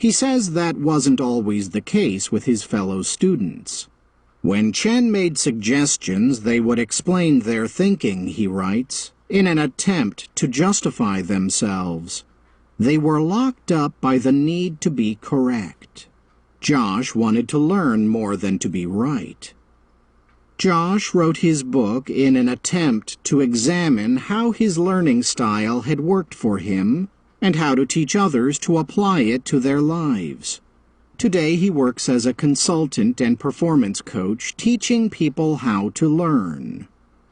He says that wasn't always the case with his fellow students. When Chen made suggestions, they would explain their thinking, he writes, in an attempt to justify themselves. They were locked up by the need to be correct. Josh wanted to learn more than to be right. Josh wrote his book in an attempt to examine how his learning style had worked for him and how to teach others to apply it to their lives. Today he works as a consultant and performance coach, teaching people how to learn.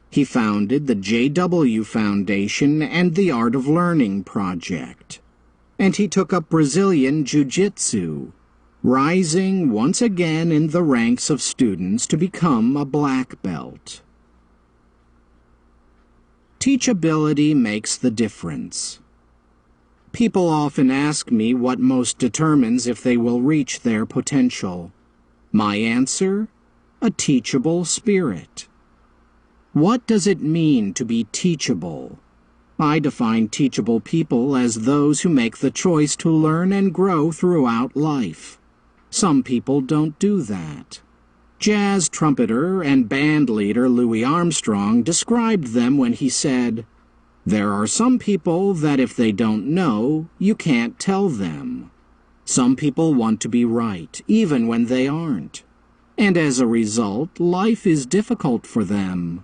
He founded the JW Foundation and the Art of Learning Project. And he took up Brazilian Jiu-Jitsu, rising once again in the ranks of students to become a black belt. Teachability makes the difference. People often ask me what most determines if they will reach their potential. My answer? A teachable spirit. What does it mean to be teachable? I define teachable people as those who make the choice to learn and grow throughout life. Some people don't do that. Jazz trumpeter and band leader Louis Armstrong described them when he said, "There are some people that if they don't know, you can't tell them. Some people want to be right, even when they aren't. And as a result, life is difficult for them.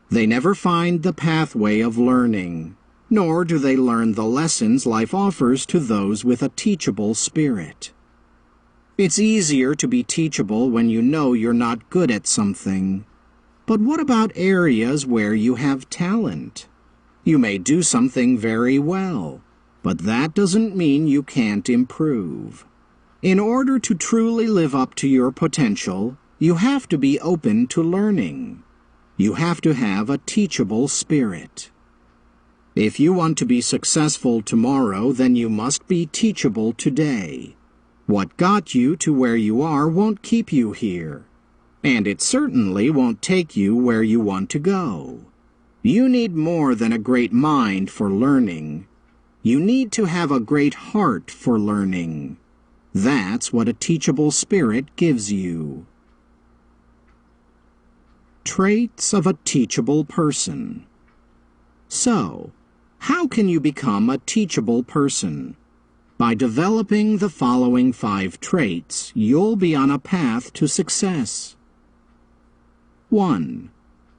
They never find the pathway of learning, nor do they learn the lessons life offers to those with a teachable spirit." It's easier to be teachable when you know you're not good at something. But what about areas where you have talent? You may do something very well, but that doesn't mean you can't improve. In order to truly live up to your potential, you have to be open to learning. You have to have a teachable spirit. If you want to be successful tomorrow, then you must be teachable today. What got you to where you are won't keep you here, and it certainly won't take you where you want to go. You need more than a great mind for learning. You need to have a great heart for learning. That's what a teachable spirit gives you. Traits of a teachable person. So, how can you become a teachable person? By developing the following 5 traits, you'll be on a path to success. 1.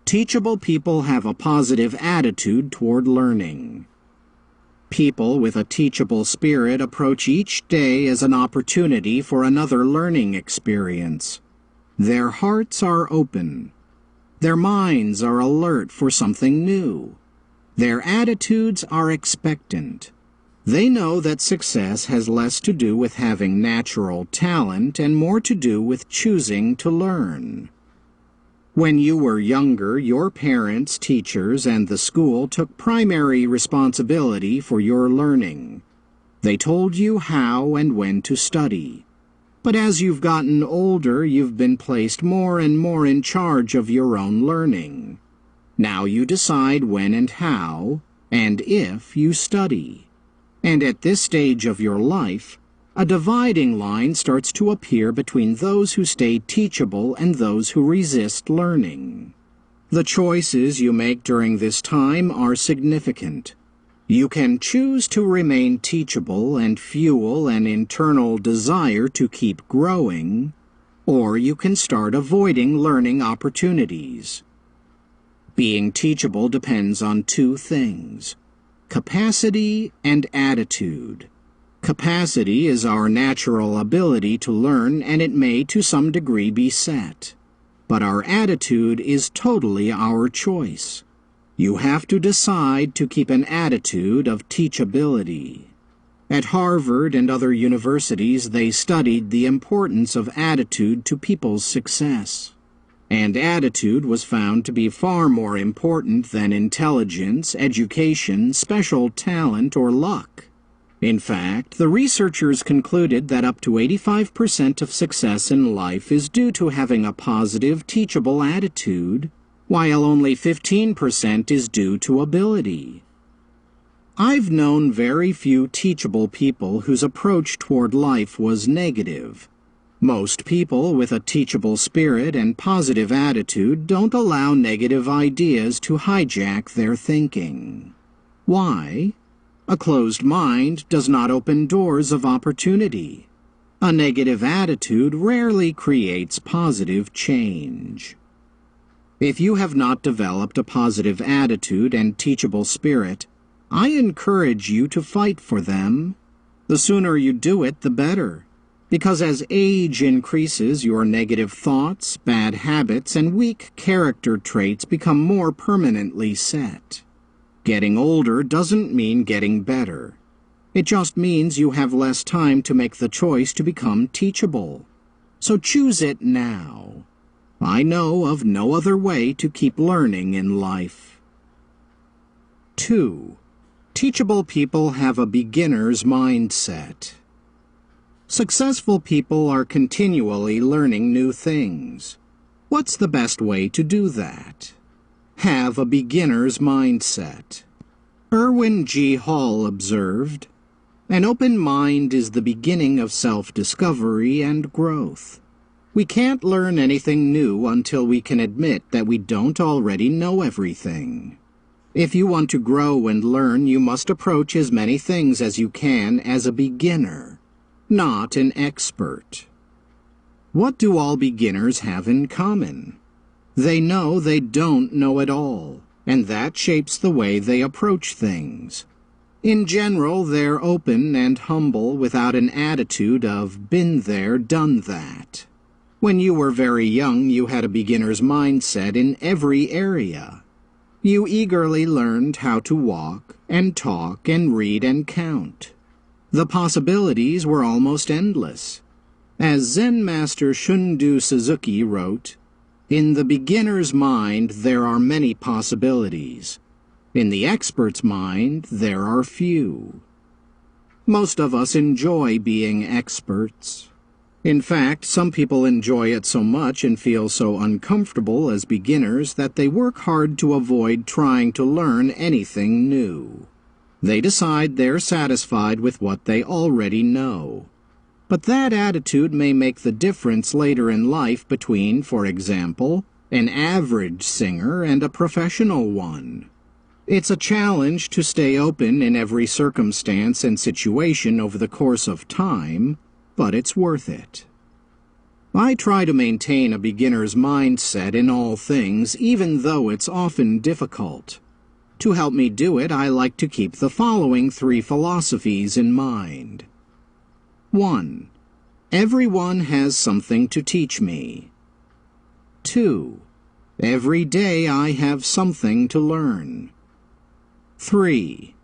Teachable people have a positive attitude toward learning. People with a teachable spirit approach each day as an opportunity for another learning experience. Their hearts are open. Their minds are alert for something new. Their attitudes are expectant. They know that success has less to do with having natural talent and more to do with choosing to learn. When you were younger, your parents, teachers, and the school took primary responsibility for your learning. They told you how and when to study. But as you've gotten older, you've been placed more and more in charge of your own learning. Now you decide when and how, and if you study. And at this stage of your life, a dividing line starts to appear between those who stay teachable and those who resist learning. The choices you make during this time are significant. You can choose to remain teachable and fuel an internal desire to keep growing, or you can start avoiding learning opportunities. Being teachable depends on 2 things: capacity and attitude. Capacity is our natural ability to learn, and it may to some degree be set. But our attitude is totally our choice. You have to decide to keep an attitude of teachability. At Harvard and other universities, they studied the importance of attitude to people's success. And attitude was found to be far more important than intelligence, education, special talent, or luck. In fact, the researchers concluded that up to 85% of success in life is due to having a positive, teachable attitude, while only 15% is due to ability. I've known very few teachable people whose approach toward life was negative. Most people with a teachable spirit and positive attitude don't allow negative ideas to hijack their thinking. Why? A closed mind does not open doors of opportunity. A negative attitude rarely creates positive change. If you have not developed a positive attitude and teachable spirit, I encourage you to fight for them. The sooner you do it, the better. Because as age increases, your negative thoughts, bad habits, and weak character traits become more permanently set. Getting older doesn't mean getting better. It just means you have less time to make the choice to become teachable. So choose it now. I know of no other way to keep learning in life. 2. Teachable people have a beginner's mindset. Successful people are continually learning new things. What's the best way to do that? Have a beginner's mindset. Irwin G. Hall observed, "An open mind is the beginning of self-discovery and growth. We can't learn anything new until we can admit that we don't already know everything. If you want to grow and learn, you must approach as many things as you can as a beginner, not an expert." What do all beginners have in common? They know they don't know it all, and that shapes the way they approach things. In general, they're open and humble without an attitude of been there, done that. When you were very young, you had a beginner's mindset in every area. You eagerly learned how to walk and talk and read and count. The possibilities were almost endless. As Zen master Shundu Suzuki wrote, "In the beginner's mind there are many possibilities. In the expert's mind there are few." Most of us enjoy being experts. In fact, some people enjoy it so much and feel so uncomfortable as beginners that they work hard to avoid trying to learn anything new. They decide they're satisfied with what they already know. But that attitude may make the difference later in life between, for example, an average singer and a professional one. It's a challenge to stay open in every circumstance and situation over the course of time, but it's worth it. I try to maintain a beginner's mindset in all things, even though it's often difficult. To help me do it, I like to keep the following 3 philosophies in mind. 1. Everyone has something to teach me. 2. Every day I have something to learn. 3.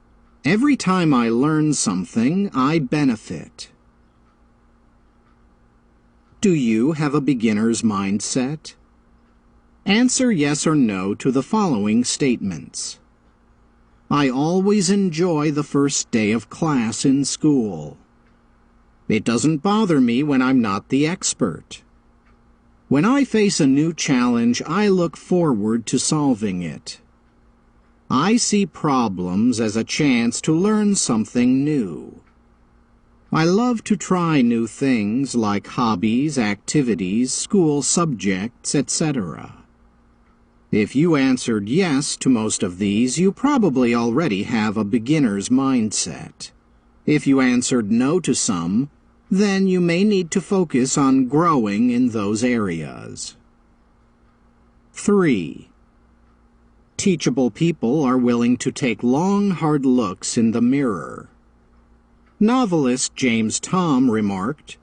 Every time I learn something, I benefit. Do you have a beginner's mindset? Answer yes or no to the following statements. I always enjoy the first day of class in school. It doesn't bother me when I'm not the expert. When I face a new challenge, I look forward to solving it. I see problems as a chance to learn something new. I love to try new things like hobbies, activities, school subjects, etc. If you answered yes to most of these, you probably already have a beginner's mindset. If you answered no to some, then you may need to focus on growing in those areas. 3. Teachable people are willing to take long, hard looks in the mirror. Novelist James Thom remarked,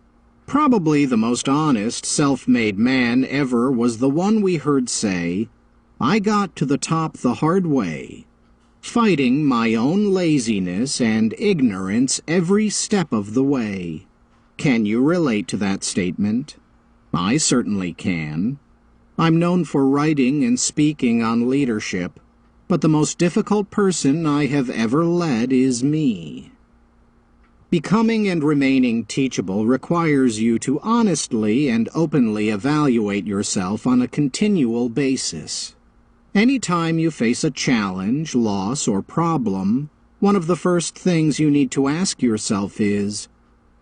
"Probably the most honest, self-made man ever was the one we heard say, 'I got to the top the hard way, fighting my own laziness and ignorance every step of the way.'" Can you relate to that statement? I certainly can. I'm known for writing and speaking on leadership, but the most difficult person I have ever led is me. Becoming and remaining teachable requires you to honestly and openly evaluate yourself on a continual basis. Any time you face a challenge, loss, or problem, one of the first things you need to ask yourself is,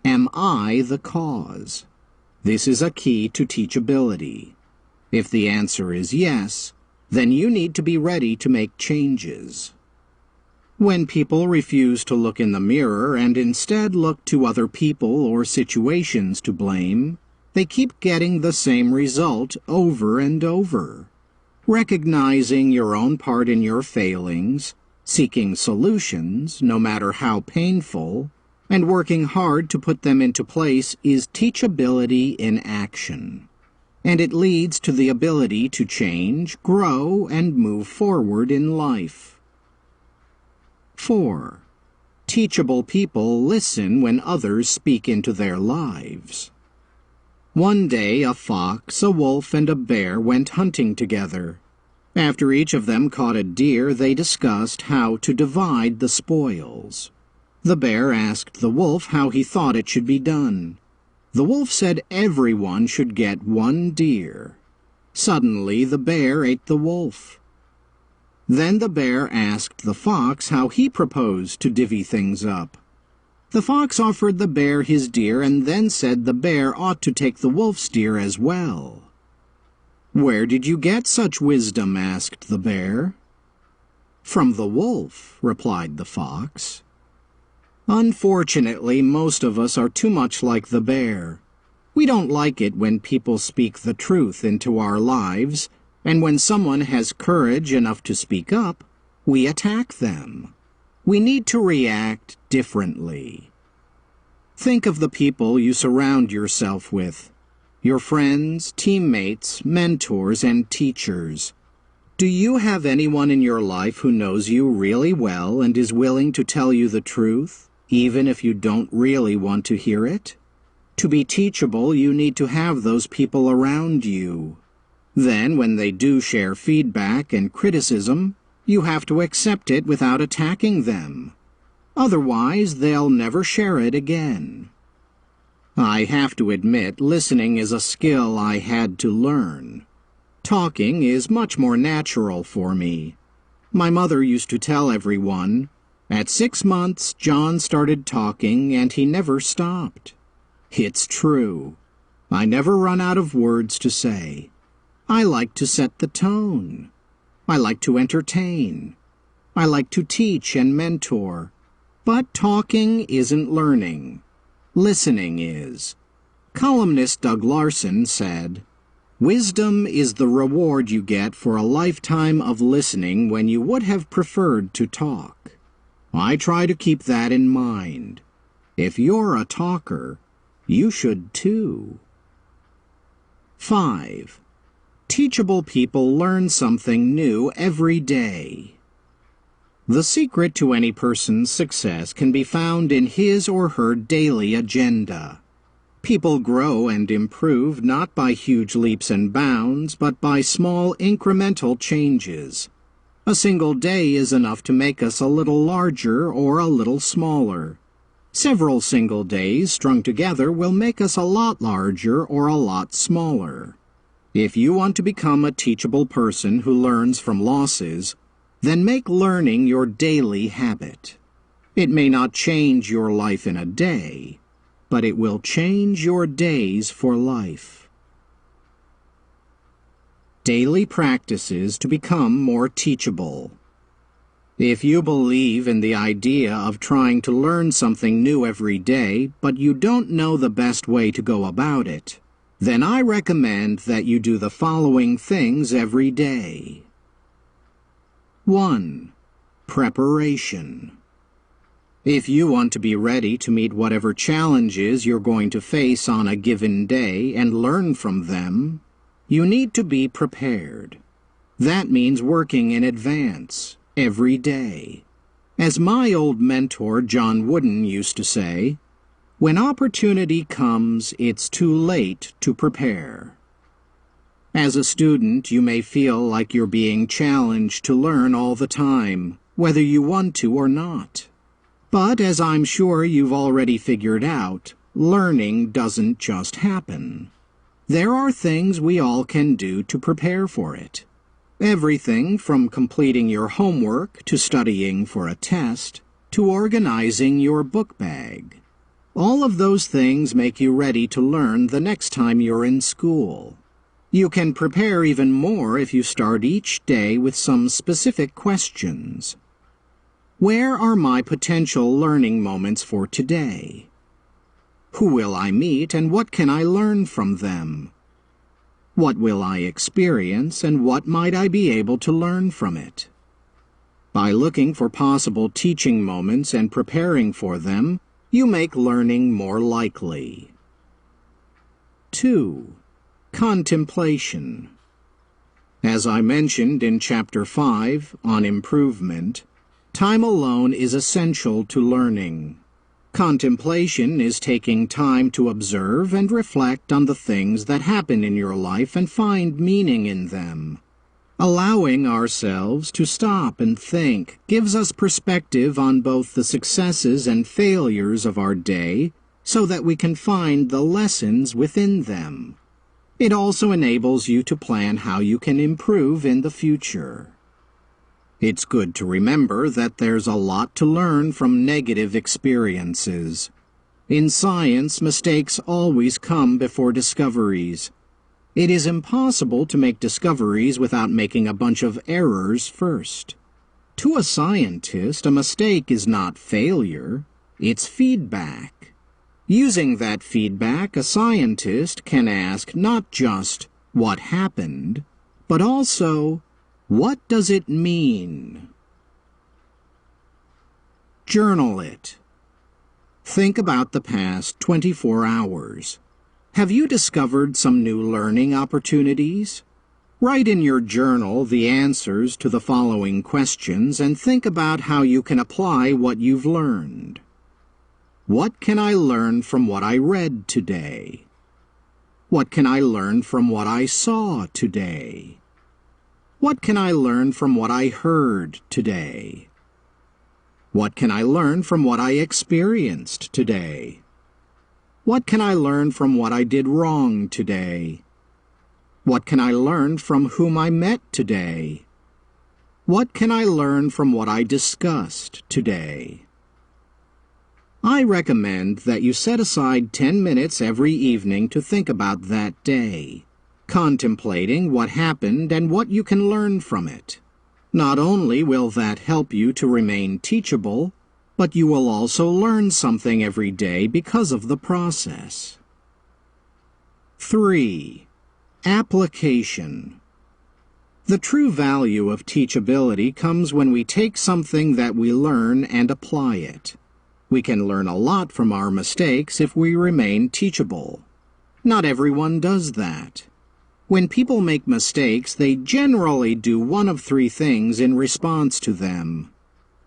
am I the cause? This is a key to teachability. If the answer is yes, then you need to be ready to make changes. When people refuse to look in the mirror and instead look to other people or situations to blame, they keep getting the same result over and over. Recognizing your own part in your failings, seeking solutions, no matter how painful, and working hard to put them into place is teachability in action. And it leads to the ability to change, grow, and move forward in life. 4. Teachable people listen when others speak into their lives. One day a fox, a wolf, and a bear went hunting together. After each of them caught a deer, they discussed how to divide the spoils. The bear asked the wolf how he thought it should be done. The wolf said everyone should get one deer. Suddenly the bear ate the wolf. Then the bear asked the fox how he proposed to divvy things up. The fox offered the bear his deer and then said the bear ought to take the wolf's deer as well. "Where did you get such wisdom?" asked the bear. "From the wolf," replied the fox. Unfortunately, most of us are too much like the bear. We don't like it when people speak the truth into our lives, and when someone has courage enough to speak up, we attack them. We need to react differently. Think of the people you surround yourself with, your friends, teammates, mentors, and teachers. Do you have anyone in your life who knows you really well and is willing to tell you the truth, even if you don't really want to hear it? To be teachable, you need to have those people around you. Then, when they do share feedback and criticism, you have to accept it without attacking them. Otherwise, they'll never share it again. I have to admit, listening is a skill I had to learn. Talking is much more natural for me. My mother used to tell everyone, "At 6 months, John started talking and he never stopped." It's true. I never run out of words to say. I like to set the tone. I like to entertain. I like to teach and mentor. But talking isn't learning. Listening is. Columnist Doug Larson said, "Wisdom is the reward you get for a lifetime of listening when you would have preferred to talk." I try to keep that in mind. If you're a talker, you should too. 5. Teachable people learn something new every day. The secret to any person's success can be found in his or her daily agenda. People grow and improve not by huge leaps and bounds, but by small incremental changes. A single day is enough to make us a little larger or a little smaller. Several single days strung together will make us a lot larger or a lot smaller. If you want to become a teachable person who learns from losses, then make learning your daily habit. It may not change your life in a day, but it will change your days for life. Daily practices to become more teachable. If you believe in the idea of trying to learn something new every day, but you don't know the best way to go about it, then I recommend that you do the following things every day. 1. Preparation. If you want to be ready to meet whatever challenges you're going to face on a given day and learn from them, you need to be prepared. That means working in advance, every day. As my old mentor John Wooden used to say, "When opportunity comes, it's too late to prepare." As a student, you may feel like you're being challenged to learn all the time, whether you want to or not. But as I'm sure you've already figured out, learning doesn't just happen. There are things we all can do to prepare for it. Everything from completing your homework to studying for a test to organizing your book bag. All of those things make you ready to learn the next time you're in school. You can prepare even more if you start each day with some specific questions. Where are my potential learning moments for today? Who will I meet and what can I learn from them? What will I experience and what might I be able to learn from it? By looking for possible teaching moments and preparing for them, you make learning more likely. 2. Contemplation. As I mentioned in Chapter 5 on improvement, time alone is essential to learning. Contemplation is taking time to observe and reflect on the things that happen in your life and find meaning in them. Allowing ourselves to stop and think gives us perspective on both the successes and failures of our day so that we can find the lessons within them. It also enables you to plan how you can improve in the future. It's good to remember that there's a lot to learn from negative experiences. In science, mistakes always come before discoveries. It is impossible to make discoveries without making a bunch of errors first. To a scientist, a mistake is not failure, it's feedback. Using that feedback, a scientist can ask not just what happened, but also, what does it mean? Journal it. Think about the past 24 hours. Have you discovered some new learning opportunities? Write in your journal the answers to the following questions and think about how you can apply what you've learned. What can I learn from what I read today? What can I learn from what I saw today? What can I learn from what I heard today? What can I learn from what I experienced today? What can I learn from what I did wrong today? What can I learn from whom I met today? What can I learn from what I discussed today? I recommend that you set aside 10 minutes every evening to think about that day, contemplating what happened and what you can learn from it. Not only will that help you to remain teachable, but you will also learn something every day because of the process. 3. Application. The true value of teachability comes when we take something that we learn and apply it. We can learn a lot from our mistakes if we remain teachable. Not everyone does that. When people make mistakes, they generally do one of 3 things in response to them.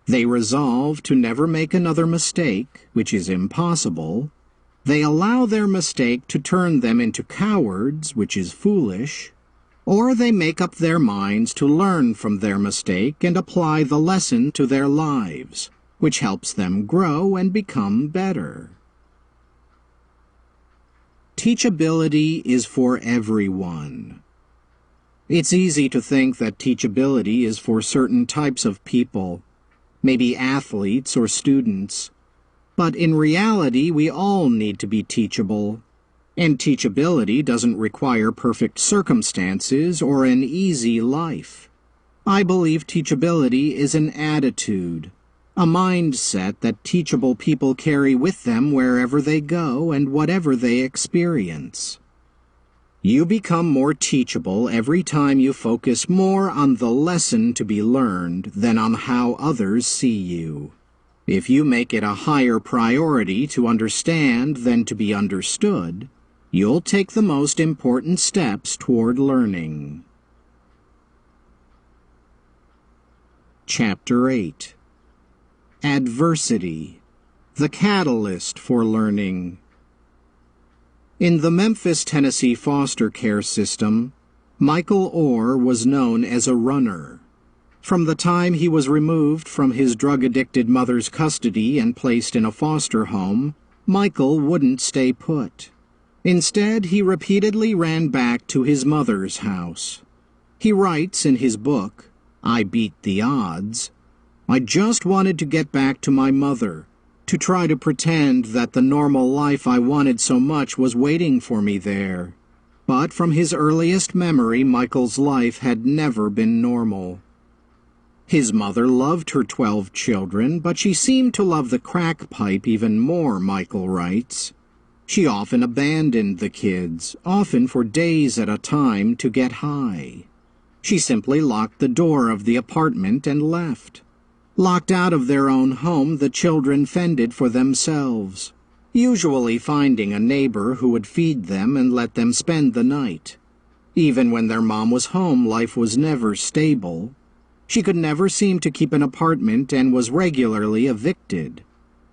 They resolve to never make another mistake, which is impossible. They allow their mistake to turn them into cowards, which is foolish. Or they make up their minds to learn from their mistake and apply the lesson to their lives, which helps them grow and become better. Teachability is for everyone. It's easy to think that teachability is for certain types of people, maybe athletes or students. But in reality, we all need to be teachable. And teachability doesn't require perfect circumstances or an easy life. I believe teachability is an attitude, a mindset that teachable people carry with them wherever they go and whatever they experience. You become more teachable every time you focus more on the lesson to be learned than on how others see you. If you make it a higher priority to understand than to be understood, you'll take the most important steps toward learning. Chapter 8. Adversity, the catalyst for learning. In the Memphis, Tennessee foster care system, Michael Orr was known as a runner. From the time he was removed from his drug-addicted mother's custody and placed in a foster home, Michael wouldn't stay put. Instead, he repeatedly ran back to his mother's house. He writes in his book, I Beat the Odds, I just wanted to get back to my mother, to try to pretend that the normal life I wanted so much was waiting for me there. But from his earliest memory, Michael's life had never been normal. His mother loved her 12 children, but she seemed to love the crack pipe even more, Michael writes. She often abandoned the kids, often for days at a time, to get high. She simply locked the door of the apartment and left. Locked out of their own home, the children fended for themselves, usually finding a neighbor who would feed them and let them spend the night. Even when their mom was home, life was never stable. She could never seem to keep an apartment and was regularly evicted.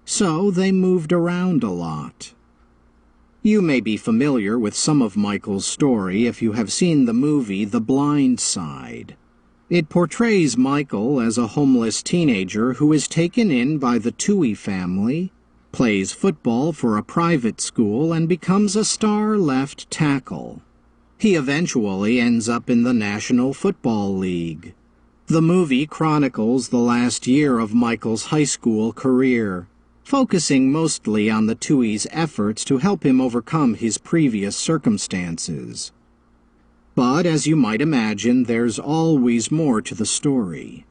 So they moved around a lot. You may be familiar with some of Michael's story if you have seen the movie The Blind Side. It portrays Michael as a homeless teenager who is taken in by the Toohey family, plays football for a private school, and becomes a star left tackle. He eventually ends up in the National Football League. The movie chronicles the last year of Michael's high school career, focusing mostly on the Tuohy's efforts to help him overcome his previous circumstances. But as you might imagine, there's always more to the story.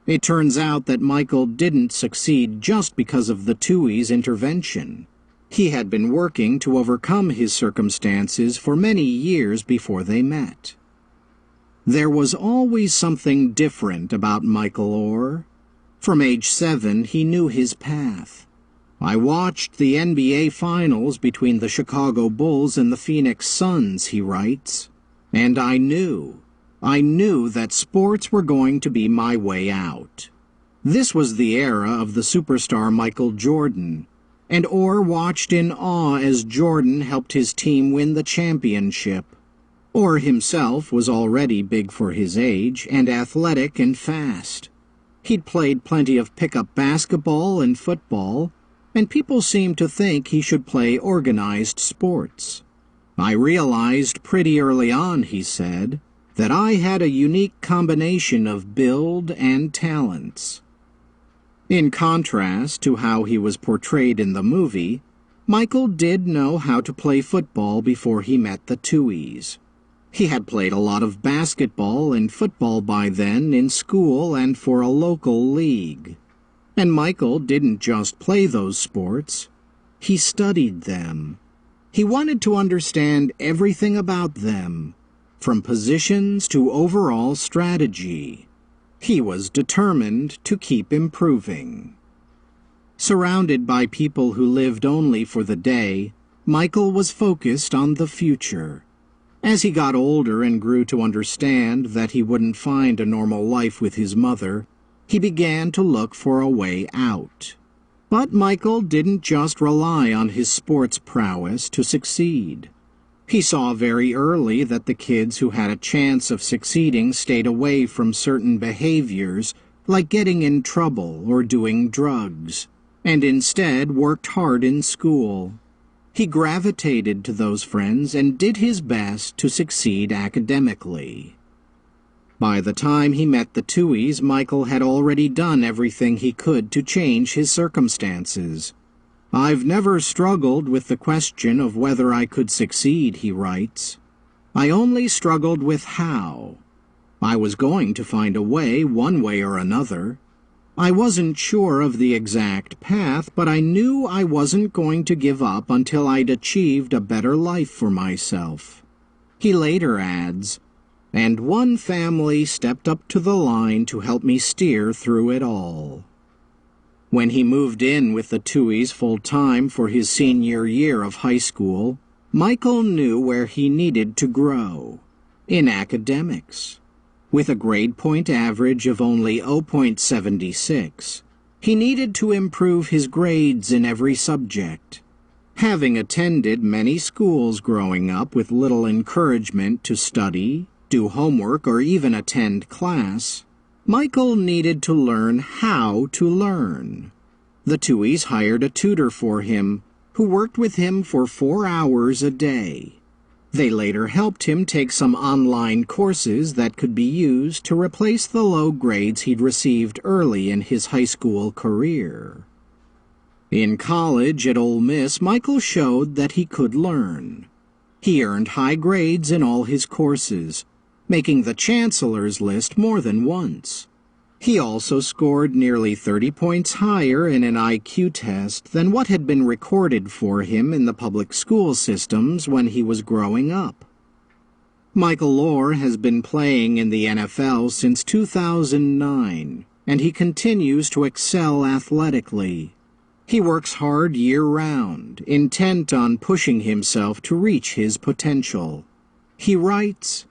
It turns out that Michael didn't succeed just because of the Tuohy's intervention. He had been working to overcome his circumstances for many years before they met. There was always something different about Michael Orr. From age 7, he knew his path. I watched the NBA Finals between the Chicago Bulls and the Phoenix Suns, he writes, and I knew that sports were going to be my way out. This was the era of the superstar Michael Jordan, and Orr watched in awe as Jordan helped his team win the championship. Orr himself was already big for his age and athletic and fast. He'd played plenty of pickup basketball and football, and people seemed to think he should play organized sports. I realized pretty early on, he said, that I had a unique combination of build and talents. In contrast to how he was portrayed in the movie, Michael did know how to play football before he met the Tuohys. He had played a lot of basketball and football by then in school and for a local league. And Michael didn't just play those sports. He studied them. He wanted to understand everything about them, from positions to overall strategy. He was determined to keep improving. Surrounded by people who lived only for the day, Michael was focused on the future. As he got older and grew to understand that he wouldn't find a normal life with his mother, he began to look for a way out. But Michael didn't just rely on his sports prowess to succeed. He saw very early that the kids who had a chance of succeeding stayed away from certain behaviors, like getting in trouble or doing drugs, and instead worked hard in school. He gravitated to those friends and did his best to succeed academically. By the time he met the Tuohys, Michael had already done everything he could to change his circumstances. I've never struggled with the question of whether I could succeed, he writes. I only struggled with how. I was going to find a way, one way or another. I wasn't sure of the exact path, but I knew I wasn't going to give up until I'd achieved a better life for myself. He later adds, and one family stepped up to the line to help me steer through it all. When he moved in with the Tuohys full-time for his senior year of high school, Michael knew where he needed to grow, in academics. With a grade point average of only 0.76, he needed to improve his grades in every subject. Having attended many schools growing up with little encouragement to study, do homework, or even attend class, Michael needed to learn how to learn. The Tuohys hired a tutor for him, who worked with him for 4 hours a day. They later helped him take some online courses that could be used to replace the low grades he'd received early in his high school career. In college at Ole Miss, Michael showed that he could learn. He earned high grades in all his courses, making the chancellor's list more than once. He also scored nearly 30 points higher in an IQ test than what had been recorded for him in the public school systems when he was growing up. Michael Orr has been playing in the NFL since 2009, and he continues to excel athletically. He works hard year-round, intent on pushing himself to reach his potential. He writes,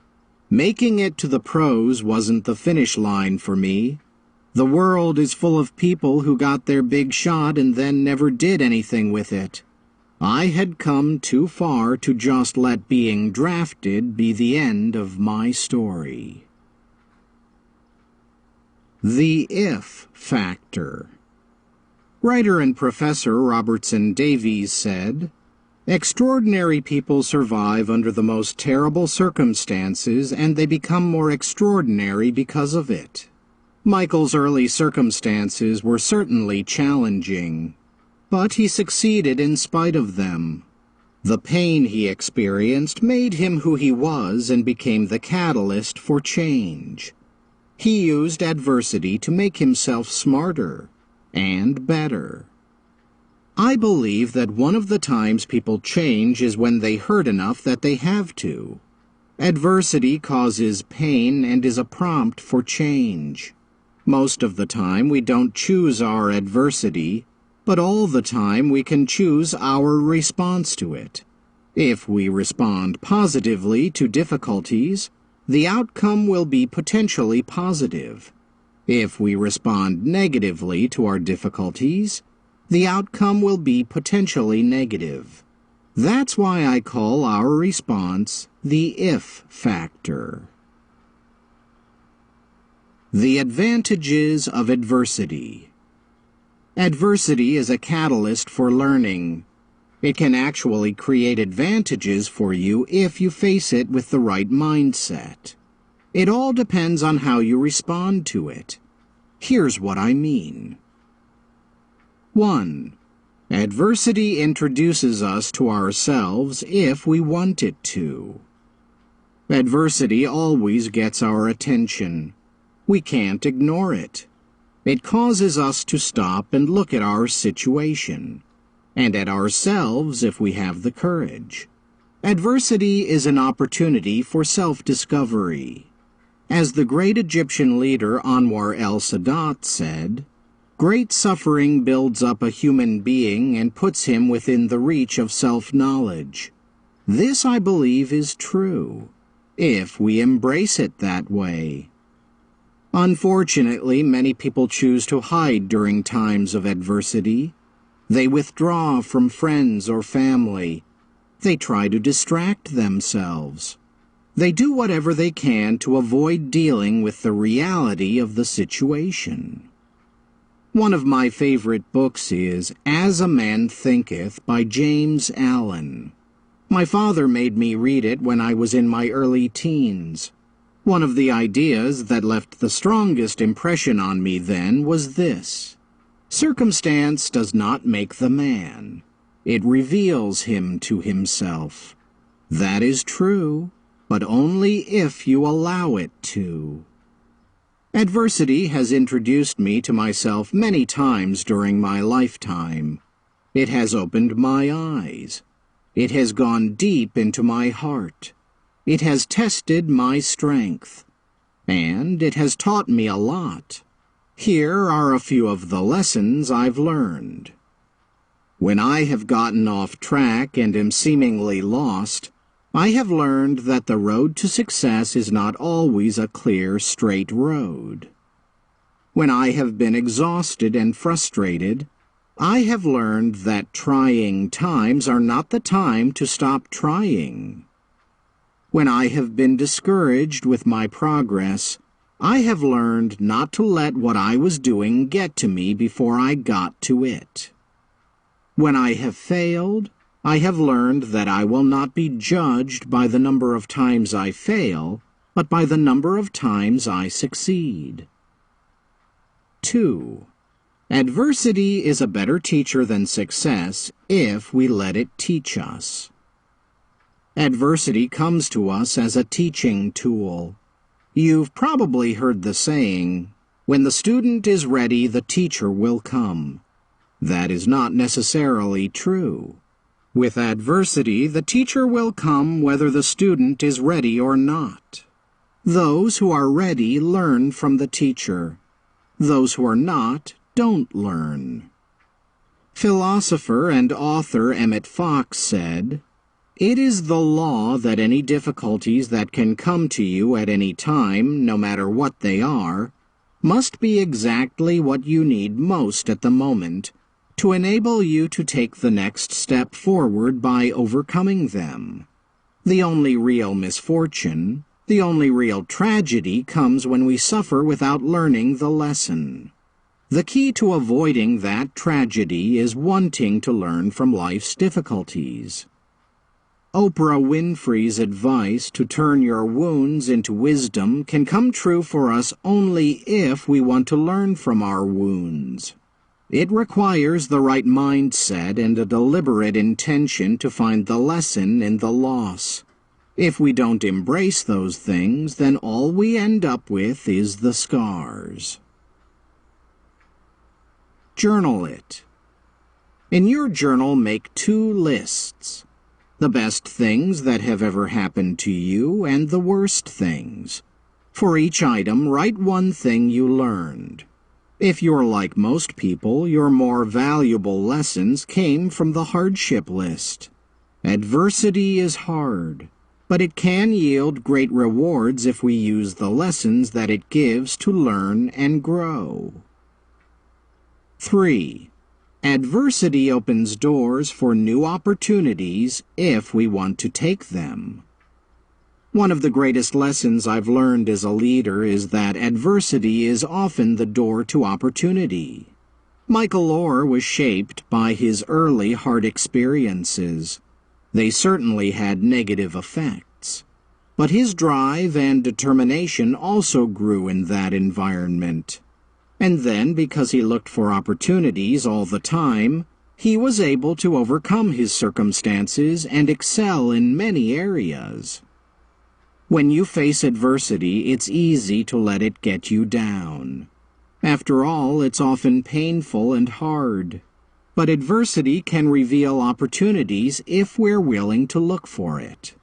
"Making it to the pros wasn't the finish line for me. The world is full of people who got their big shot and then never did anything with it. I had come too far to just let being drafted be the end of my story." The if factor. Writer and professor Robertson Davies said, "Extraordinary people survive under the most terrible circumstances, and they become more extraordinary because of it. Michael's early circumstances were certainly challenging, but he succeeded in spite of them. The pain he experienced made him who he was and became the catalyst for change. He used adversity to make himself smarter and better. I believe that one of the times people change is when they hurt enough that they have to. Adversity causes pain and is a prompt for change. Most of the time we don't choose our adversity, but all the time we can choose our response to it. If we respond positively to difficulties, the outcome will be potentially positive. If we respond negatively to our difficulties, the outcome will be potentially negative. That's why I call our response the if factor. The advantages of adversity. Adversity is a catalyst for learning. It can actually create advantages for you if you face it with the right mindset. It all depends on how you respond to it. Here's what I mean. 1. Adversity introduces us to ourselves if we want it to. Adversity always gets our attention. We can't ignore it. It causes us to stop and look at our situation, and at ourselves if we have the courage. Adversity is an opportunity for self-discovery. As the great Egyptian leader Anwar el-Sadat said, "Great suffering builds up a human being and puts him within the reach of self-knowledge." This, I believe, is true, if we embrace it that way. Unfortunately, many people choose to hide during times of adversity. They withdraw from friends or family. They try to distract themselves. They do whatever they can to avoid dealing with the reality of the situation. One of my favorite books is As a Man Thinketh by James Allen. My father made me read it when I was in my early teens. One of the ideas that left the strongest impression on me then was this: circumstance does not make the man. It reveals him to himself. That is true, but only if you allow it to. Adversity has introduced me to myself many times during my lifetime. It has opened my eyes. It has gone deep into my heart. It has tested my strength. And it has taught me a lot. Here are a few of the lessons I've learned. When I have gotten off track and am seemingly lost, I have learned that the road to success is not always a clear, straight road. When I have been exhausted and frustrated, I have learned that trying times are not the time to stop trying. When I have been discouraged with my progress, I have learned not to let what I was doing get to me before I got to it. When I have failed, I have learned that I will not be judged by the number of times I fail, but by the number of times I succeed. 2. Adversity is a better teacher than success if we let it teach us. Adversity comes to us as a teaching tool. You've probably heard the saying, "When the student is ready, the teacher will come." That is not necessarily true. With adversity, the teacher will come whether the student is ready or not. Those who are ready learn from the teacher. Those who are not don't learn. Philosopher and author Emmett Fox said, "It is the law that any difficulties that can come to you at any time, no matter what they are, must be exactly what you need most at the moment to enable you to take the next step forward by overcoming them. The only real misfortune, the only real tragedy comes when we suffer without learning the lesson. The key to avoiding that tragedy is wanting to learn from life's difficulties." Oprah Winfrey's advice to turn your wounds into wisdom can come true for us only if we want to learn from our wounds. It requires the right mindset and a deliberate intention to find the lesson in the loss. If we don't embrace those things, then all we end up with is the scars. Journal it. In your journal, make 2 lists: the best things that have ever happened to you and the worst things. For each item, write 1 thing you learned. If you're like most people, your more valuable lessons came from the hardship list. Adversity is hard, but it can yield great rewards if we use the lessons that it gives to learn and grow. 3. Adversity opens doors for new opportunities if we want to take them. One of the greatest lessons I've learned as a leader is that adversity is often the door to opportunity. Michael Orr was shaped by his early hard experiences. They certainly had negative effects. But his drive and determination also grew in that environment. And then, because he looked for opportunities all the time, he was able to overcome his circumstances and excel in many areas. When you face adversity, it's easy to let it get you down. After all, it's often painful and hard. But adversity can reveal opportunities if we're willing to look for it.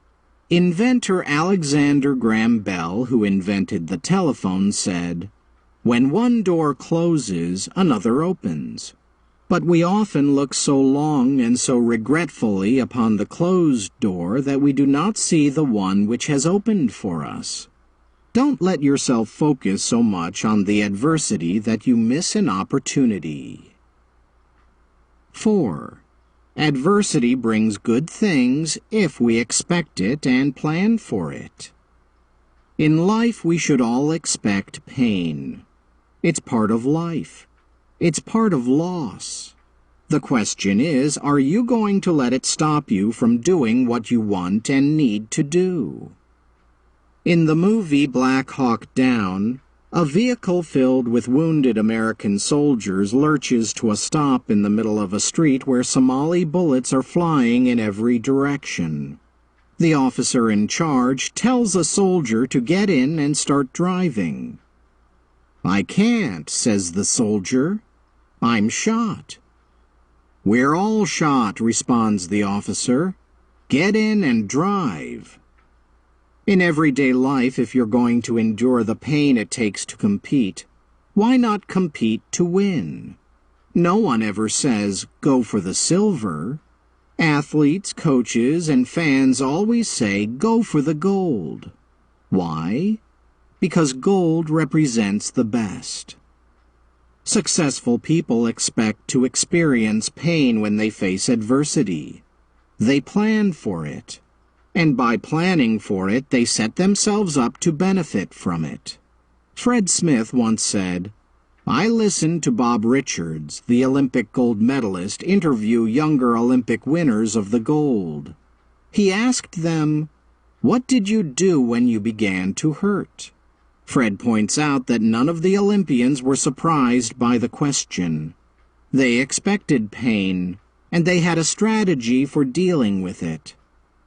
Inventor Alexander Graham Bell, who invented the telephone, said, "When one door closes, another opens." But we often look so long and so regretfully upon the closed door that we do not see the one which has opened for us. Don't let yourself focus so much on the adversity that you miss an opportunity. 4. Adversity brings good things if we expect it and plan for it. In life, we should all expect pain. It's part of life. It's part of loss. The question is, are you going to let it stop you from doing what you want and need to do? In the movie Black Hawk Down, a vehicle filled with wounded American soldiers lurches to a stop in the middle of a street where Somali bullets are flying in every direction. The officer in charge tells a soldier to get in and start driving. "I can't," says the soldier. "I'm shot." "We're all shot," responds the officer. "Get in and drive." In everyday life, if you're going to endure the pain it takes to compete, why not compete to win? No one ever says, "Go for the silver." Athletes, coaches, and fans always say, "Go for the gold." Why? Because gold represents the best. Successful people expect to experience pain when they face adversity. They plan for it. And by planning for it, they set themselves up to benefit from it. Fred Smith once said, "I listened to Bob Richards, the Olympic gold medalist, interview younger Olympic winners of the gold. He asked them, 'What did you do when you began to hurt?' Fred points out that none of the Olympians were surprised by the question. They expected pain, and they had a strategy for dealing with it.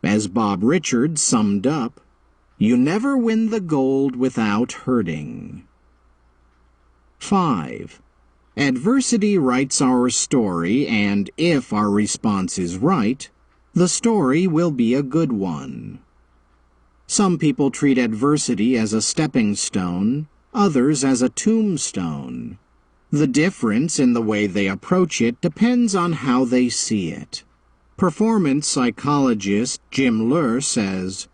As Bob Richards summed up, "You never win the gold without hurting." 5. Adversity writes our story, and if our response is right, the story will be a good one. Some people treat adversity as a stepping stone, others as a tombstone. The difference in the way they approach it depends on how they see it. Performance psychologist Jim Lur says,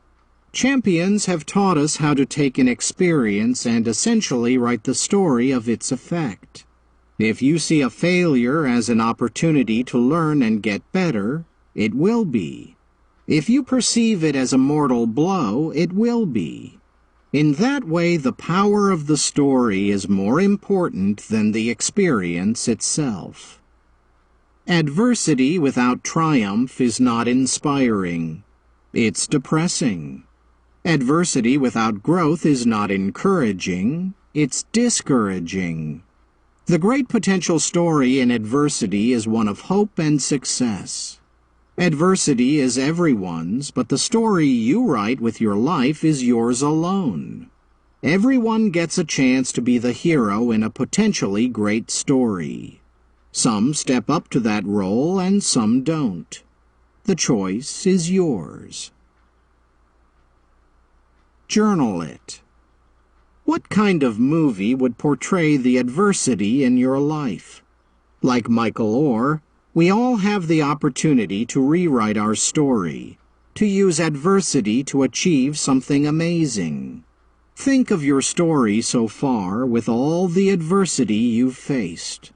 "Champions have taught us how to take an experience and essentially write the story of its effect. If you see a failure as an opportunity to learn and get better, it will be. If you perceive it as a mortal blow, it will be. In that way, the power of the story is more important than the experience itself." Adversity without triumph is not inspiring. It's depressing. Adversity without growth is not encouraging, it's discouraging. The great potential story in adversity is one of hope and success. Adversity is everyone's, but the story you write with your life is yours alone. Everyone gets a chance to be the hero in a potentially great story. Some step up to that role and some don't. The choice is yours. Journal it. What kind of movie would portray the adversity in your life? Like Michael Orr, we all have the opportunity to rewrite our story, to use adversity to achieve something amazing. Think of your story so far with all the adversity you've faced.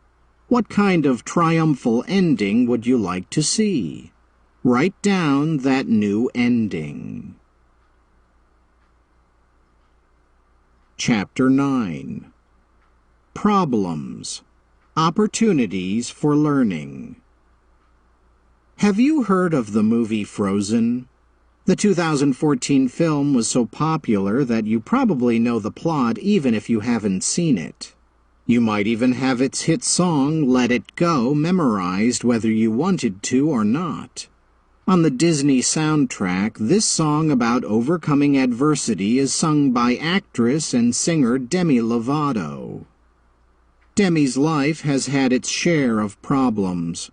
What kind of triumphal ending would you like to see? Write down that new ending. Chapter 9. Problems. Opportunities for learning. Have you heard of the movie Frozen? The 2014 film was so popular that you probably know the plot even if you haven't seen it. You might even have its hit song, Let It Go, memorized whether you wanted to or not. On the Disney soundtrack, this song about overcoming adversity is sung by actress and singer Demi Lovato. Demi's life has had its share of problems.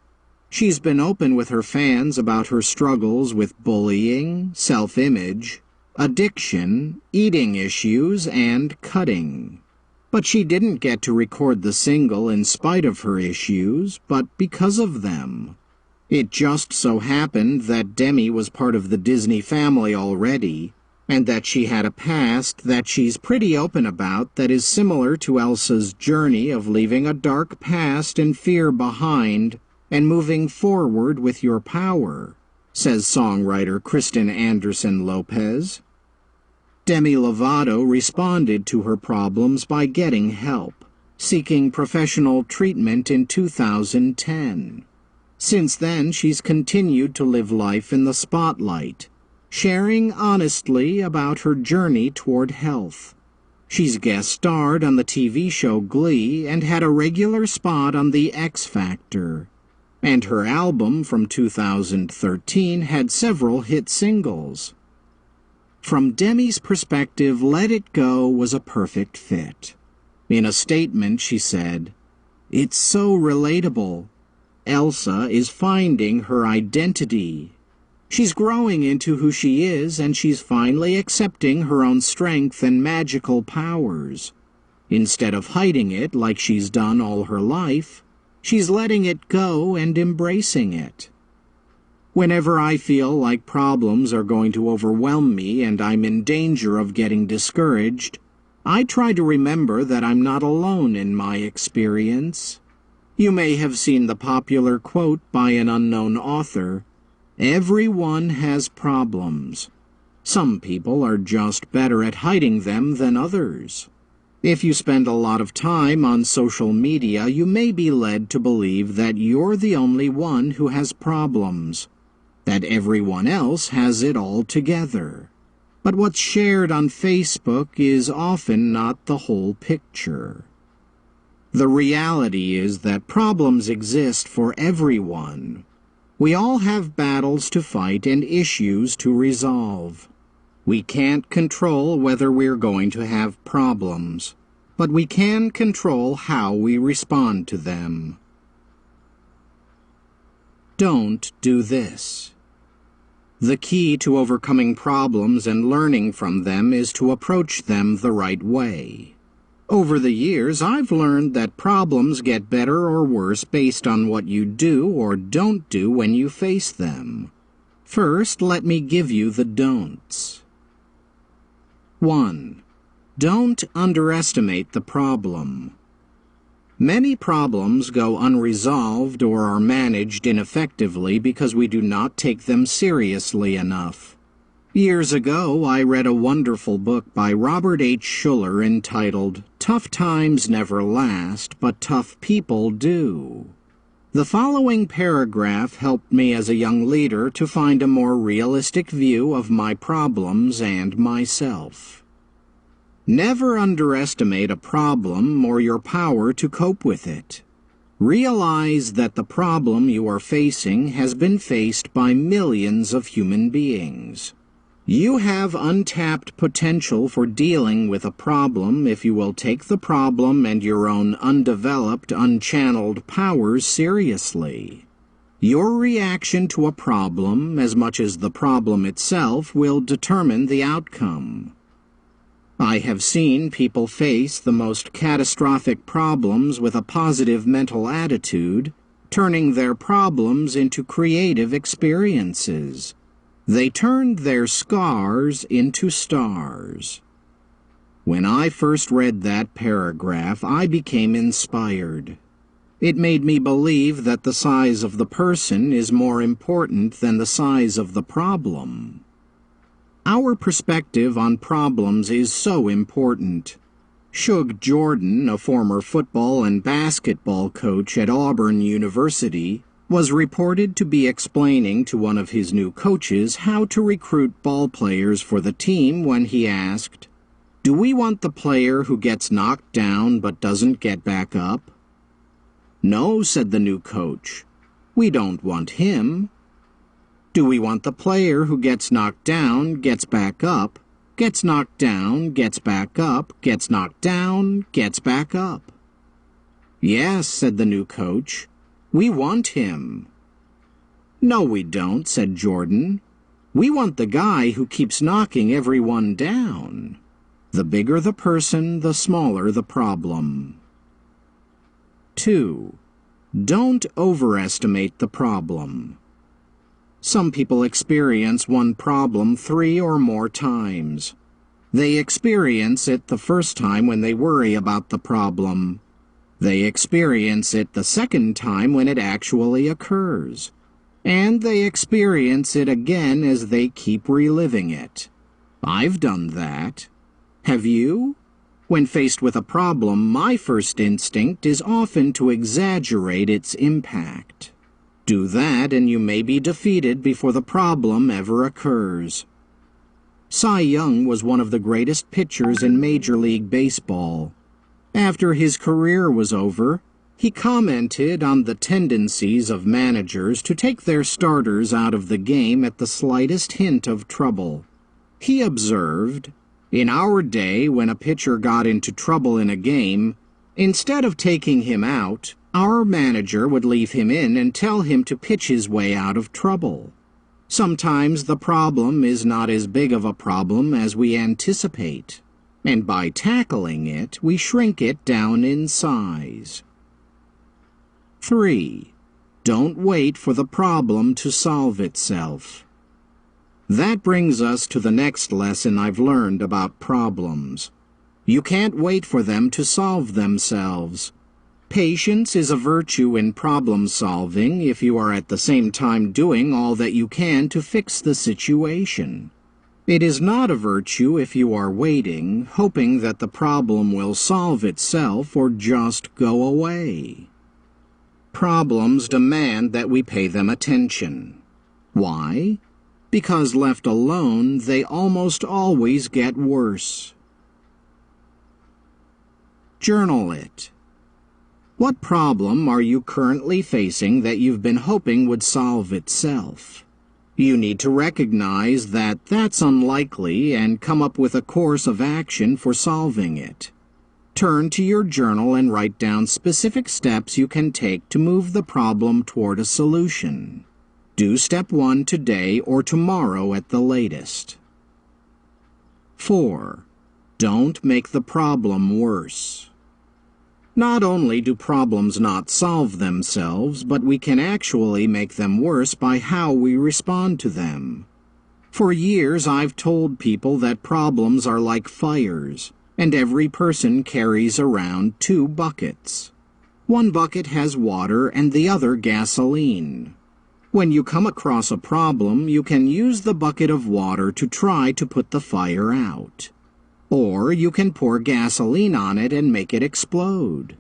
She's been open with her fans about her struggles with bullying, self-image, addiction, eating issues, and cutting. But she didn't get to record the single in spite of her issues, but because of them. It just so happened that Demi was part of the Disney family already, and that she had a past that she's pretty open about that is similar to Elsa's journey of leaving a dark past and fear behind and moving forward with your power, says songwriter Kristen Anderson Lopez. Demi Lovato responded to her problems by getting help, seeking professional treatment in 2010. Since then, she's continued to live life in the spotlight, sharing honestly about her journey toward health. She's guest starred on the TV show Glee and had a regular spot on The X Factor. And her album from 2013 had several hit singles. From Demi's perspective, Let It Go was a perfect fit. In a statement, she said, "It's so relatable. Elsa is finding her identity. She's growing into who she is, and she's finally accepting her own strength and magical powers. Instead of hiding it like she's done all her life, she's letting it go and embracing it. Whenever I feel like problems are going to overwhelm me and I'm in danger of getting discouraged, I try to remember that I'm not alone in my experience. You may have seen the popular quote by an unknown author, 'Everyone has problems. Some people are just better at hiding them than others.' If you spend a lot of time on social media, you may be led to believe that you're the only one who has problems, that everyone else has it all together. But what's shared on Facebook is often not the whole picture. The reality is that problems exist for everyone. We all have battles to fight and issues to resolve. We can't control whether we're going to have problems, but we can control how we respond to them. Don't do this. The key to overcoming problems and learning from them is to approach them the right way. Over the years, I've learned that problems get better or worse based on what you do or don't do when you face them. First, let me give you the don'ts. 1. Don't underestimate the problem. Many problems go unresolved or are managed ineffectively because we do not take them seriously enough. Years ago, I read a wonderful book by Robert H. Schuller entitled, "Tough Times Never Last, but Tough People Do." The following paragraph helped me as a young leader to find a more realistic view of my problems and myself. Never underestimate a problem or your power to cope with it. Realize that the problem you are facing has been faced by millions of human beings. You have untapped potential for dealing with a problem if you will take the problem and your own undeveloped, unchanneled powers seriously. Your reaction to a problem, as much as the problem itself, will determine the outcome. I have seen people face the most catastrophic problems with a positive mental attitude, turning their problems into creative experiences. They turned their scars into stars. When I first read that paragraph, I became inspired. It made me believe that the size of the person is more important than the size of the problem. Our perspective on problems is so important. Shug Jordan, a former football and basketball coach at Auburn University, was reported to be explaining to one of his new coaches how to recruit ball players for the team when he asked, "Do we want the player who gets knocked down but doesn't get back up?" "No," said the new coach. "We don't want him." "Do we want the player who gets knocked down, gets back up, gets knocked down, gets back up, gets knocked down, gets back up?" "Yes," said the new coach. "We want him." "No, we don't," said Jordan. "We want the guy who keeps knocking everyone down." The bigger the person, the smaller the problem. 2. Don't overestimate the problem. Some people experience one problem 3 or more times. They experience it the first time when they worry about the problem. They experience it the second time when it actually occurs. And they experience it again as they keep reliving it. I've done that. Have you? When faced with a problem, my first instinct is often to exaggerate its impact. Do that and you may be defeated before the problem ever occurs. Cy Young was one of the greatest pitchers in Major League Baseball. After his career was over, he commented on the tendencies of managers to take their starters out of the game at the slightest hint of trouble. He observed, "In our day, when a pitcher got into trouble in a game, instead of taking him out, our manager would leave him in and tell him to pitch his way out of trouble. Sometimes the problem is not as big of a problem as we anticipate, and by tackling it, we shrink it down in size." 3. Don't wait for the problem to solve itself. That brings us to the next lesson I've learned about problems. You can't wait for them to solve themselves. Patience is a virtue in problem solving if you are at the same time doing all that you can to fix the situation. It is not a virtue if you are waiting, hoping that the problem will solve itself or just go away. Problems demand that we pay them attention. Why? Because left alone, they almost always get worse. Journal it. What problem are you currently facing that you've been hoping would solve itself? You need to recognize that that's unlikely and come up with a course of action for solving it. Turn to your journal and write down specific steps you can take to move the problem toward a solution. Do step 1 today or tomorrow at the latest. 4. Don't make the problem worse. Not only do problems not solve themselves, but we can actually make them worse by how we respond to them. For years I've told people that problems are like fires, and every person carries around 2 buckets. One bucket has water and the other gasoline. When you come across a problem, you can use the bucket of water to try to put the fire out. Or you can pour gasoline on it and make it explode.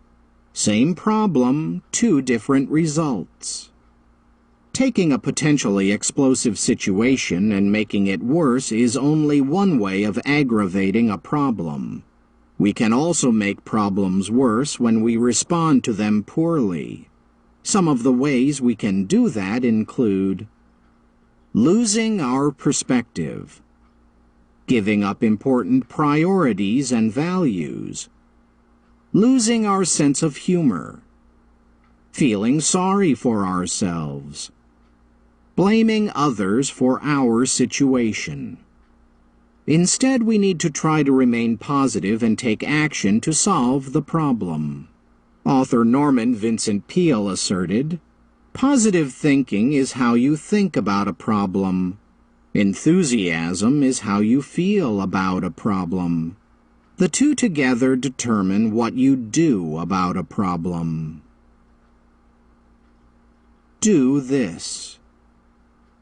Same problem, two different results. Taking a potentially explosive situation and making it worse is only one way of aggravating a problem. We can also make problems worse when we respond to them poorly. Some of the ways we can do that include losing our perspective, giving up important priorities and values, losing our sense of humor, feeling sorry for ourselves, blaming others for our situation. Instead, we need to try to remain positive and take action to solve the problem. Author Norman Vincent Peale asserted, "Positive thinking is how you think about a problem. Enthusiasm is how you feel about a problem. The two together determine what you do about a problem." Do this.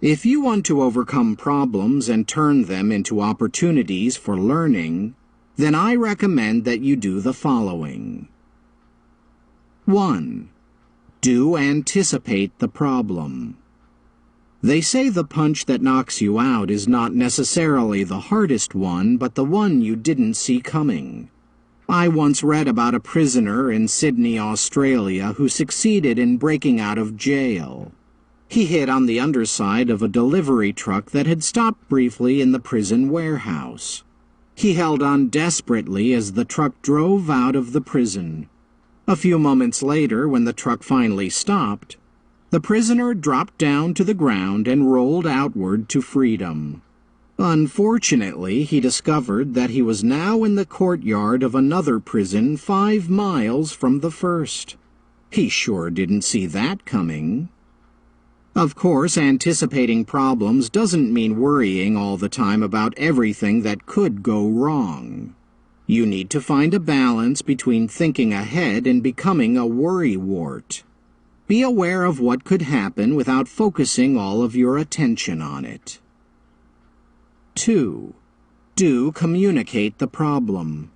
If you want to overcome problems and turn them into opportunities for learning, then I recommend that you do the following. 1. Do anticipate the problem. They say the punch that knocks you out is not necessarily the hardest one, but the one you didn't see coming. I once read about a prisoner in Sydney, Australia, who succeeded in breaking out of jail. He hid on the underside of a delivery truck that had stopped briefly in the prison warehouse. He held on desperately as the truck drove out of the prison. A few moments later, when the truck finally stopped, the prisoner dropped down to the ground and rolled outward to freedom. Unfortunately, he discovered that he was now in the courtyard of another prison 5 miles from the first. He sure didn't see that coming. Of course, anticipating problems doesn't mean worrying all the time about everything that could go wrong. You need to find a balance between thinking ahead and becoming a worrywart. Be aware of what could happen without focusing all of your attention on it. 2. Do communicate the problem.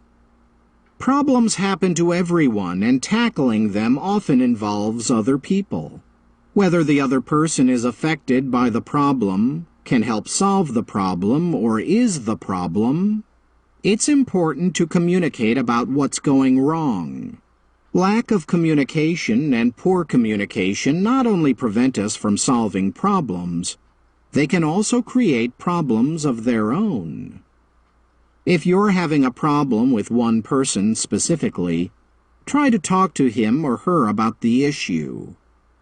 Problems happen to everyone, and tackling them often involves other people. Whether the other person is affected by the problem, can help solve the problem, or is the problem, it's important to communicate about what's going wrong. Lack of communication and poor communication not only prevent us from solving problems, they can also create problems of their own. If you're having a problem with one person specifically, try to talk to him or her about the issue.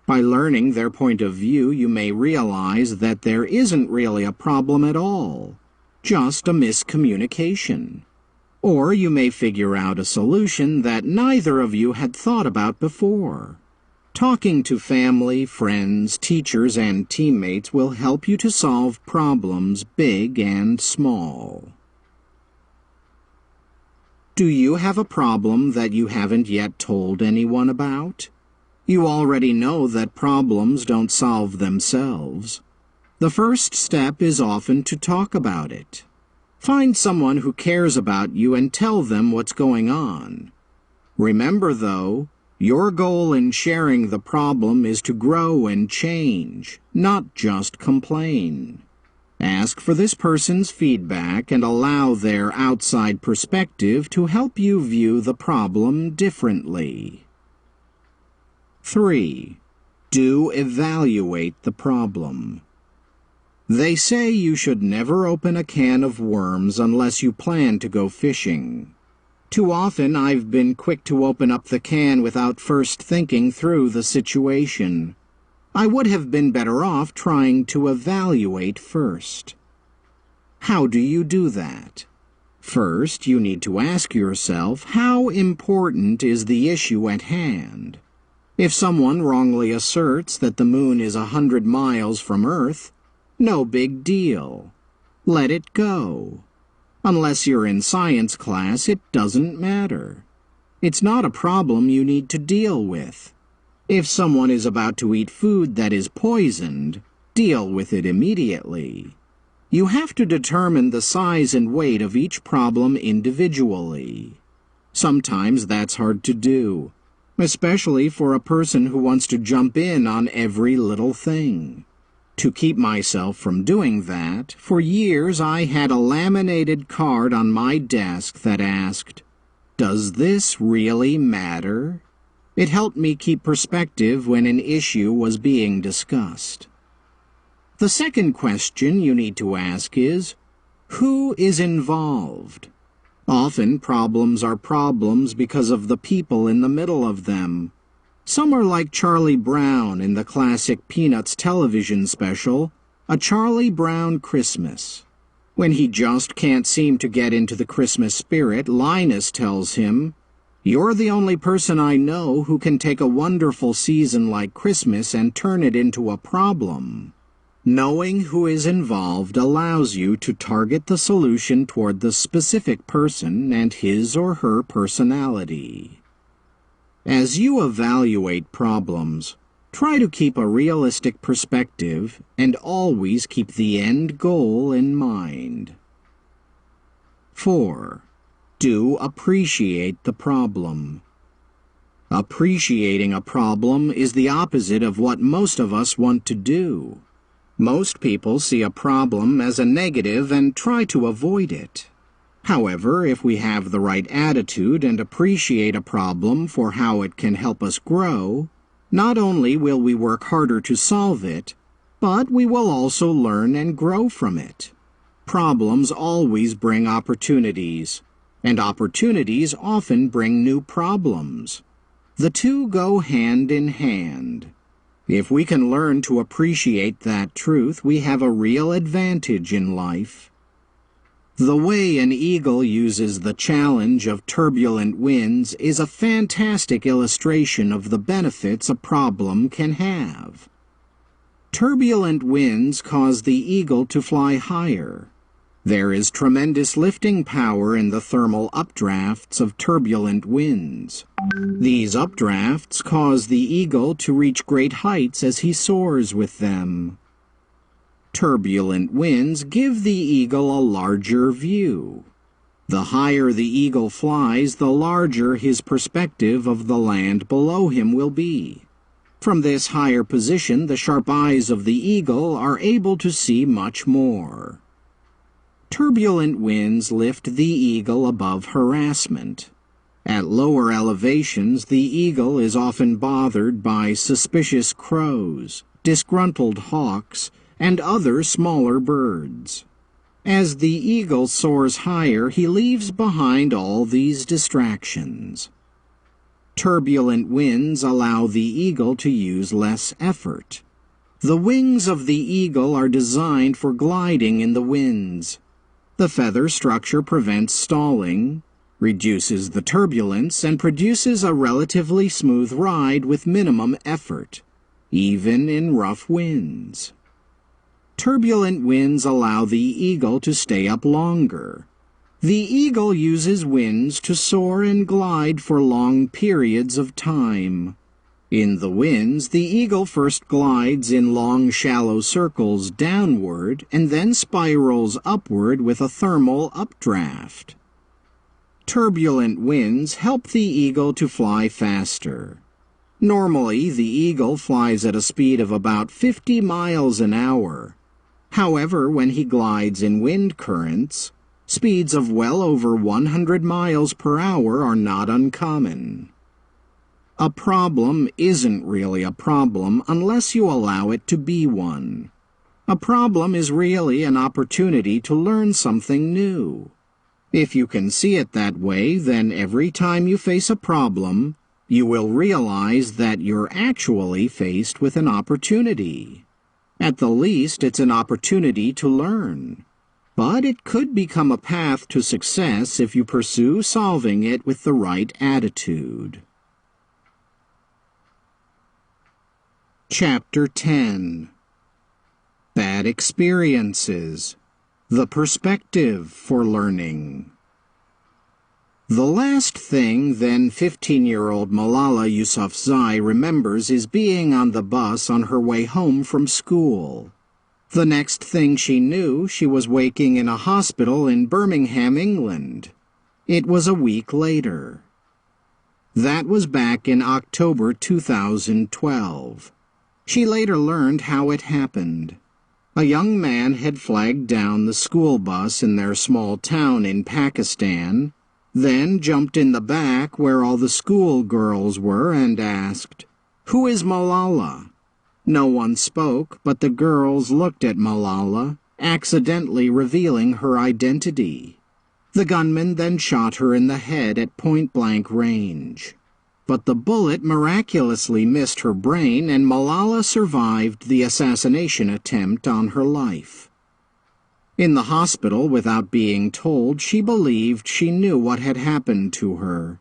By learning their point of view, you may realize that there isn't really a problem at all, just a miscommunication. Or you may figure out a solution that neither of you had thought about before. Talking to family, friends, teachers, and teammates will help you to solve problems big and small. Do you have a problem that you haven't yet told anyone about? You already know that problems don't solve themselves. The first step is often to talk about it. Find someone who cares about you and tell them what's going on. Remember, though, your goal in sharing the problem is to grow and change, not just complain. Ask for this person's feedback and allow their outside perspective to help you view the problem differently. 3. Do evaluate the problem. They say you should never open a can of worms unless you plan to go fishing. Too often I've been quick to open up the can without first thinking through the situation. I would have been better off trying to evaluate first. How do you do that? First, you need to ask yourself, how important is the issue at hand? If someone wrongly asserts that the moon is 100 miles from Earth, no big deal. Let it go. Unless you're in science class, it doesn't matter. It's not a problem you need to deal with. If someone is about to eat food that is poisoned, deal with it immediately. You have to determine the size and weight of each problem individually. Sometimes that's hard to do. especially for a person who wants to jump in on every little thing. To keep myself from doing that, for years I had a laminated card on my desk that asked, "Does this really matter?" It helped me keep perspective when an issue was being discussed. The second question you need to ask is, who is involved? Often problems are problems because of the people in the middle of them. Some are like Charlie Brown in the classic Peanuts television special, A Charlie Brown Christmas. When he just can't seem to get into the Christmas spirit, Linus tells him, "You're the only person I know who can take a wonderful season like Christmas and turn it into a problem." Knowing who is involved allows you to target the solution toward the specific person and his or her personality. As you evaluate problems, try to keep a realistic perspective and always keep the end goal in mind. 4. Do appreciate the problem. Appreciating a problem is the opposite of what most of us want to do. Most people see a problem as a negative and try to avoid it. However, if we have the right attitude and appreciate a problem for how it can help us grow, not only will we work harder to solve it, but we will also learn and grow from it. Problems always bring opportunities, and opportunities often bring new problems. The two go hand in hand. If we can learn to appreciate that truth, we have a real advantage in life. The way an eagle uses the challenge of turbulent winds is a fantastic illustration of the benefits a problem can have. Turbulent winds cause the eagle to fly higher. There is tremendous lifting power in the thermal updrafts of turbulent winds. These updrafts cause the eagle to reach great heights as he soars with them. Turbulent winds give the eagle a larger view. The higher the eagle flies, the larger his perspective of the land below him will be. From this higher position, the sharp eyes of the eagle are able to see much more. Turbulent winds lift the eagle above harassment. At lower elevations, the eagle is often bothered by suspicious crows, disgruntled hawks, and other smaller birds. As the eagle soars higher, he leaves behind all these distractions. Turbulent winds allow the eagle to use less effort. The wings of the eagle are designed for gliding in the winds. The feather structure prevents stalling, reduces the turbulence, and produces a relatively smooth ride with minimum effort, even in rough winds. Turbulent winds allow the eagle to stay up longer. The eagle uses winds to soar and glide for long periods of time. In the winds, the eagle first glides in long, shallow circles downward and then spirals upward with a thermal updraft. Turbulent winds help the eagle to fly faster. Normally, the eagle flies at a speed of about 50 miles an hour. However, when he glides in wind currents, speeds of well over 100 miles per hour are not uncommon. A problem isn't really a problem unless you allow it to be one. A problem is really an opportunity to learn something new. If you can see it that way, then every time you face a problem, you will realize that you're actually faced with an opportunity. At the least, it's an opportunity to learn. But it could become a path to success if you pursue solving it with the right attitude. Chapter 10. Bad Experiences. The Perspective for Learning. The last thing then 15-year-old Malala Yousafzai remembers is being on the bus on her way home from school. The next thing she knew, she was waking in a hospital in Birmingham, England. It was a week later. That was back in October 2012. She later learned how it happened. A young man had flagged down the school bus in their small town in Pakistan, then jumped in the back where all the school girls were and asked, "Who is Malala?" No one spoke, but the girls looked at Malala, accidentally revealing her identity. The gunman then shot her in the head at point-blank range. But the bullet miraculously missed her brain, and Malala survived the assassination attempt on her life. In the hospital, without being told, she believed she knew what had happened to her.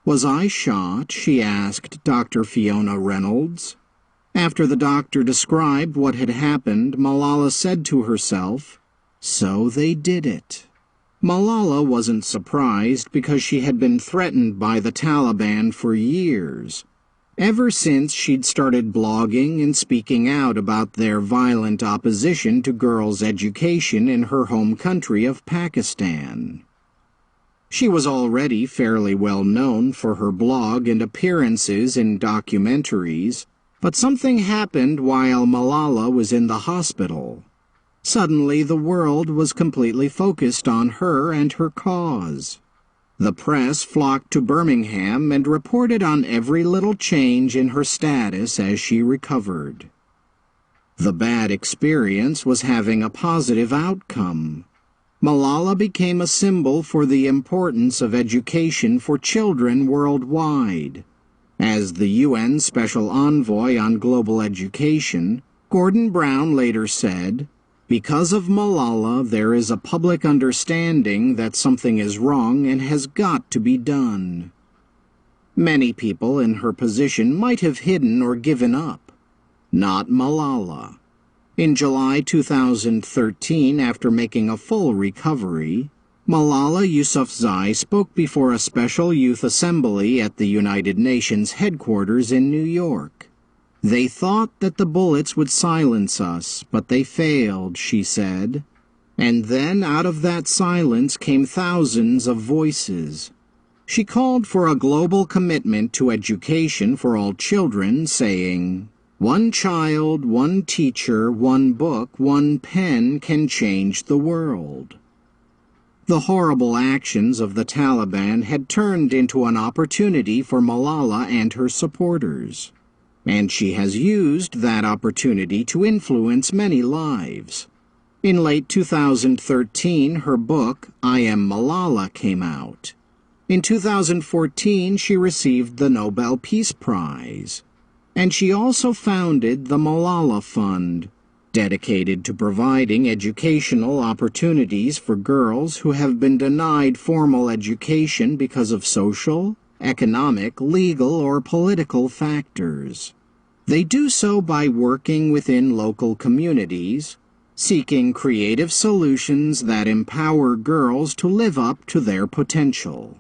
"Was I shot?" she asked Dr. Fiona Reynolds. After the doctor described what had happened, Malala said to herself, "So they did it." Malala wasn't surprised because she had been threatened by the Taliban for years, ever since she'd started blogging and speaking out about their violent opposition to girls' education in her home country of Pakistan. She was already fairly well known for her blog and appearances in documentaries, but something happened while Malala was in the hospital. Suddenly, the world was completely focused on her and her cause. The press flocked to Birmingham and reported on every little change in her status as she recovered. The bad experience was having a positive outcome. Malala became a symbol for the importance of education for children worldwide. As the UN Special Envoy on Global Education, Gordon Brown later said, "Because of Malala, there is a public understanding that something is wrong and has got to be done." Many people in her position might have hidden or given up. Not Malala. In July 2013, after making a full recovery, Malala Yousafzai spoke before a special youth assembly at the United Nations headquarters in New York. "They thought that the bullets would silence us, but they failed," she said. And then out of that silence came thousands of voices. She called for a global commitment to education for all children, saying, "One child, one teacher, one book, one pen can change the world." The horrible actions of the Taliban had turned into an opportunity for Malala and her supporters. And she has used that opportunity to influence many lives. In late 2013, her book, I Am Malala, came out. In 2014, she received the Nobel Peace Prize. And she also founded the Malala Fund, dedicated to providing educational opportunities for girls who have been denied formal education because of social, economic, legal, or political factors. They do so by working within local communities, seeking creative solutions that empower girls to live up to their potential.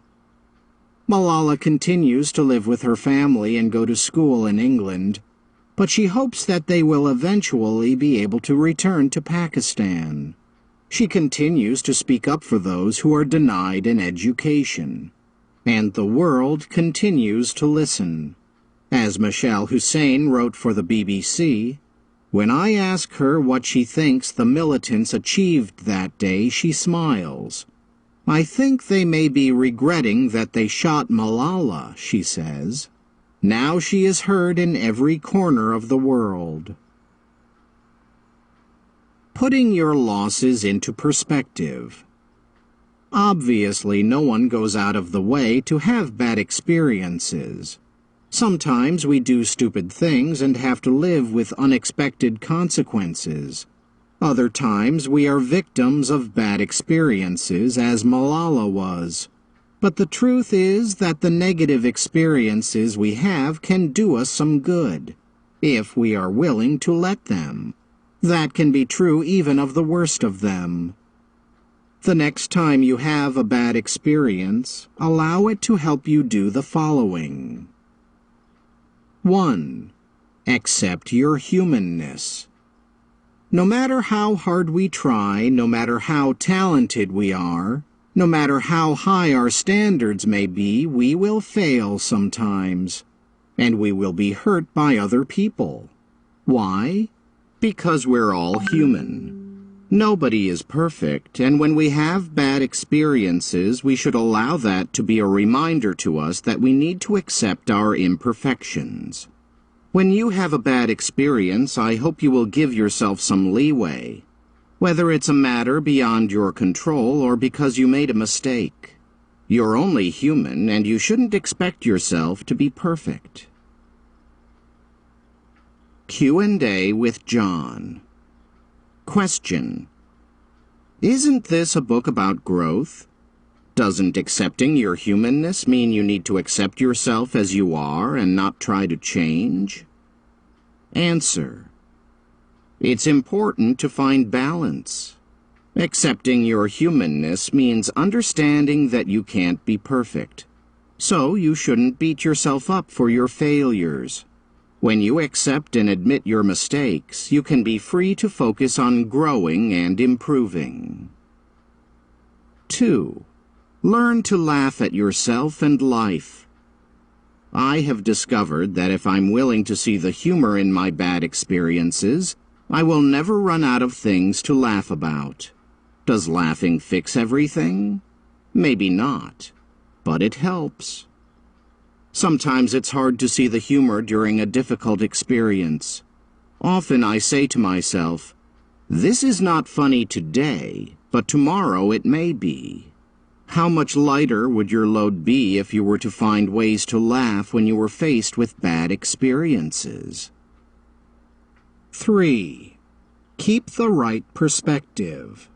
Malala continues to live with her family and go to school in England, but she hopes that they will eventually be able to return to Pakistan. She continues to speak up for those who are denied an education. And the world continues to listen. As Michelle Hussein wrote for the BBC, "When I ask her what she thinks the militants achieved that day, she smiles. I think they may be regretting that they shot Malala," she says. Now she is heard in every corner of the world. Putting your losses into perspective. Obviously, no one goes out of the way to have bad experiences. Sometimes we do stupid things and have to live with unexpected consequences. Other times we are victims of bad experiences, as Malala was. But the truth is that the negative experiences we have can do us some good, if we are willing to let them. That can be true even of the worst of them. The next time you have a bad experience, allow it to help you do the following. 1. Accept your humanness. No matter how hard we try, no matter how talented we are, No matter how high our standards may be, we will fail sometimes, and we will be hurt by other people. Why? Because we're all human. Nobody is perfect, and when we have bad experiences, we should allow that to be a reminder to us that we need to accept our imperfections. When you have a bad experience, I hope you will give yourself some leeway, whether it's a matter beyond your control or because you made a mistake. You're only human, and you shouldn't expect yourself to be perfect. Q&A with John. Question: Isn't this a book about growth? Doesn't accepting your humanness mean you need to accept yourself as you are and not try to change? Answer: It's important to find balance. Accepting your humanness means understanding that you can't be perfect. So you shouldn't beat yourself up for your failures. When you accept and admit your mistakes, you can be free to focus on growing and improving. 2. Learn to laugh at yourself and life. I have discovered that if I'm willing to see the humor in my bad experiences, I will never run out of things to laugh about. Does laughing fix everything? Maybe not, but it helps. Sometimes it's hard to see the humor during a difficult experience. Often I say to myself, this is not funny today, but tomorrow it may be. How much lighter would your load be if you were to find ways to laugh when you were faced with bad experiences? 3. Keep the right perspective.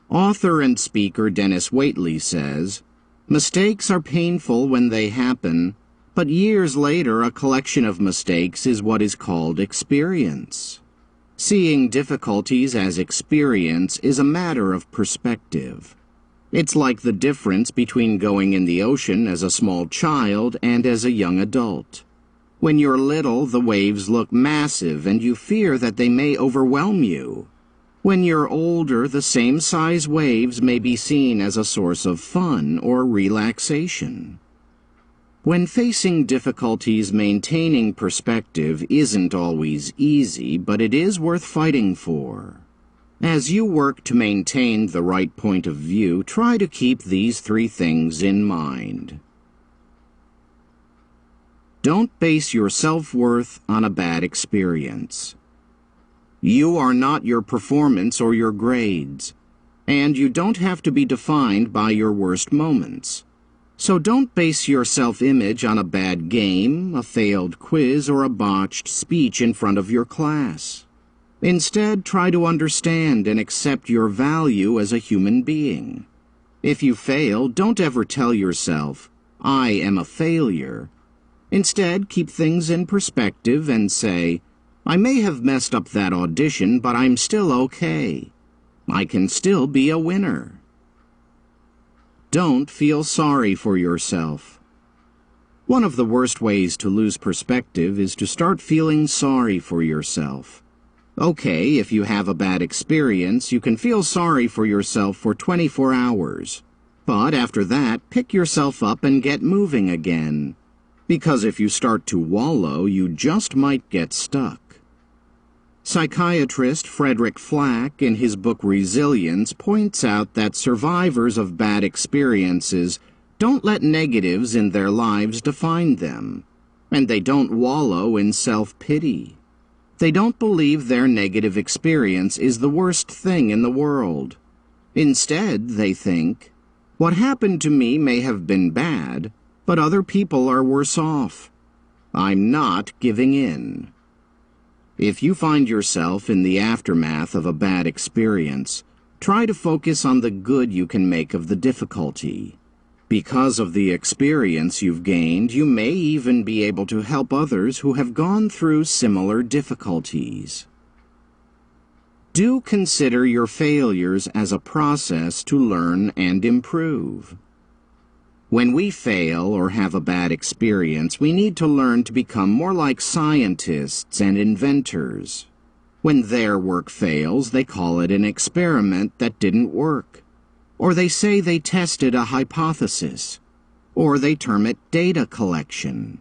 Author and speaker Dennis Waitley says, mistakes are painful when they happen, but years later a collection of mistakes is what is called experience. Seeing difficulties as experience is a matter of perspective. It's like the difference between going in the ocean as a small child and as a young adult. When you're little, the waves look massive and you fear that they may overwhelm you. When you're older, the same size waves may be seen as a source of fun or relaxation. When facing difficulties, maintaining perspective isn't always easy, but it is worth fighting for. As you work to maintain the right point of view, try to keep these 3 things in mind. Don't base your self-worth on a bad experience. You are not your performance or your grades, and you don't have to be defined by your worst moments. So don't base your self-image on a bad game, a failed quiz, or a botched speech in front of your class. Instead, try to understand and accept your value as a human being. If you fail, don't ever tell yourself, I am a failure. Instead, keep things in perspective and say, I may have messed up that audition, but I'm still okay. I can still be a winner. Don't feel sorry for yourself. One of the worst ways to lose perspective is to start feeling sorry for yourself. Okay, if you have a bad experience, you can feel sorry for yourself for 24 hours. But after that, pick yourself up and get moving again. Because if you start to wallow, you just might get stuck. Psychiatrist Frederick Flack, in his book Resilience, points out that survivors of bad experiences don't let negatives in their lives define them, and they don't wallow in self-pity. They don't believe their negative experience is the worst thing in the world. Instead, they think, what happened to me may have been bad, but other people are worse off. I'm not giving in. If you find yourself in the aftermath of a bad experience, try to focus on the good you can make of the difficulty. Because of the experience you've gained, you may even be able to help others who have gone through similar difficulties. Do consider your failures as a process to learn and improve. When we fail or have a bad experience, we need to learn to become more like scientists and inventors. When their work fails, they call it an experiment that didn't work. or they say they tested a hypothesis, or they term it data collection.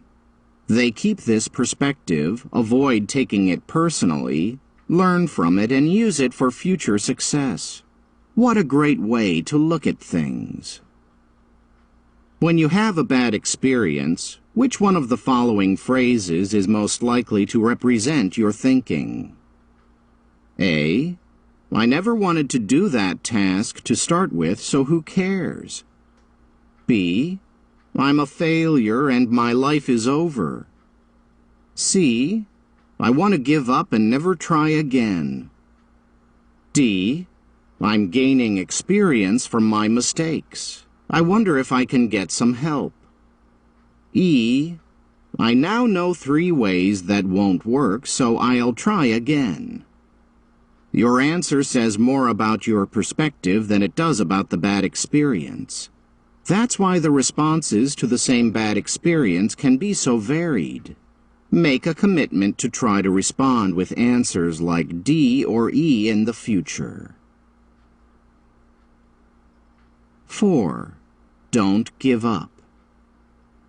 They keep this perspective, avoid taking it personally, learn from it, and use it for future success. What a great way to look at things. When you have a bad experience, which one of the following phrases is most likely to represent your thinking? A. I never wanted to do that task to start with, so who cares? B. I'm a failure and my life is over. C. I want to give up and never try again. D. I'm gaining experience from my mistakes. I wonder if I can get some help. E. I now know 3 ways that won't work, so I'll try again. Your answer says more about your perspective than it does about the bad experience. That's why the responses to the same bad experience can be so varied. Make a commitment to try to respond with answers like D or E in the future. 4. Don't give up.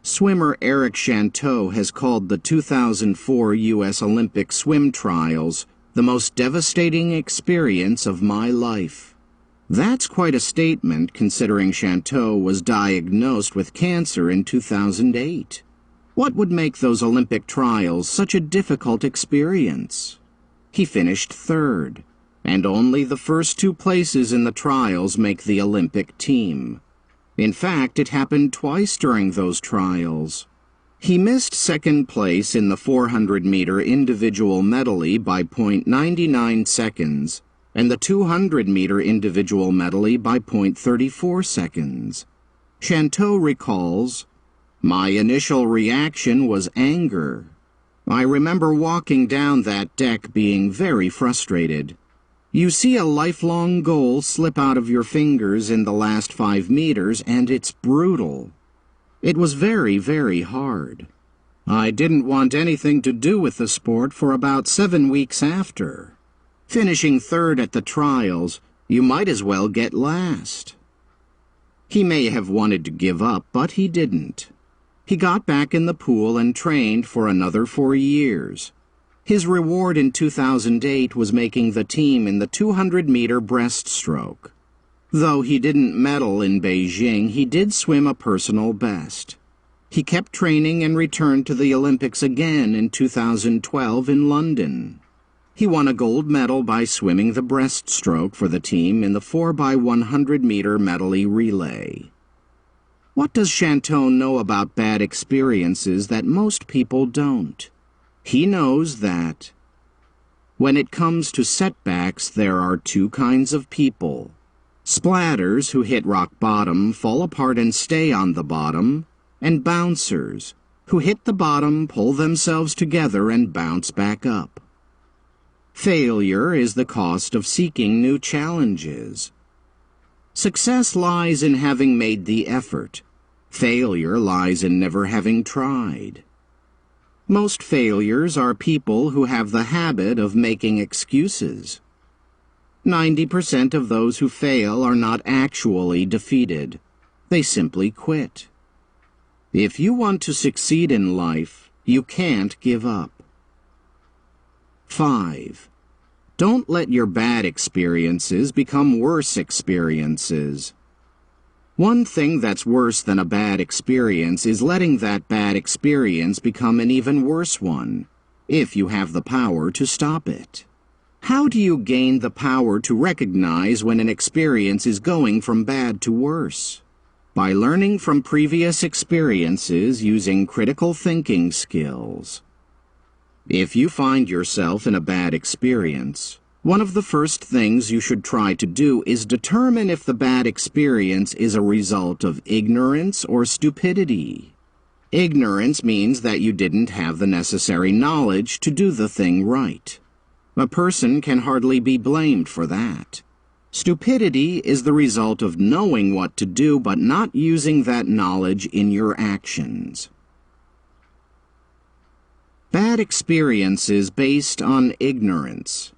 Swimmer Eric Chanteau has called the 2004 U.S. Olympic swim trials the most devastating experience of my life. That's quite a statement considering Chanteau was diagnosed with cancer in 2008. What would make those Olympic trials such a difficult experience? He finished 3rd, and only the first 2 places in the trials make the Olympic team. In fact, it happened twice during those trials. He missed 2nd place in the 400-meter individual medley by .99 seconds and the 200-meter individual medley by .34 seconds. Chanteau recalls, "My initial reaction was anger. I remember walking down that deck being very frustrated. You see a lifelong goal slip out of your fingers in the last 5 meters, and it's brutal. It was very, very hard. I didn't want anything to do with the sport for about 7 weeks after. Finishing 3rd at the trials, you might as well get last." He may have wanted to give up, but he didn't. He got back in the pool and trained for another 4 years. His reward in 2008 was making the team in the 200-meter breaststroke. Though he didn't medal in Beijing, he did swim a personal best. He kept training and returned to the Olympics again in 2012 in London. He won a gold medal by swimming the breaststroke for the team in the 4x100-meter medley relay. What does Chanteau know about bad experiences that most people don't? He knows that when it comes to setbacks, there are 2 kinds of people. Splatters who hit rock bottom, fall apart and stay on the bottom, and bouncers who hit the bottom, pull themselves together and bounce back up. Failure is the cost of seeking new challenges. Success lies in having made the effort. Failure lies in never having tried. Most failures are people who have the habit of making excuses. 90% of those who fail are not actually defeated. They simply quit. If you want to succeed in life, you can't give up. 5. Don't let your bad experiences become worse experiences. One thing that's worse than a bad experience is letting that bad experience become an even worse one, if you have the power to stop it. How do you gain the power to recognize when an experience is going from bad to worse? By learning from previous experiences using critical thinking skills. If you find yourself in a bad experience, one of the first things you should try to do is determine if the bad experience is a result of ignorance or stupidity. Ignorance means that you didn't have the necessary knowledge to do the thing right. A person can hardly be blamed for that. Stupidity is the result of knowing what to do but not using that knowledge in your actions. Bad experiences based on ignorance.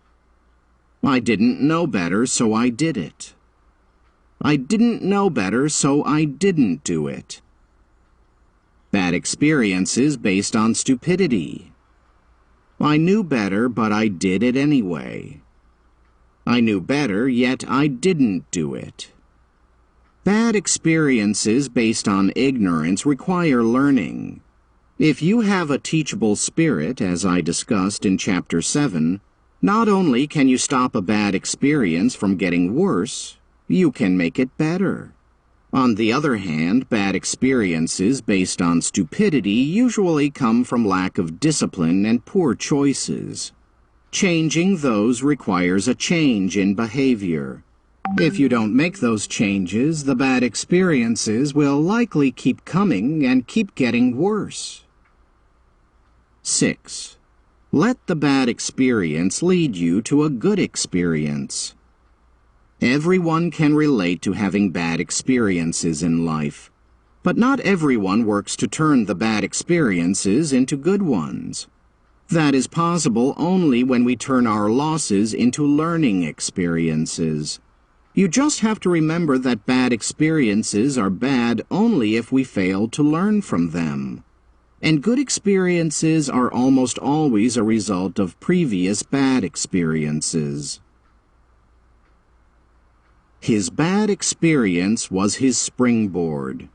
I didn't know better, so I did it. I didn't know better, so I didn't do it. Bad experiences based on stupidity. I knew better, but I did it anyway. I knew better, yet I didn't do it. Bad experiences based on ignorance require learning. If you have a teachable spirit, as I discussed in Chapter 7, not only can you stop a bad experience from getting worse, you can make it better. On the other hand, bad experiences based on stupidity usually come from lack of discipline and poor choices. Changing those requires a change in behavior. If you don't make those changes, the bad experiences will likely keep coming and keep getting worse. 6. Let the bad experience lead you to a good experience. Everyone can relate to having bad experiences in life, but not everyone works to turn the bad experiences into good ones. That is possible only when we turn our losses into learning experiences. You just have to remember that bad experiences are bad only if we fail to learn from them. And good experiences are almost always a result of previous bad experiences. His bad experience was his springboard.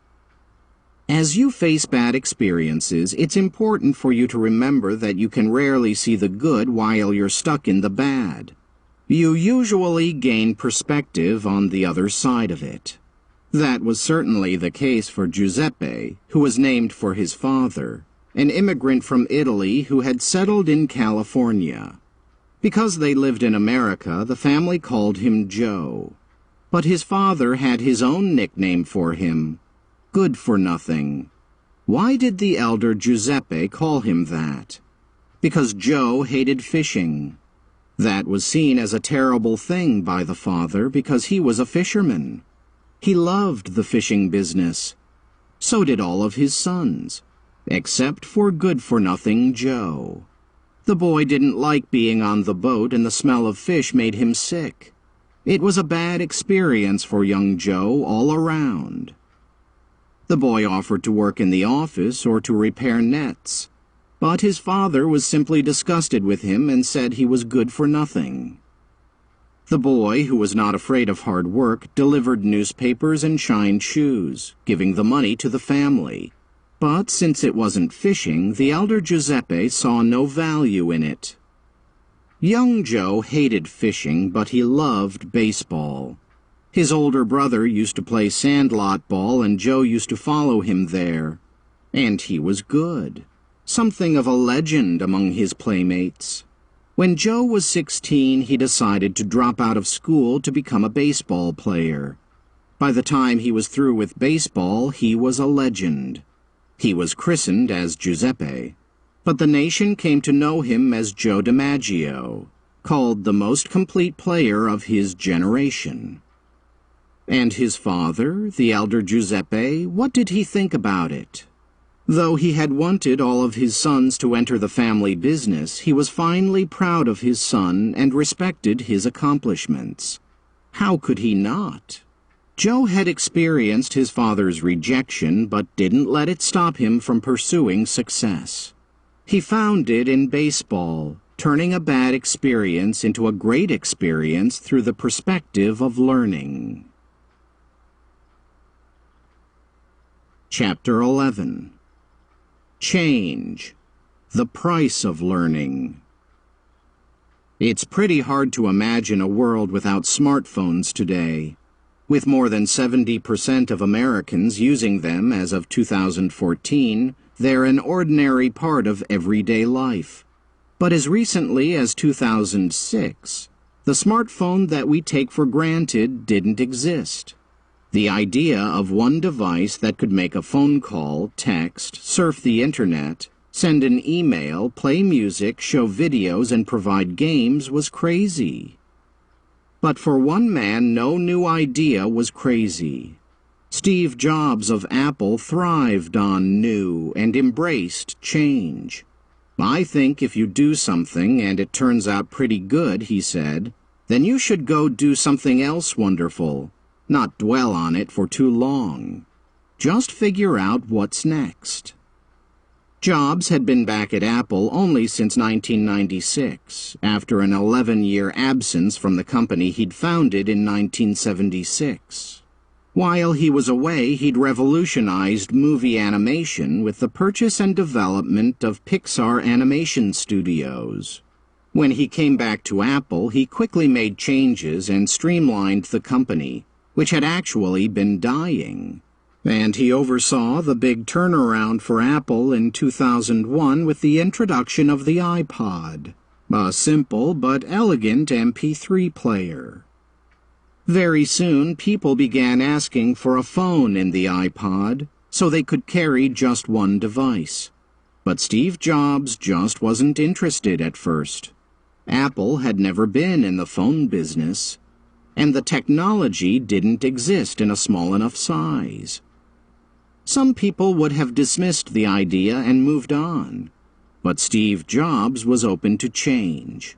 As you face bad experiences, it's important for you to remember that you can rarely see the good while you're stuck in the bad. You usually gain perspective on the other side of it. That was certainly the case for Giuseppe, who was named for his father, an immigrant from Italy who had settled in California. Because they lived in America, the family called him Joe. But his father had his own nickname for him, Good for Nothing. Why did the elder Giuseppe call him that? Because Joe hated fishing. That was seen as a terrible thing by the father because he was a fisherman. He loved the fishing business. So did all of his sons, except for Good for Nothing Joe. The boy didn't like being on the boat and the smell of fish made him sick. It was a bad experience for young Joe all around. The boy offered to work in the office or to repair nets, but his father was simply disgusted with him and said he was good for nothing. The boy, who was not afraid of hard work, delivered newspapers and shined shoes, giving the money to the family. But since it wasn't fishing, the elder Giuseppe saw no value in it. Young Joe hated fishing, but he loved baseball. His older brother used to play sandlot ball, and Joe used to follow him there. And he was good. Something of a legend among his playmates. When Joe was 16, he decided to drop out of school to become a baseball player. By the time he was through with baseball, he was a legend. He was christened as Giuseppe, but the nation came to know him as Joe DiMaggio, called the most complete player of his generation. And his father, the elder Giuseppe, what did he think about it? Though he had wanted all of his sons to enter the family business, he was finally proud of his son and respected his accomplishments. How could he not? Joe had experienced his father's rejection, but didn't let it stop him from pursuing success. He found it in baseball, turning a bad experience into a great experience through the perspective of learning. Chapter 11. Change. The price of learning. It's pretty hard to imagine a world without smartphones today. With more than 70% of Americans using them as of 2014, they're an ordinary part of everyday life. But as recently as 2006, the smartphone that we take for granted didn't exist. The idea of one device that could make a phone call, text, surf the internet, send an email, play music, show videos, and provide games was crazy. But for one man, no new idea was crazy. Steve Jobs of Apple thrived on new and embraced change. I think if you do something and it turns out pretty good, he said, then you should go do something else wonderful. not dwell on it for too long. Just figure out what's next. Jobs had been back at Apple only since 1996, after an 11-year absence from the company he'd founded in 1976. While he was away, he'd revolutionized movie animation with the purchase and development of Pixar Animation Studios. When he came back to Apple, he quickly made changes and streamlined the company, which had actually been dying. And he oversaw the big turnaround for Apple in 2001 with the introduction of the iPod, a simple but elegant MP3 player. Very soon, people began asking for a phone in the iPod, so they could carry just one device. But Steve Jobs just wasn't interested at first. Apple had never been in the phone business, and the technology didn't exist in a small enough size. Some people would have dismissed the idea and moved on, but Steve Jobs was open to change.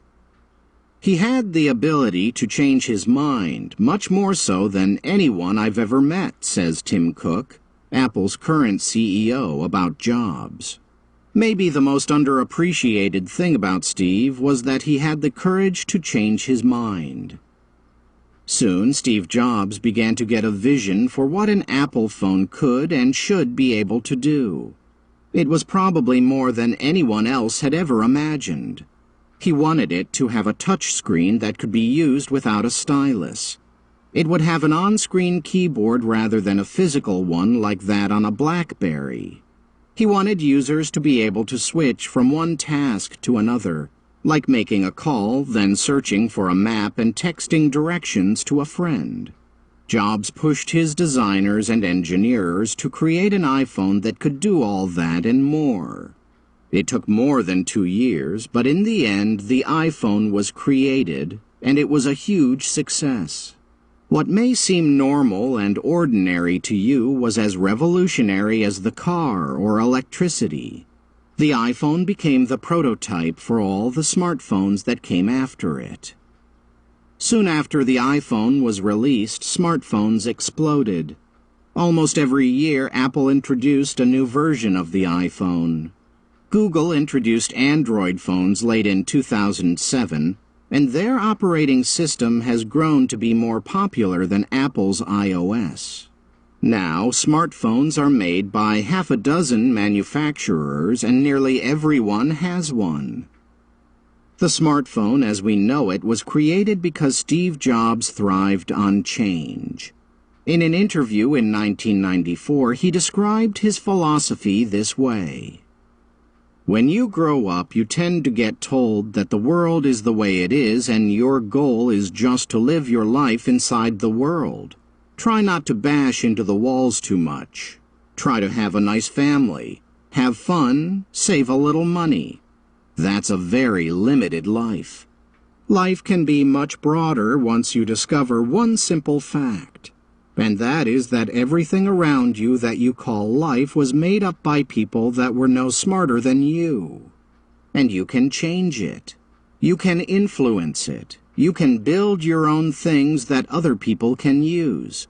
He had the ability to change his mind, much more so than anyone I've ever met, says Tim Cook, Apple's current CEO, about Jobs. Maybe the most underappreciated thing about Steve was that he had the courage to change his mind. Soon, Steve Jobs began to get a vision for what an Apple phone could and should be able to do. It was probably more than anyone else had ever imagined. He wanted it to have a touchscreen that could be used without a stylus. It would have an on-screen keyboard rather than a physical one like that on a BlackBerry. He wanted users to be able to switch from one task to another, like making a call, then searching for a map and texting directions to a friend. Jobs pushed his designers and engineers to create an iPhone that could do all that and more. It took more than 2 years, but in the end, the iPhone was created, and it was a huge success. What may seem normal and ordinary to you was as revolutionary as the car or electricity. The iPhone became the prototype for all the smartphones that came after it. Soon after the iPhone was released, smartphones exploded. Almost every year, Apple introduced a new version of the iPhone. Google introduced Android phones late in 2007, and their operating system has grown to be more popular than Apple's iOS. Now, smartphones are made by half a dozen manufacturers, and nearly everyone has one. The smartphone as we know it was created because Steve Jobs thrived on change. In an interview in 1994, he described his philosophy this way. When you grow up, you tend to get told that the world is the way it is and your goal is just to live your life inside the world. Try not to bash into the walls too much. Try to have a nice family. Have fun. Save a little money. That's a very limited life. Life can be much broader once you discover one simple fact, and that is that everything around you that you call life was made up by people that were no smarter than you. And you can change it. You can influence it. You can build your own things that other people can use.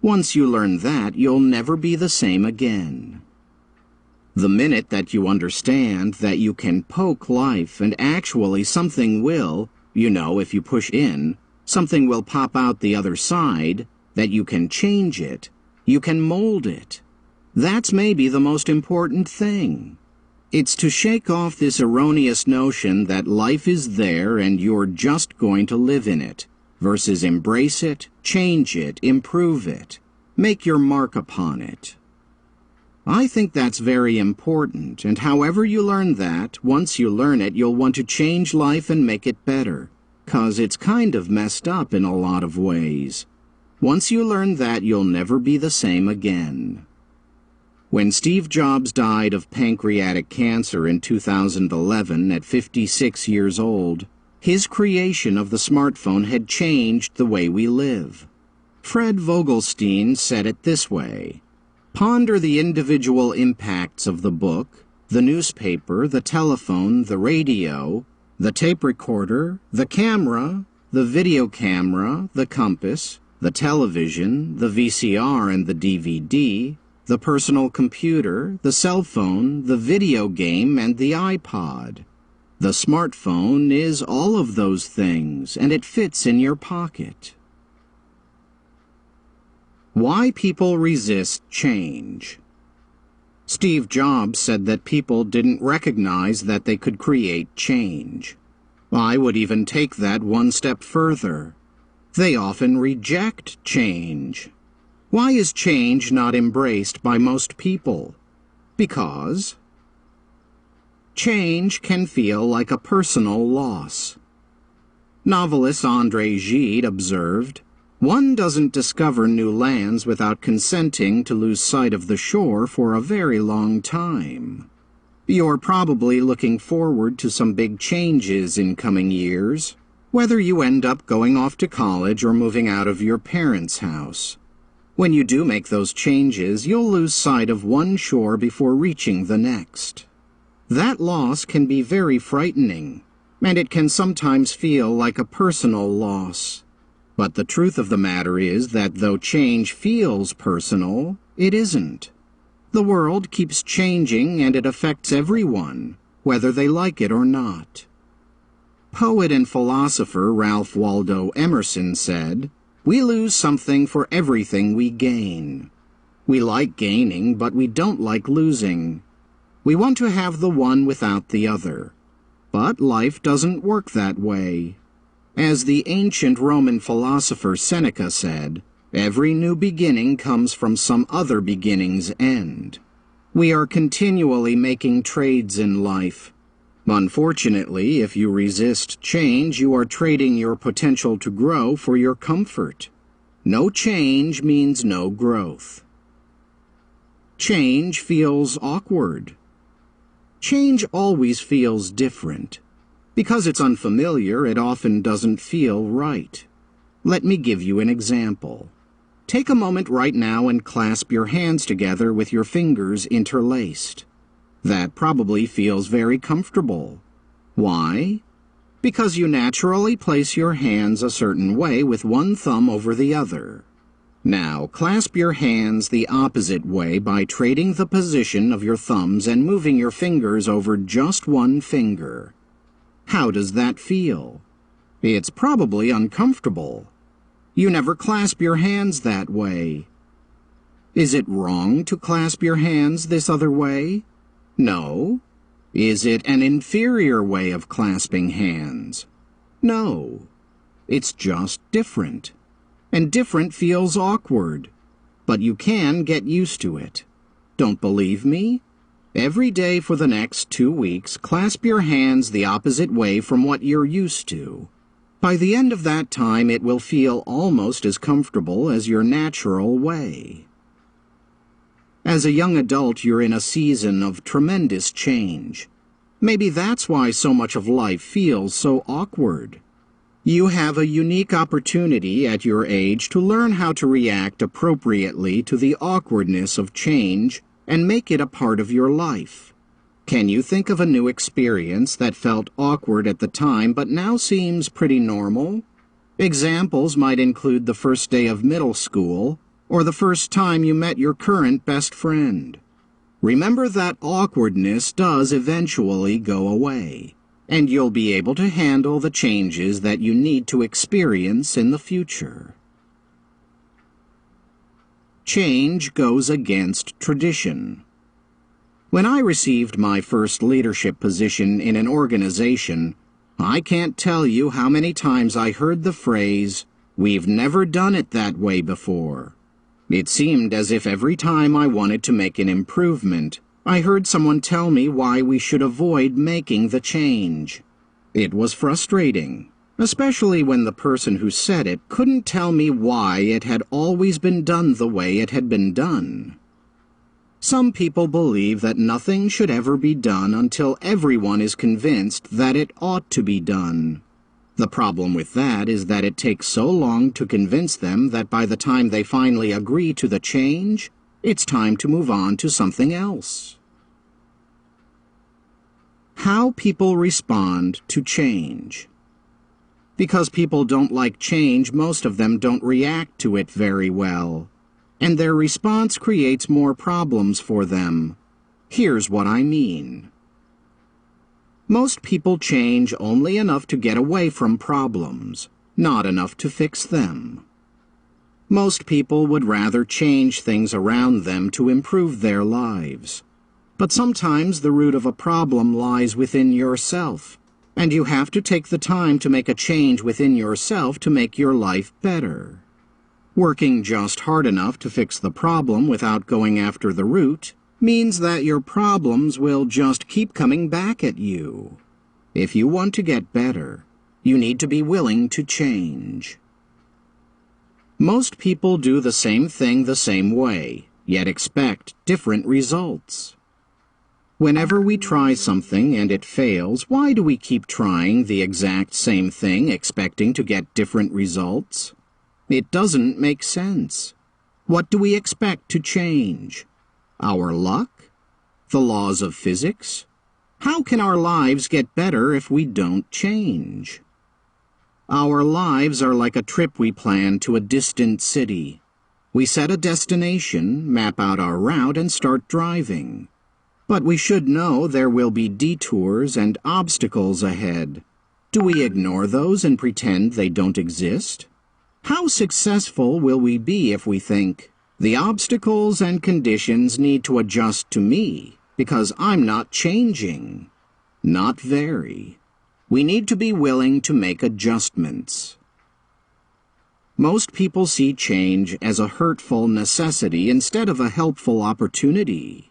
Once you learn that, you'll never be the same again. The minute that you understand that you can poke life and actually something will, if you push in, something will pop out the other side, that you can change it, you can mold it. That's maybe the most important thing. It's to shake off this erroneous notion that life is there and you're just going to live in it, versus embrace it, change it, improve it, make your mark upon it. I think that's very important, and however you learn that, once you learn it, you'll want to change life and make it better, 'cause it's kind of messed up in a lot of ways. Once you learn that, you'll never be the same again. When Steve Jobs died of pancreatic cancer in 2011 at 56 years old, his creation of the smartphone had changed the way we live. Fred Vogelstein said it this way: ponder the individual impacts of the book, the newspaper, the telephone, the radio, the tape recorder, the camera, the video camera, the compass, the television, the VCR and the DVD, the personal computer, the cell phone, the video game, and the iPod. The smartphone is all of those things, and it fits in your pocket. Why people resist change. Steve Jobs said that people didn't recognize that they could create change. I would even take that one step further. They often reject change. Why is change not embraced by most people? Because change can feel like a personal loss. Novelist André Gide observed, "One doesn't discover new lands without consenting to lose sight of the shore for a very long time." You're probably looking forward to some big changes in coming years, whether you end up going off to college or moving out of your parents' house. When you do make those changes, you'll lose sight of one shore before reaching the next. That loss can be very frightening, and it can sometimes feel like a personal loss. But the truth of the matter is that though change feels personal, it isn't. The world keeps changing and it affects everyone, whether they like it or not. Poet and philosopher Ralph Waldo Emerson said, "We lose something for everything we gain. We like gaining, but we don't like losing. We want to have the one without the other. But life doesn't work that way. As the ancient Roman philosopher Seneca said, every new beginning comes from some other beginning's end. We are continually making trades in life. Unfortunately, if you resist change, you are trading your potential to grow for your comfort. No change means no growth." Change feels awkward. Change always feels different. Because it's unfamiliar, it often doesn't feel right. Let me give you an example. Take a moment right now and clasp your hands together with your fingers interlaced. That probably feels very comfortable. Why? Because you naturally place your hands a certain way with one thumb over the other. Now, clasp your hands the opposite way by trading the position of your thumbs and moving your fingers over just one finger. How does that feel? It's probably uncomfortable. You never clasp your hands that way. Is it wrong to clasp your hands this other way? No. Is it an inferior way of clasping hands? No. It's just different. And different feels awkward. But you can get used to it. Don't believe me? Every day for the next 2 weeks, clasp your hands the opposite way from what you're used to. By the end of that time, it will feel almost as comfortable as your natural way. As a young adult, you're in a season of tremendous change. Maybe that's why so much of life feels so awkward. You have a unique opportunity at your age to learn how to react appropriately to the awkwardness of change and make it a part of your life. Can you think of a new experience that felt awkward at the time but now seems pretty normal? Examples might include the first day of middle school or the first time you met your current best friend. Remember that awkwardness does eventually go away, and you'll be able to handle the changes that you need to experience in the future. Change goes against tradition. When I received my first leadership position in an organization, I can't tell you how many times I heard the phrase, "We've never done it that way before." It seemed as if every time I wanted to make an improvement, I heard someone tell me why we should avoid making the change. It was frustrating, especially when the person who said it couldn't tell me why it had always been done the way it had been done. Some people believe that nothing should ever be done until everyone is convinced that it ought to be done. The problem with that is that it takes so long to convince them that by the time they finally agree to the change, it's time to move on to something else. How people respond to change. Because people don't like change, most of them don't react to it very well, and their response creates more problems for them. Here's what I mean. Most people change only enough to get away from problems, not enough to fix them. Most people would rather change things around them to improve their lives. But sometimes the root of a problem lies within yourself, and you have to take the time to make a change within yourself to make your life better. Working just hard enough to fix the problem without going after the root means that your problems will just keep coming back at you. If you want to get better, you need to be willing to change. Most people do the same thing the same way, yet expect different results. Whenever we try something and it fails, why do we keep trying the exact same thing expecting to get different results? It doesn't make sense. What do we expect to change? Our luck? The laws of physics? How can our lives get better if we don't change? Our lives are like a trip we plan to a distant city. We set a destination, map out our route, and start driving. But we should know there will be detours and obstacles ahead. Do we ignore those and pretend they don't exist? How successful will we be if we think, the obstacles and conditions need to adjust to me because I'm not changing? Not very. We need to be willing to make adjustments. Most people see change as a hurtful necessity instead of a helpful opportunity.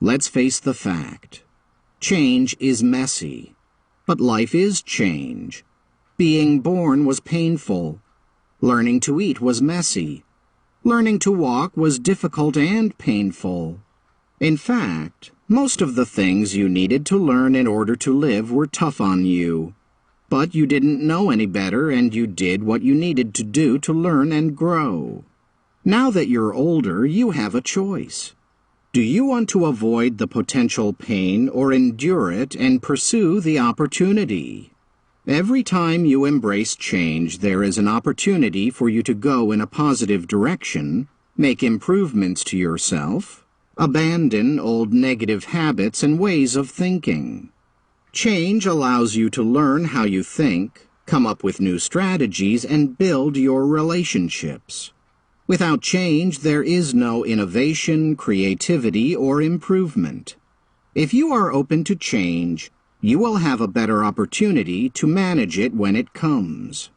Let's face the fact. Change is messy. But life is change. Being born was painful. Learning to eat was messy. Learning to walk was difficult and painful. In fact, most of the things you needed to learn in order to live were tough on you. But you didn't know any better, and you did what you needed to do to learn and grow. Now that you're older, you have a choice. Do you want to avoid the potential pain or endure it and pursue the opportunity? Every time you embrace change, there is an opportunity for you to go in a positive direction, make improvements to yourself, abandon old negative habits and ways of thinking. Change allows you to learn how you think, come up with new strategies, and build your relationships. Without change, there is no innovation, creativity, or improvement. If you are open to change, you will have a better opportunity to manage it when it comes.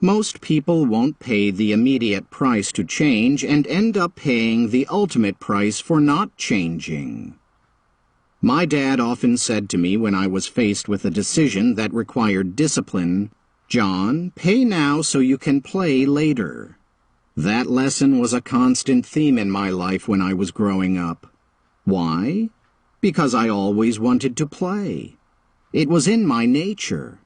Most people won't pay the immediate price to change and end up paying the ultimate price for not changing. My dad often said to me when I was faced with a decision that required discipline, "John, pay now so you can play later." That lesson was a constant theme in my life when I was growing up. Why? Because I always wanted to play. It was in my nature.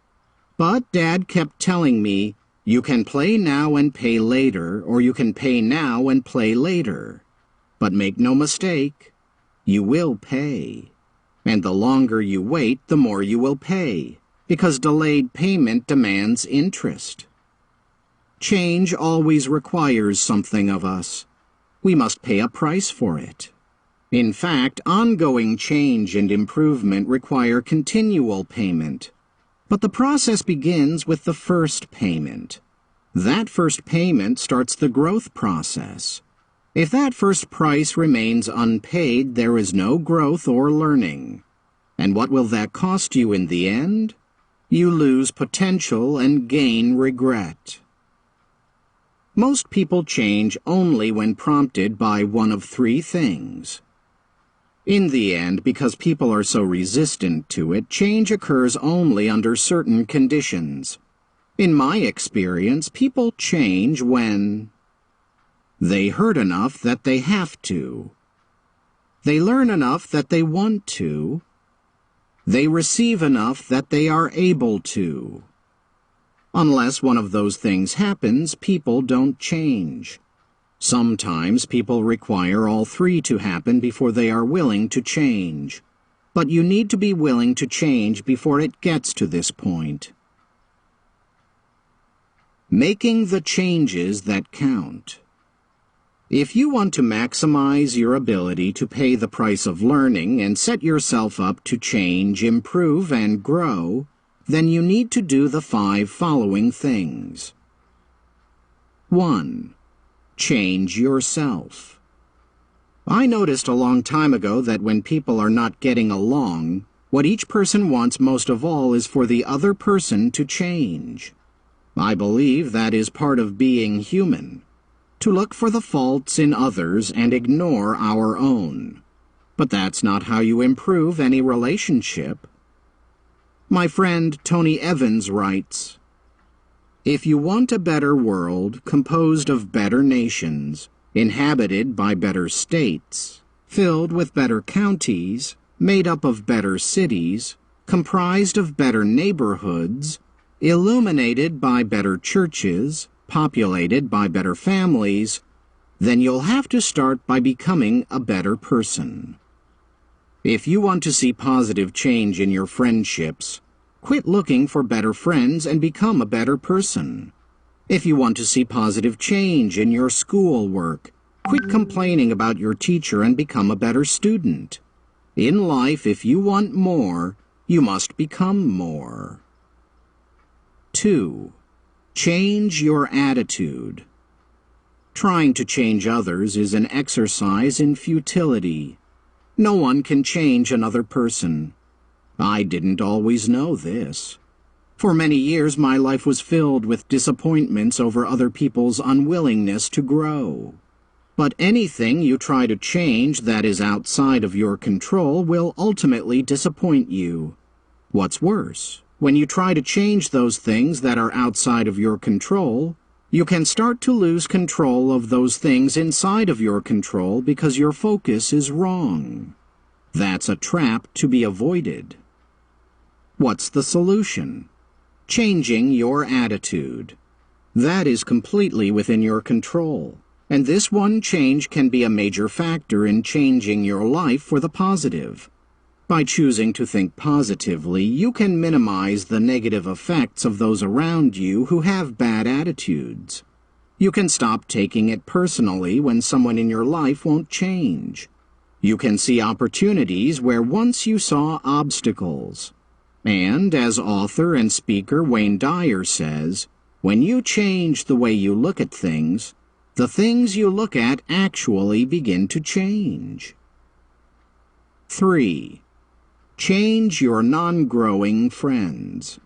But Dad kept telling me, you can play now and pay later, or you can pay now and play later. But make no mistake, you will pay. And the longer you wait, the more you will pay, because delayed payment demands interest. Change always requires something of us. We must pay a price for it. In fact, ongoing change and improvement require continual payment. But the process begins with the first payment. That first payment starts the growth process. If that first price remains unpaid, there is no growth or learning. And what will that cost you in the end? You lose potential and gain regret. Most people change only when prompted by one of three things. In the end, because people are so resistant to it, change occurs only under certain conditions. In my experience, people change when they hurt enough that they have to, they learn enough that they want to, they receive enough that they are able to. Unless one of those things happens, people don't change. Sometimes people require all three to happen before they are willing to change. But you need to be willing to change before it gets to this point. Making the changes that count. If you want to maximize your ability to pay the price of learning and set yourself up to change, improve, and grow, then you need to do the 5 following things. 1. Change yourself. I noticed a long time ago that when people are not getting along, what each person wants most of all is for the other person to change. I believe that is part of being human, to look for the faults in others and ignore our own. But that's not how you improve any relationship. My friend Tony Evans writes, "If you want a better world composed of better nations, inhabited by better states, filled with better counties, made up of better cities, comprised of better neighborhoods, illuminated by better churches, populated by better families, then you'll have to start by becoming a better person." If you want to see positive change in your friendships, quit looking for better friends and become a better person. If you want to see positive change in your schoolwork, quit complaining about your teacher and become a better student. In life, if you want more, you must become more. 2. Change your attitude. Trying to change others is an exercise in futility. No one can change another person. I didn't always know this. For many years, my life was filled with disappointments over other people's unwillingness to grow. But anything you try to change that is outside of your control will ultimately disappoint you. What's worse, when you try to change those things that are outside of your control, you can start to lose control of those things inside of your control because your focus is wrong. That's a trap to be avoided. What's the solution? Changing your attitude. That is completely within your control, and this one change can be a major factor in changing your life for the positive. By choosing to think positively, you can minimize the negative effects of those around you who have bad attitudes. You can stop taking it personally when someone in your life won't change. You can see opportunities where once you saw obstacles. And, as author and speaker Wayne Dyer says, when you change the way you look at things, the things you look at actually begin to change. 3. Change your non-growing friends.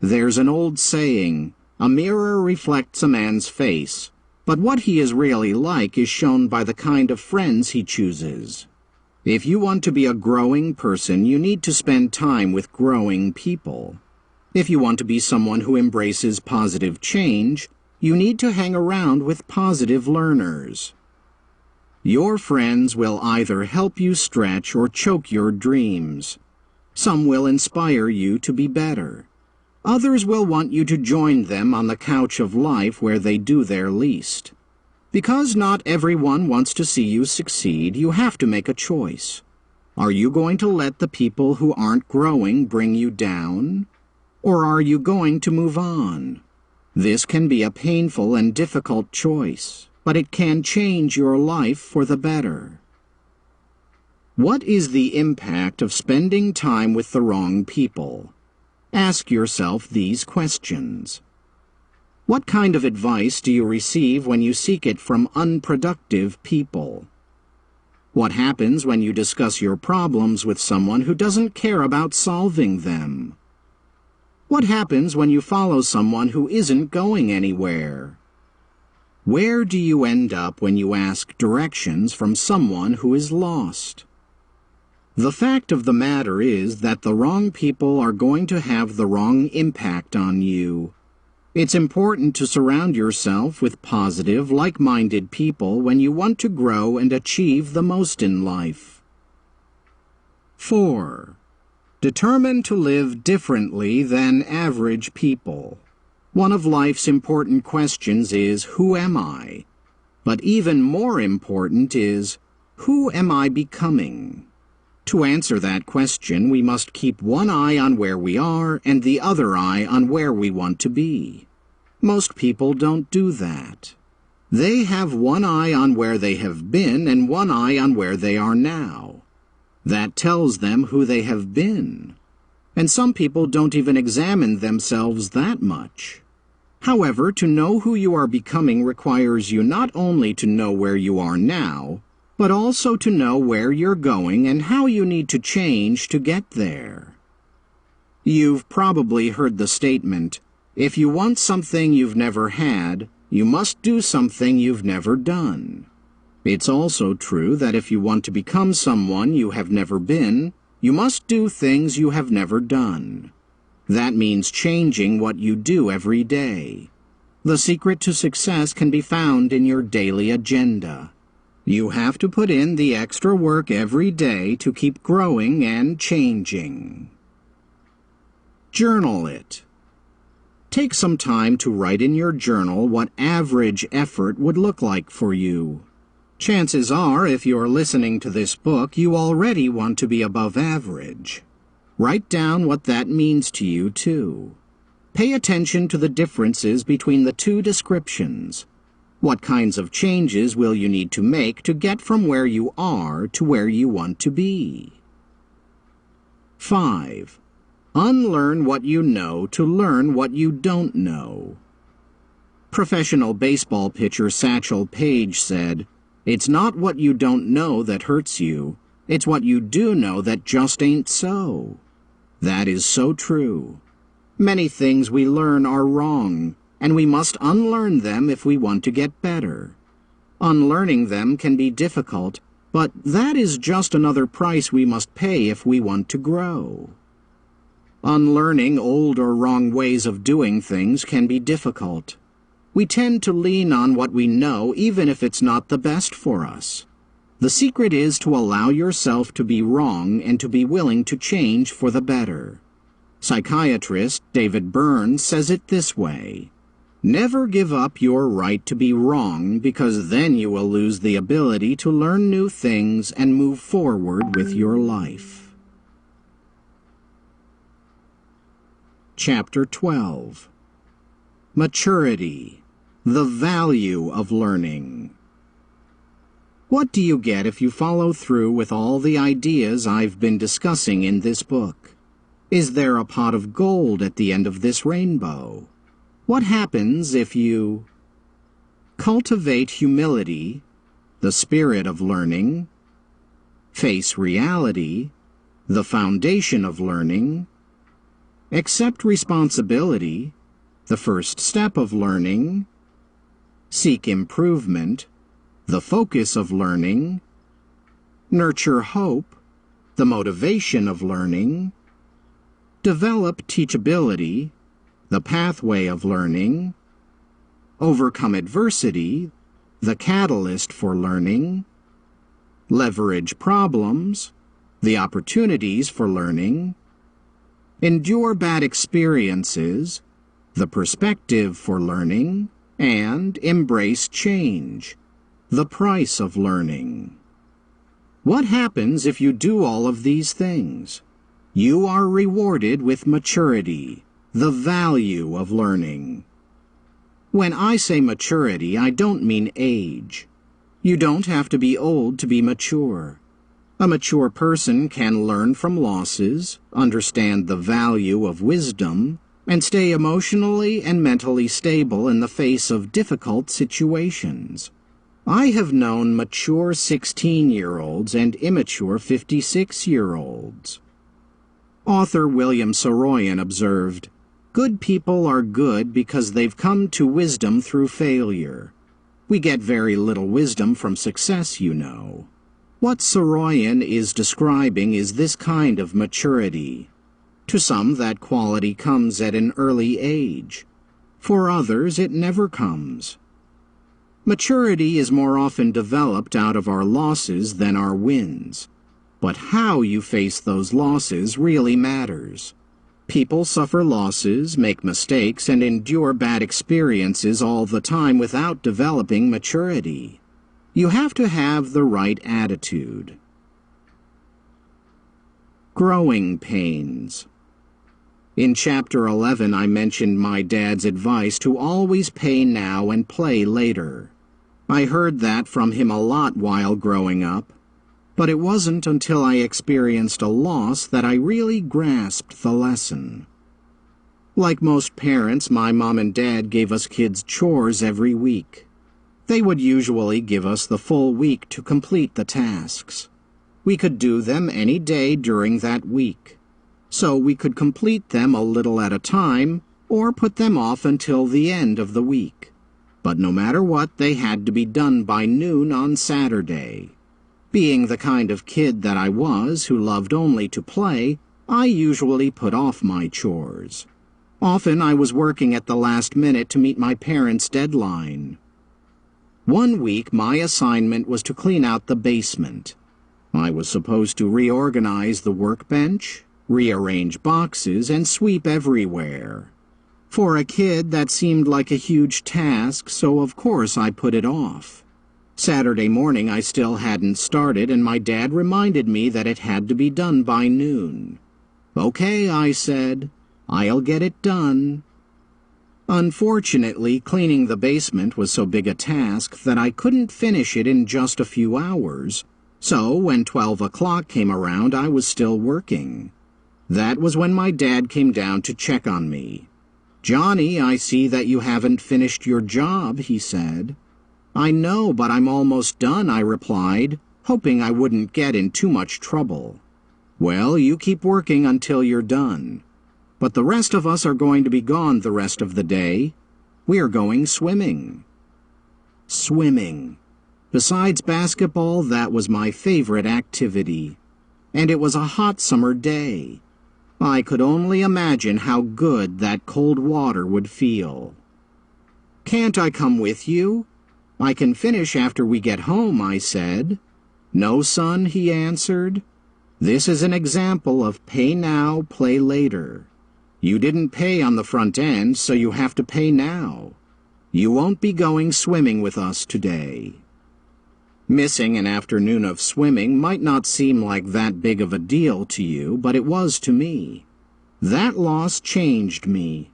There's an old saying, a mirror reflects a man's face, but what he is really like is shown by the kind of friends he chooses. If you want to be a growing person, you need to spend time with growing people. If you want to be someone who embraces positive change, you need to hang around with positive learners. Your friends will either help you stretch or choke your dreams. Some will inspire you to be better. Others will want you to join them on the couch of life where they do their least. Because not everyone wants to see you succeed, you have to make a choice. Are you going to let the people who aren't growing bring you down? Or are you going to move on? This can be a painful and difficult choice, but it can change your life for the better. What is the impact of spending time with the wrong people? Ask yourself these questions. What kind of advice do you receive when you seek it from unproductive people? What happens when you discuss your problems with someone who doesn't care about solving them? What happens when you follow someone who isn't going anywhere? Where do you end up when you ask directions from someone who is lost? The fact of the matter is that the wrong people are going to have the wrong impact on you. It's important to surround yourself with positive, like-minded people when you want to grow and achieve the most in life. 4. Determine to live differently than average people. One of life's important questions is, who am I? But even more important is, who am I becoming? To answer that question, we must keep one eye on where we are and the other eye on where we want to be. Most people don't do that. They have one eye on where they have been and one eye on where they are now. That tells them who they have been. And some people don't even examine themselves that much. However, to know who you are becoming requires you not only to know where you are now, but also to know where you're going and how you need to change to get there. You've probably heard the statement, if you want something you've never had, you must do something you've never done. It's also true that if you want to become someone you have never been, you must do things you have never done. That means changing what you do every day. The secret to success can be found in your daily agenda. You have to put in the extra work every day to keep growing and changing. Journal it. Take some time to write in your journal what average effort would look like for you. Chances are, if you're listening to this book, you already want to be above average. Write down what that means to you, too. Pay attention to the differences between the two descriptions. What kinds of changes will you need to make to get from where you are to where you want to be? 5. Unlearn what you know to learn what you don't know. Professional baseball pitcher Satchel Paige said, "It's not what you don't know that hurts you. It's what you do know that just ain't so." That is so true. Many things we learn are wrong, and we must unlearn them if we want to get better. Unlearning them can be difficult, but that is just another price we must pay if we want to grow. Unlearning old or wrong ways of doing things can be difficult. We tend to lean on what we know even if it's not the best for us. The secret is to allow yourself to be wrong and to be willing to change for the better. Psychiatrist David Burns says it this way, "Never give up your right to be wrong because then you will lose the ability to learn new things and move forward with your life." Chapter 12. Maturity, the value of learning. What do you get if you follow through with all the ideas I've been discussing in this book? Is there a pot of gold at the end of this rainbow? What happens if you cultivate humility, the spirit of learning, face reality, the foundation of learning, accept responsibility, the first step of learning, seek improvement, the focus of learning, nurture hope, the motivation of learning, develop teachability, the pathway of learning, overcome adversity, the catalyst for learning, leverage problems, the opportunities for learning, endure bad experiences, the perspective for learning, and embrace change, the price of learning. What happens if you do all of these things? You are rewarded with maturity, the value of learning. When I say maturity, I don't mean age. You don't have to be old to be mature. A mature person can learn from losses, understand the value of wisdom, and stay emotionally and mentally stable in the face of difficult situations. I have known mature 16-year-olds and immature 56-year-olds. Author William Saroyan observed, "Good people are good because they've come to wisdom through failure. We get very little wisdom from success, you know." What Saroyan is describing is this kind of maturity. To some, that quality comes at an early age. For others, it never comes. Maturity is more often developed out of our losses than our wins. But how you face those losses really matters. People suffer losses, make mistakes, and endure bad experiences all the time without developing maturity. You have to have the right attitude. Growing pains. In Chapter 11, I mentioned my dad's advice to always pay now and play later. I heard that from him a lot while growing up, but it wasn't until I experienced a loss that I really grasped the lesson. Like most parents, my mom and dad gave us kids chores every week. They would usually give us the full week to complete the tasks. We could do them any day during that week, so we could complete them a little at a time or put them off until the end of the week. But no matter what, they had to be done by noon on Saturday. Being the kind of kid that I was, who loved only to play, I usually put off my chores. Often I was working at the last minute to meet my parents' deadline. One week my assignment was to clean out the basement. I was supposed to reorganize the workbench, rearrange boxes, and sweep everywhere. For a kid, that seemed like a huge task, so of course I put it off. Saturday morning I still hadn't started, and my dad reminded me that it had to be done by noon. "Okay," I said. "I'll get it done." Unfortunately, cleaning the basement was so big a task that I couldn't finish it in just a few hours, so when 12 o'clock came around I was still working. That was when my dad came down to check on me. "Johnny, I see that you haven't finished your job," he said. "I know, but I'm almost done," I replied, hoping I wouldn't get in too much trouble. "Well, you keep working until you're done. But the rest of us are going to be gone the rest of the day. We're going swimming." Swimming. Besides basketball, that was my favorite activity. And it was a hot summer day. I could only imagine how good that cold water would feel. "Can't I come with you? I can finish after we get home," I said. "No, son," he answered. "This is an example of pay now, play later. You didn't pay on the front end, so you have to pay now. You won't be going swimming with us today." Missing an afternoon of swimming might not seem like that big of a deal to you, but it was to me. That loss changed me.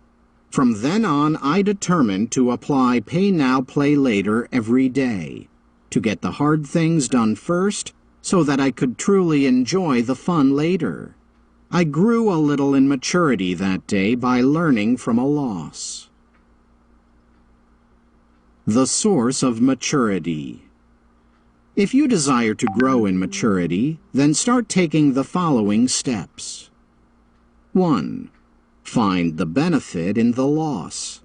From then on, I determined to apply pay now, play later every day, to get the hard things done first so that I could truly enjoy the fun later. I grew a little in maturity that day by learning from a loss. The source of maturity. If you desire to grow in maturity, then start taking the following steps. 1. Find the benefit in the loss.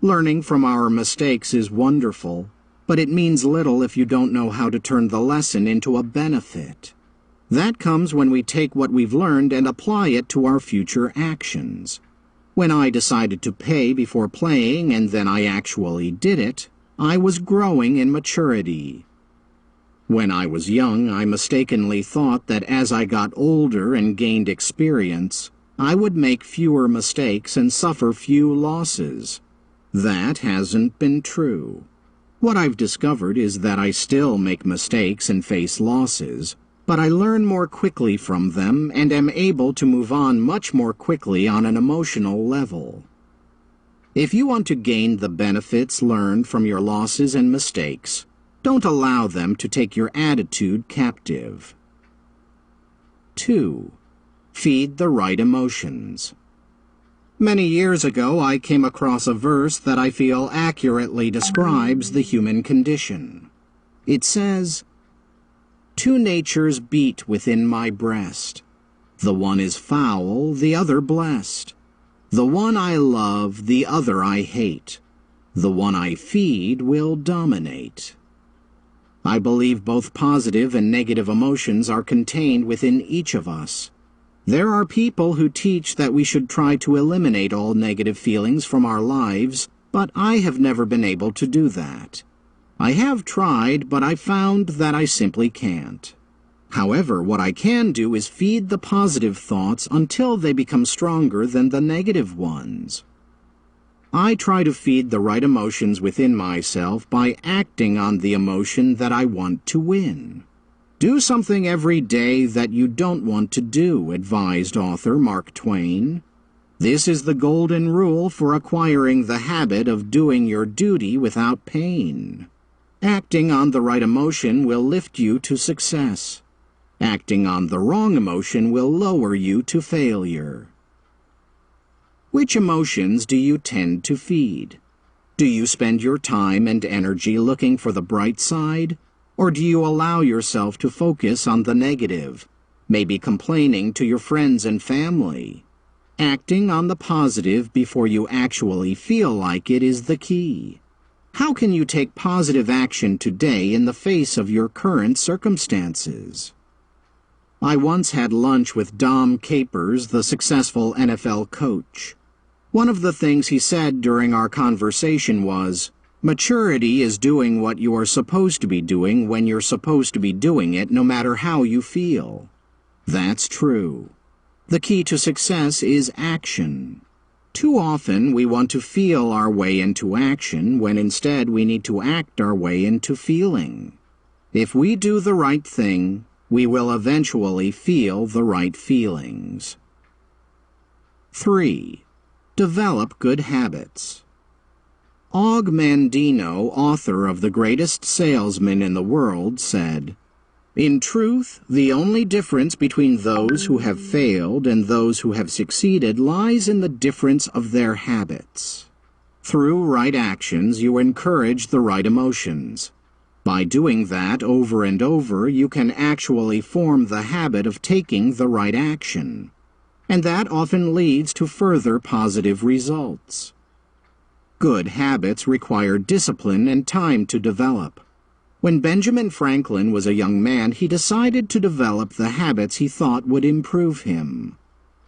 Learning from our mistakes is wonderful, but it means little if you don't know how to turn the lesson into a benefit. That comes when we take what we've learned and apply it to our future actions. When I decided to pay before playing and then I actually did it, I was growing in maturity. When I was young, I mistakenly thought that as I got older and gained experience, I would make fewer mistakes and suffer few losses. That hasn't been true. What I've discovered is that I still make mistakes and face losses, but I learn more quickly from them and am able to move on much more quickly on an emotional level. If you want to gain the benefits learned from your losses and mistakes, don't allow them to take your attitude captive. 2. Feed the right emotions. Many years ago, I came across a verse that I feel accurately describes the human condition. It says, "Two natures beat within my breast. The one is foul, the other blessed. The one I love, the other I hate. The one I feed will dominate." I believe both positive and negative emotions are contained within each of us. There are people who teach that we should try to eliminate all negative feelings from our lives, but I have never been able to do that. I have tried, but I found that I simply can't. However, what I can do is feed the positive thoughts until they become stronger than the negative ones. I try to feed the right emotions within myself by acting on the emotion that I want to win. Do something every day that you don't want to do, advised author Mark Twain. This is the golden rule for acquiring the habit of doing your duty without pain. Acting on the right emotion will lift you to success. Acting on the wrong emotion will lower you to failure. Which emotions do you tend to feed? Do you spend your time and energy looking for the bright side, or do you allow yourself to focus on the negative, maybe complaining to your friends and family? Acting on the positive before you actually feel like it is the key. How can you take positive action today in the face of your current circumstances? I once had lunch with Dom Capers, the successful NFL coach. One of the things he said during our conversation was, "Maturity is doing what you are supposed to be doing when you're supposed to be doing it, no matter how you feel." That's true. The key to success is action. Too often we want to feel our way into action when instead we need to act our way into feeling. If we do the right thing, we will eventually feel the right feelings. 3. Develop good habits. Og Mandino, author of The Greatest Salesman in the World, said, "In truth, the only difference between those who have failed and those who have succeeded lies in the difference of their habits. Through right actions, you encourage the right emotions. By doing that over and over, you can actually form the habit of taking the right action. And that often leads to further positive results. Good habits require discipline and time to develop. When Benjamin Franklin was a young man, he decided to develop the habits he thought would improve him.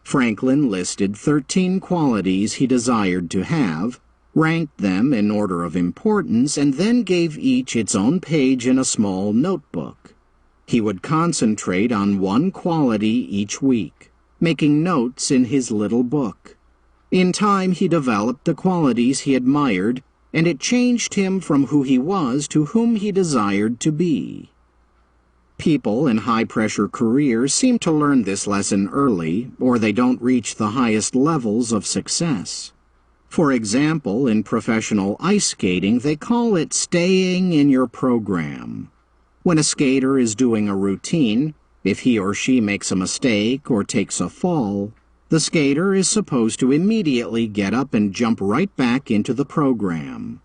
Franklin listed 13 qualities he desired to have, ranked them in order of importance, and then gave each its own page in a small notebook. He would concentrate on one quality each week, making notes in his little book. In time, he developed the qualities he admired, and it changed him from who he was to whom he desired to be. People in high-pressure careers seem to learn this lesson early, or they don't reach the highest levels of success. For example, in professional ice skating, they call it staying in your program. When a skater is doing a routine, if he or she makes a mistake or takes a fall, the skater is supposed to immediately get up and jump right back into the program.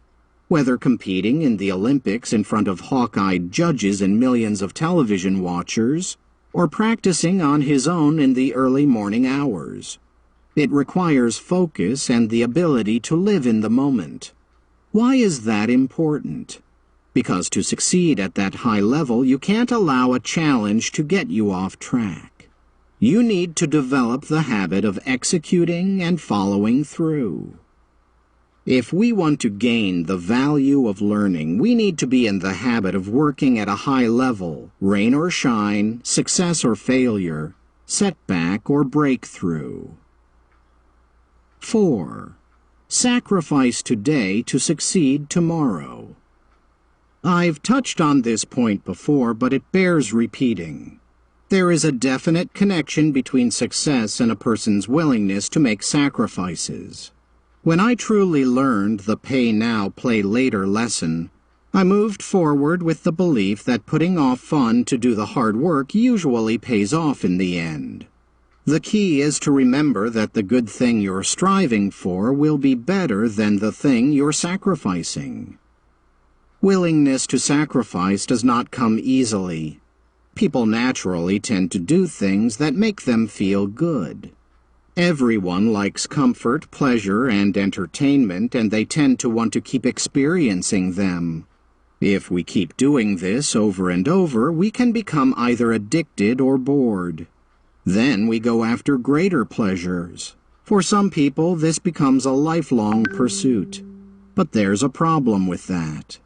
Whether competing in the Olympics in front of hawk-eyed judges and millions of television watchers, or practicing on his own in the early morning hours. It requires focus and the ability to live in the moment. Why is that important? Because to succeed at that high level, you can't allow a challenge to get you off track. You need to develop the habit of executing and following through. If we want to gain the value of learning, we need to be in the habit of working at a high level, rain or shine, success or failure, setback or breakthrough. 4. Sacrifice today to succeed tomorrow. I've touched on this point before, but it bears repeating. There is a definite connection between success and a person's willingness to make sacrifices. When I truly learned the pay now, play later lesson, I moved forward with the belief that putting off fun to do the hard work usually pays off in the end. The key is to remember that the good thing you're striving for will be better than the thing you're sacrificing. Willingness to sacrifice does not come easily. People naturally tend to do things that make them feel good. Everyone likes comfort, pleasure, and entertainment, and they tend to want to keep experiencing them. If we keep doing this over and over, we can become either addicted or bored. Then we go after greater pleasures. For some people, this becomes a lifelong pursuit. But there's a problem with that.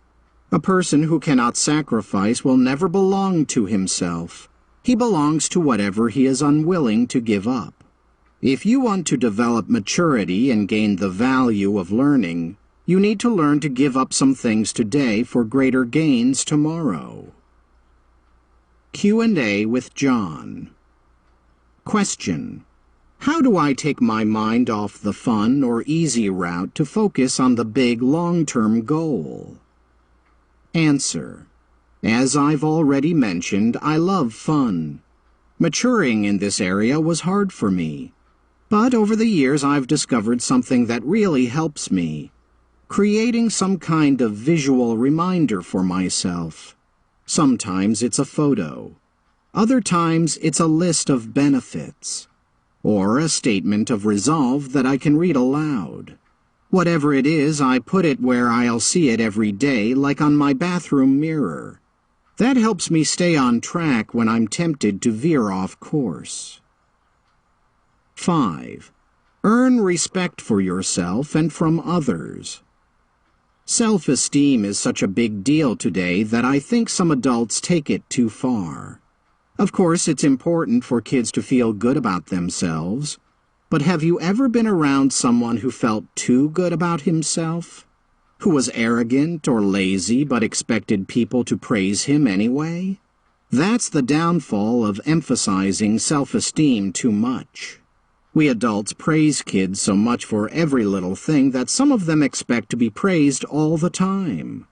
A person who cannot sacrifice will never belong to himself. He belongs to whatever he is unwilling to give up. If you want to develop maturity and gain the value of learning, you need to learn to give up some things today for greater gains tomorrow. Q&A with John. Question: How do I take my mind off the fun or easy route to focus on the big long-term goal? Answer: as I've already mentioned, I love fun. Maturing in this area was hard for me. But over the years I've discovered something that really helps me. Creating some kind of visual reminder for myself. Sometimes it's a photo. Other times it's a list of benefits. Or a statement of resolve that I can read aloud. Whatever it is, I put it where I'll see it every day, like on my bathroom mirror. That helps me stay on track when I'm tempted to veer off course. 5. Earn respect for yourself and from others. Self-esteem is such a big deal today that I think some adults take it too far. Of course, it's important for kids to feel good about themselves, but have you ever been around someone who felt too good about himself? Who was arrogant or lazy but expected people to praise him anyway? That's the downfall of emphasizing self-esteem too much. We adults praise kids so much for every little thing that some of them expect to be praised all the time.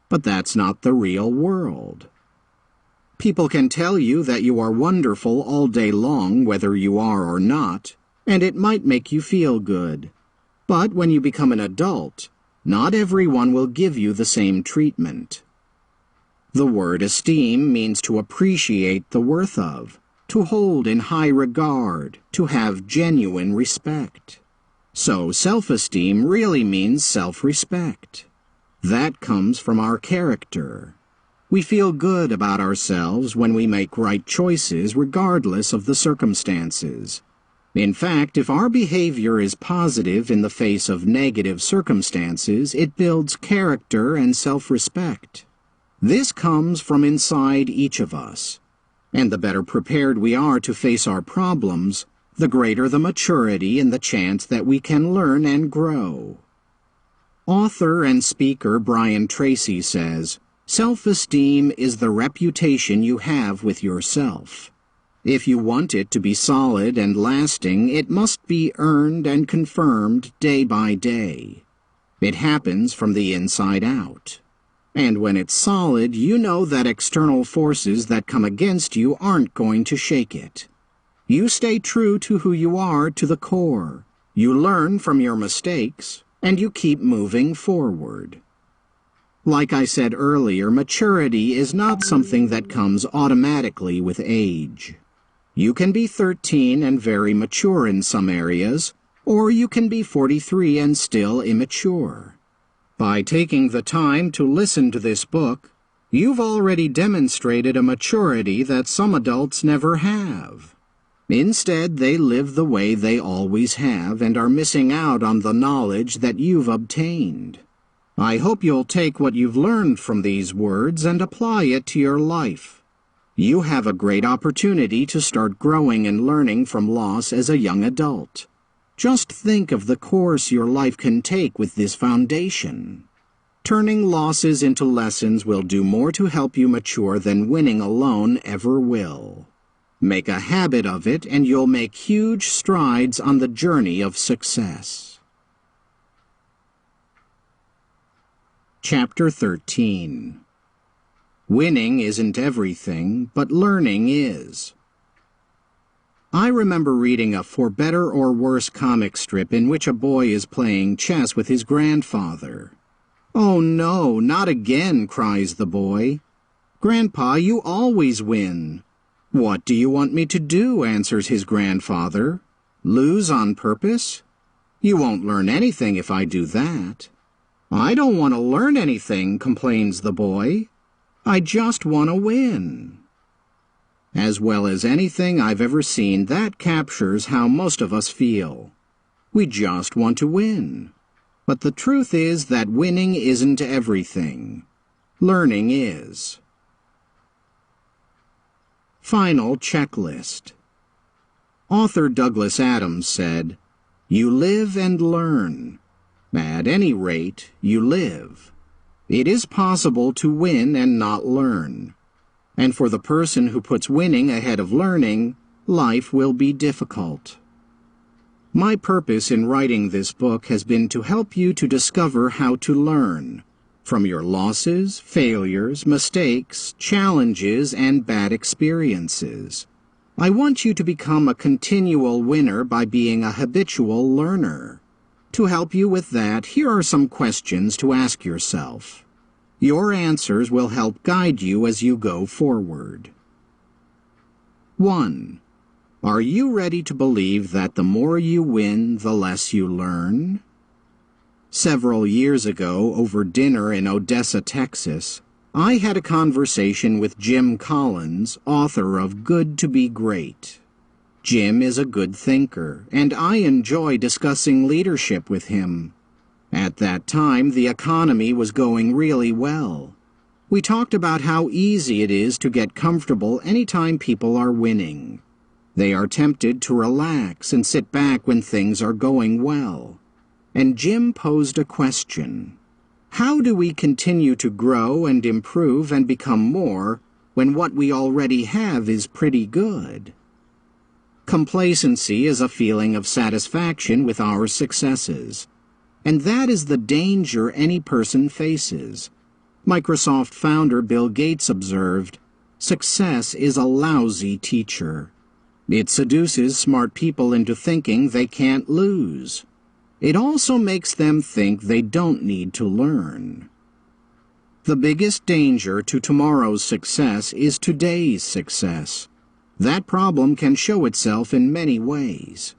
But that's not the real world. People can tell you that you are wonderful all day long, whether you are or not, and it might make you feel good. But when you become an adult, not everyone will give you the same treatment. The word esteem means to appreciate the worth of, to hold in high regard, to have genuine respect. So self-esteem really means self-respect. That comes from our character. We feel good about ourselves when we make right choices regardless of the circumstances. In fact, if our behavior is positive in the face of negative circumstances, it builds character and self-respect. This comes from inside each of us. And the better prepared we are to face our problems, the greater the maturity and the chance that we can learn and grow. Author and speaker Brian Tracy says, "Self-esteem is the reputation you have with yourself. If you want it to be solid and lasting, it must be earned and confirmed day by day. It happens from the inside out. And when it's solid, you know that external forces that come against you aren't going to shake it. You stay true to who you are to the core. You learn from your mistakes, and you keep moving forward." Like I said earlier, maturity is not something that comes automatically with age. You can be 13 and very mature in some areas, or you can be 43 and still immature. By taking the time to listen to this book, you've already demonstrated a maturity that some adults never have. Instead, they live the way they always have and are missing out on the knowledge that you've obtained. I hope you'll take what you've learned from these words and apply it to your life. You have a great opportunity to start growing and learning from loss as a young adult. Just think of the course your life can take with this foundation. Turning losses into lessons will do more to help you mature than winning alone ever will. Make a habit of it and you'll make huge strides on the journey of success. Chapter 13. Winning isn't everything, but learning is. I remember reading a For Better or Worse comic strip in which a boy is playing chess with his grandfather. "Oh no, not again," cries the boy. "Grandpa, you always win." "What do you want me to do?" answers his grandfather. "Lose on purpose? You won't learn anything if I do that." "I don't want to learn anything," complains the boy. "I just want to win." As well as anything I've ever seen, that captures how most of us feel. We just want to win. But the truth is that winning isn't everything. Learning is. Final checklist. Author Douglas Adams said, "You live and learn. At any rate, you live. It is possible to win and not learn. And for the person who puts winning ahead of learning, life will be difficult." My purpose in writing this book has been to help you to discover how to learn from your losses, failures, mistakes, challenges, and bad experiences. I want you to become a continual winner by being a habitual learner. To help you with that, here are some questions to ask yourself. Your answers will help guide you as you go forward. 1. Are you ready to believe that the more you win, the less you learn? Several years ago, over dinner in Odessa, Texas, I had a conversation with Jim Collins, author of Good to Be Great. Jim is a good thinker, and I enjoy discussing leadership with him. At that time, the economy was going really well. We talked about how easy it is to get comfortable anytime people are winning. They are tempted to relax and sit back when things are going well. And Jim posed a question. How do we continue to grow and improve and become more when what we already have is pretty good? Complacency is a feeling of satisfaction with our successes. And that is the danger any person faces. Microsoft founder Bill Gates observed, "Success is a lousy teacher. It seduces smart people into thinking they can't lose. It also makes them think they don't need to learn." The biggest danger to tomorrow's success is today's success. That problem can show itself in many ways.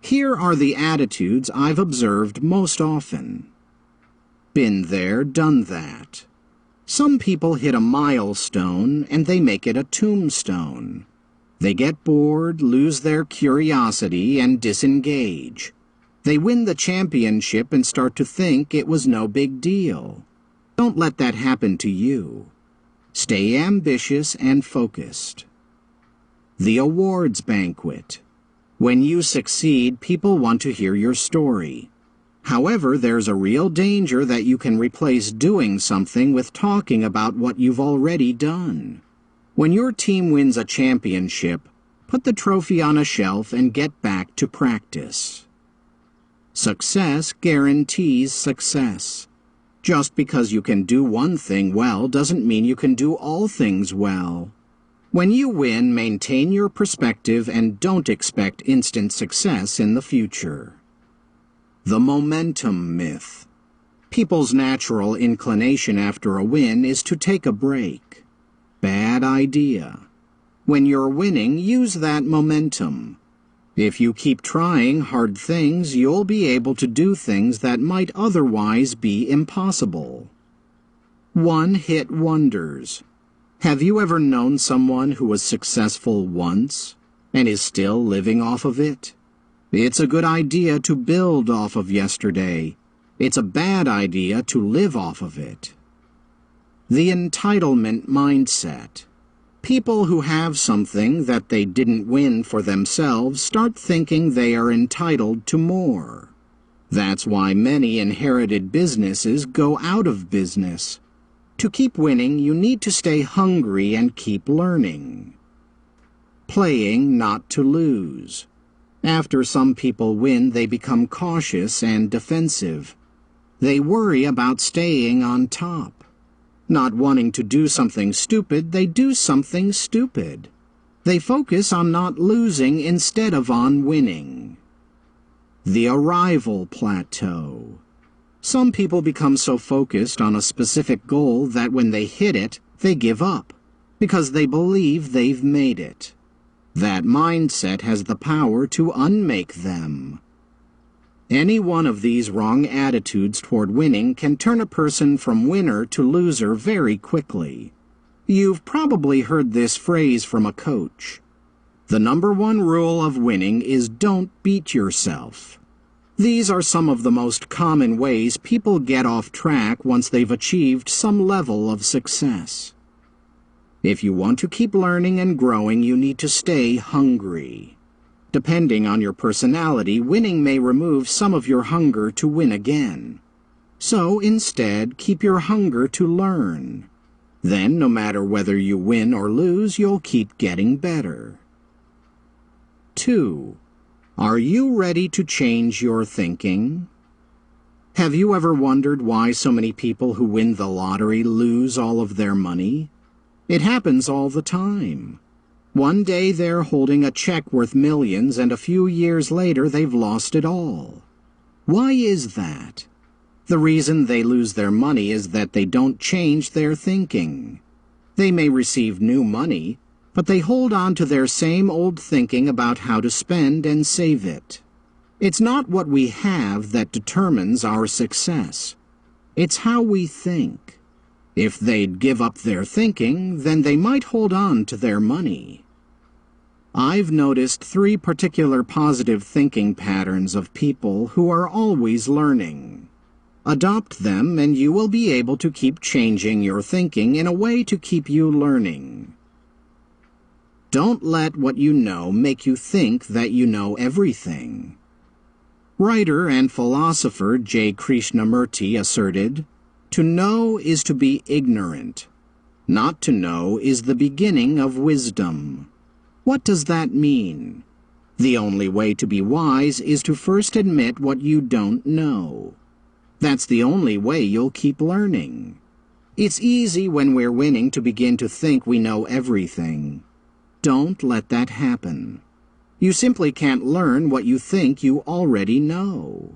Here are the attitudes I've observed most often. Been there, done that. Some people hit a milestone and they make it a tombstone. They get bored, lose their curiosity, and disengage. They win the championship and start to think it was no big deal. Don't let that happen to you. Stay ambitious and focused. The awards banquet. When you succeed, people want to hear your story. However, there's a real danger that you can replace doing something with talking about what you've already done. When your team wins a championship, put the trophy on a shelf and get back to practice. Success guarantees success. Just because you can do one thing well doesn't mean you can do all things well. When you win, maintain your perspective and don't expect instant success in the future. The momentum myth. People's natural inclination after a win is to take a break. Bad idea. When you're winning, use that momentum. If you keep trying hard things, you'll be able to do things that might otherwise be impossible. One-hit wonders. Have you ever known someone who was successful once and is still living off of it? It's a good idea to build off of yesterday. It's a bad idea to live off of it. The entitlement mindset. People who have something that they didn't win for themselves start thinking they are entitled to more. That's why many inherited businesses go out of business. To keep winning, you need to stay hungry and keep learning. Playing not to lose. After some people win, they become cautious and defensive. They worry about staying on top. Not wanting to do something stupid, they do something stupid. They focus on not losing instead of on winning. The arrival plateau. Some people become so focused on a specific goal that when they hit it, they give up, because they believe they've made it. That mindset has the power to unmake them. Any one of these wrong attitudes toward winning can turn a person from winner to loser very quickly. You've probably heard this phrase from a coach. The number one rule of winning is don't beat yourself. These are some of the most common ways people get off track once they've achieved some level of success. If you want to keep learning and growing, you need to stay hungry. Depending on your personality, winning may remove some of your hunger to win again. So, instead, keep your hunger to learn. Then, no matter whether you win or lose, you'll keep getting better. 2. Are you ready to change your thinking? Have you ever wondered why so many people who win the lottery lose all of their money? It happens all the time. One day they're holding a check worth millions, and a few years later they've lost it all. Why is that? The reason they lose their money is that they don't change their thinking. They may receive new money, but they hold on to their same old thinking about how to spend and save it. It's not what we have that determines our success. It's how we think. If they'd give up their thinking, then they might hold on to their money. I've noticed 3 particular positive thinking patterns of people who are always learning. Adopt them and you will be able to keep changing your thinking in a way to keep you learning. Don't let what you know make you think that you know everything. Writer and philosopher J. Krishnamurti asserted, "To know is to be ignorant. Not to know is the beginning of wisdom." What does that mean? The only way to be wise is to first admit what you don't know. That's the only way you'll keep learning. It's easy when we're winning to begin to think we know everything. Don't let that happen. You simply can't learn what you think you already know.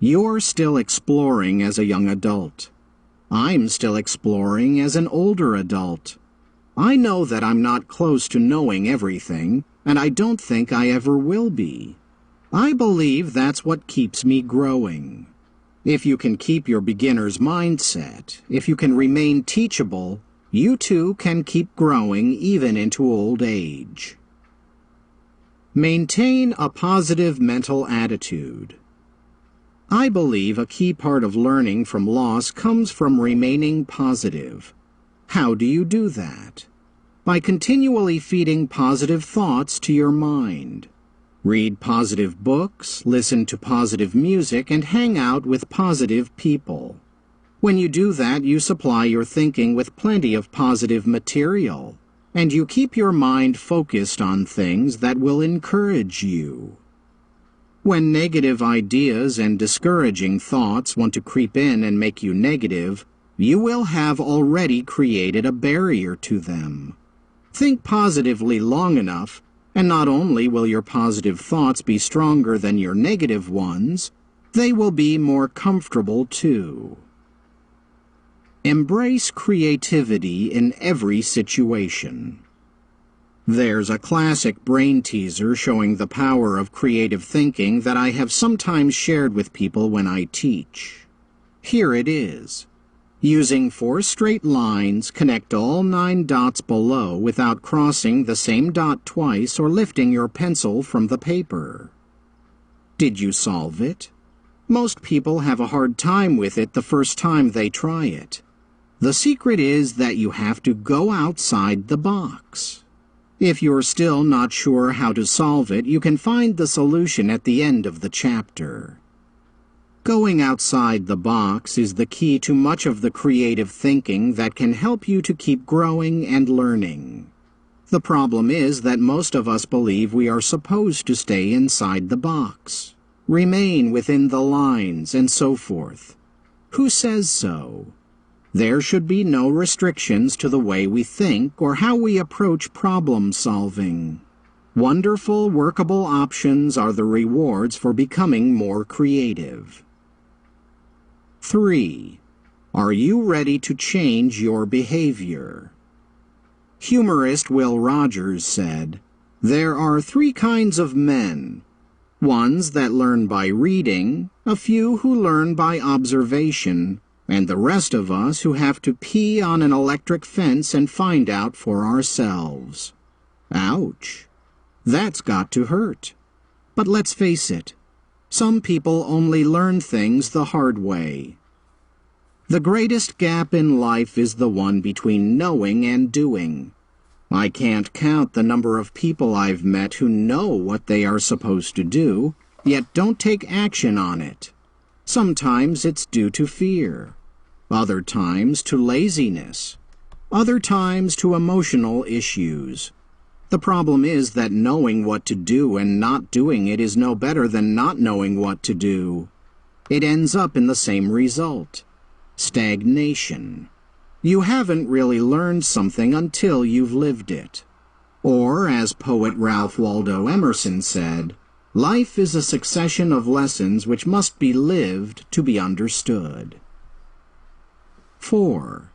You're still exploring as a young adult. I'm still exploring as an older adult. I know that I'm not close to knowing everything, and I don't think I ever will be. I believe that's what keeps me growing. If you can keep your beginner's mindset, if you can remain teachable, you too can keep growing even into old age. Maintain a positive mental attitude. I believe a key part of learning from loss comes from remaining positive. How do you do that? By continually feeding positive thoughts to your mind. Read positive books, listen to positive music, and hang out with positive people. When you do that, you supply your thinking with plenty of positive material, and you keep your mind focused on things that will encourage you. When negative ideas and discouraging thoughts want to creep in and make you negative, you will have already created a barrier to them. Think positively long enough, and not only will your positive thoughts be stronger than your negative ones, they will be more comfortable too. Embrace creativity in every situation. There's a classic brain teaser showing the power of creative thinking that I have sometimes shared with people when I teach. Here it is. Using 4 straight lines, connect all 9 dots below without crossing the same dot twice or lifting your pencil from the paper. Did you solve it? Most people have a hard time with it the first time they try it. The secret is that you have to go outside the box. If you're still not sure how to solve it, you can find the solution at the end of the chapter. Going outside the box is the key to much of the creative thinking that can help you to keep growing and learning. The problem is that most of us believe we are supposed to stay inside the box, remain within the lines, and so forth. Who says so? There should be no restrictions to the way we think or how we approach problem solving. Wonderful, workable options are the rewards for becoming more creative. 3. Are you ready to change your behavior? Humorist Will Rogers said, "There are 3 kinds of men. Ones that learn by reading, a few who learn by observation, and the rest of us who have to pee on an electric fence and find out for ourselves." Ouch! That's got to hurt. But let's face it. Some people only learn things the hard way. The greatest gap in life is the one between knowing and doing. I can't count the number of people I've met who know what they are supposed to do, yet don't take action on it. Sometimes it's due to fear. Other times to laziness. Other times to emotional issues. The problem is that knowing what to do and not doing it is no better than not knowing what to do. It ends up in the same result: stagnation. You haven't really learned something until you've lived it. Or, as poet Ralph Waldo Emerson said, life is a succession of lessons which must be lived to be understood. 4.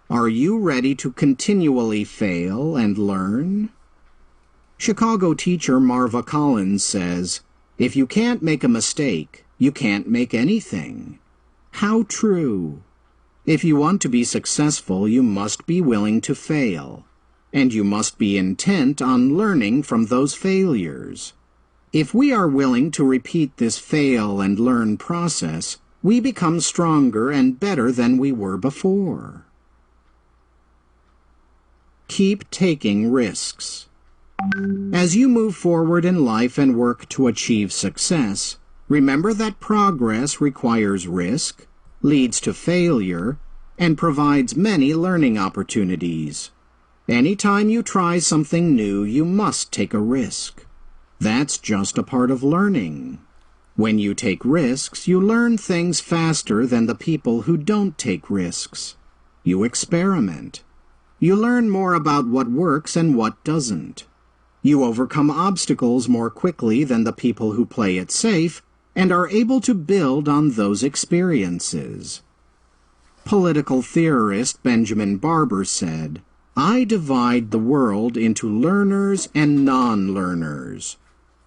Are you ready to continually fail and learn? Chicago teacher Marva Collins says, "If you can't make a mistake, you can't make anything." How true! If you want to be successful, you must be willing to fail, and you must be intent on learning from those failures. If we are willing to repeat this fail and learn process, we become stronger and better than we were before. Keep taking risks. As you move forward in life and work to achieve success, remember that progress requires risk, leads to failure, and provides many learning opportunities. Anytime you try something new, you must take a risk. That's just a part of learning. When you take risks, you learn things faster than the people who don't take risks. You experiment. You learn more about what works and what doesn't. You overcome obstacles more quickly than the people who play it safe and are able to build on those experiences. Political theorist Benjamin Barber said, "I divide the world into learners and non-learners.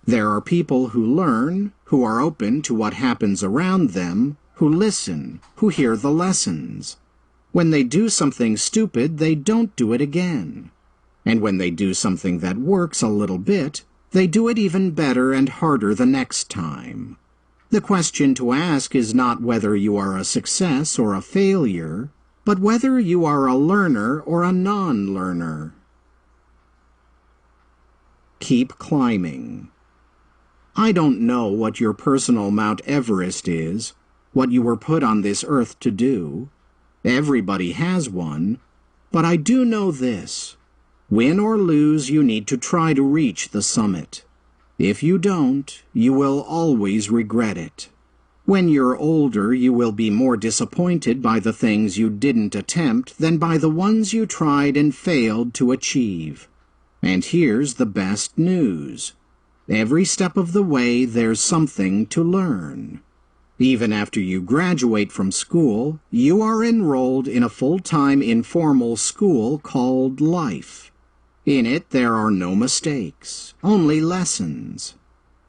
There are people who learn, who are open to what happens around them, who listen, who hear the lessons. When they do something stupid, they don't do it again. And when they do something that works a little bit, they do it even better and harder the next time." The question to ask is not whether you are a success or a failure, but whether you are a learner or a non-learner. Keep climbing. I don't know what your personal Mount Everest is, what you were put on this earth to do. Everybody has one, but I do know this. Win or lose, you need to try to reach the summit. If you don't, you will always regret it. When you're older, you will be more disappointed by the things you didn't attempt than by the ones you tried and failed to achieve. And here's the best news. Every step of the way, there's something to learn. Even after you graduate from school, you are enrolled in a full-time informal school called life. In it, there are no mistakes, only lessons.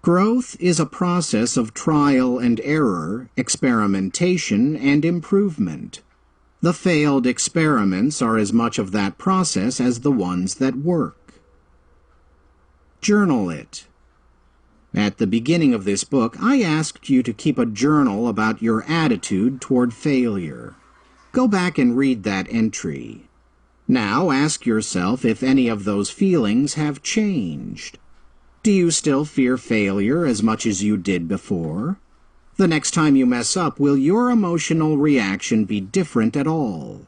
Growth is a process of trial and error, experimentation and improvement. The failed experiments are as much of that process as the ones that work. Journal it. At the beginning of this book, I asked you to keep a journal about your attitude toward failure. Go back and read that entry. Now ask yourself if any of those feelings have changed. Do you still fear failure as much as you did before? The next time you mess up, will your emotional reaction be different at all?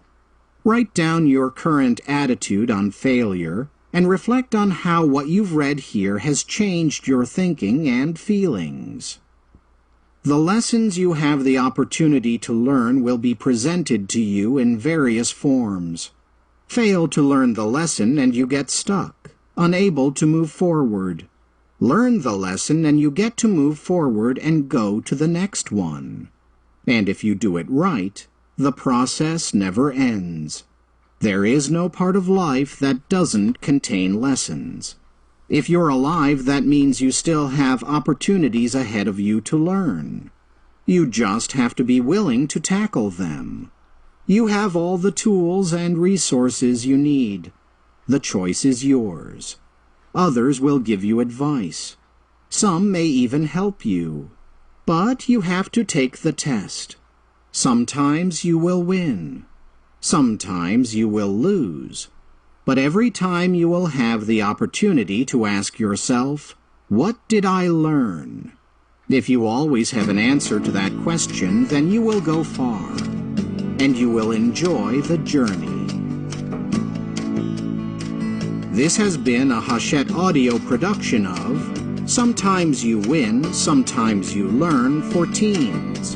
Write down your current attitude on failure and reflect on how what you've read here has changed your thinking and feelings. The lessons you have the opportunity to learn will be presented to you in various forms. Fail to learn the lesson and you get stuck, unable to move forward. Learn the lesson and you get to move forward and go to the next one. And if you do it right, the process never ends. There is no part of life that doesn't contain lessons. If you're alive, that means you still have opportunities ahead of you to learn. You just have to be willing to tackle them. You have all the tools and resources you need. The choice is yours. Others will give you advice. Some may even help you. But you have to take the test. Sometimes you will win. Sometimes you will lose. But every time you will have the opportunity to ask yourself, what did I learn? If you always have an answer to that question, then you will go far. And you will enjoy the journey. This has been a Hachette audio production of Sometimes You Win, Sometimes You Learn for Teens.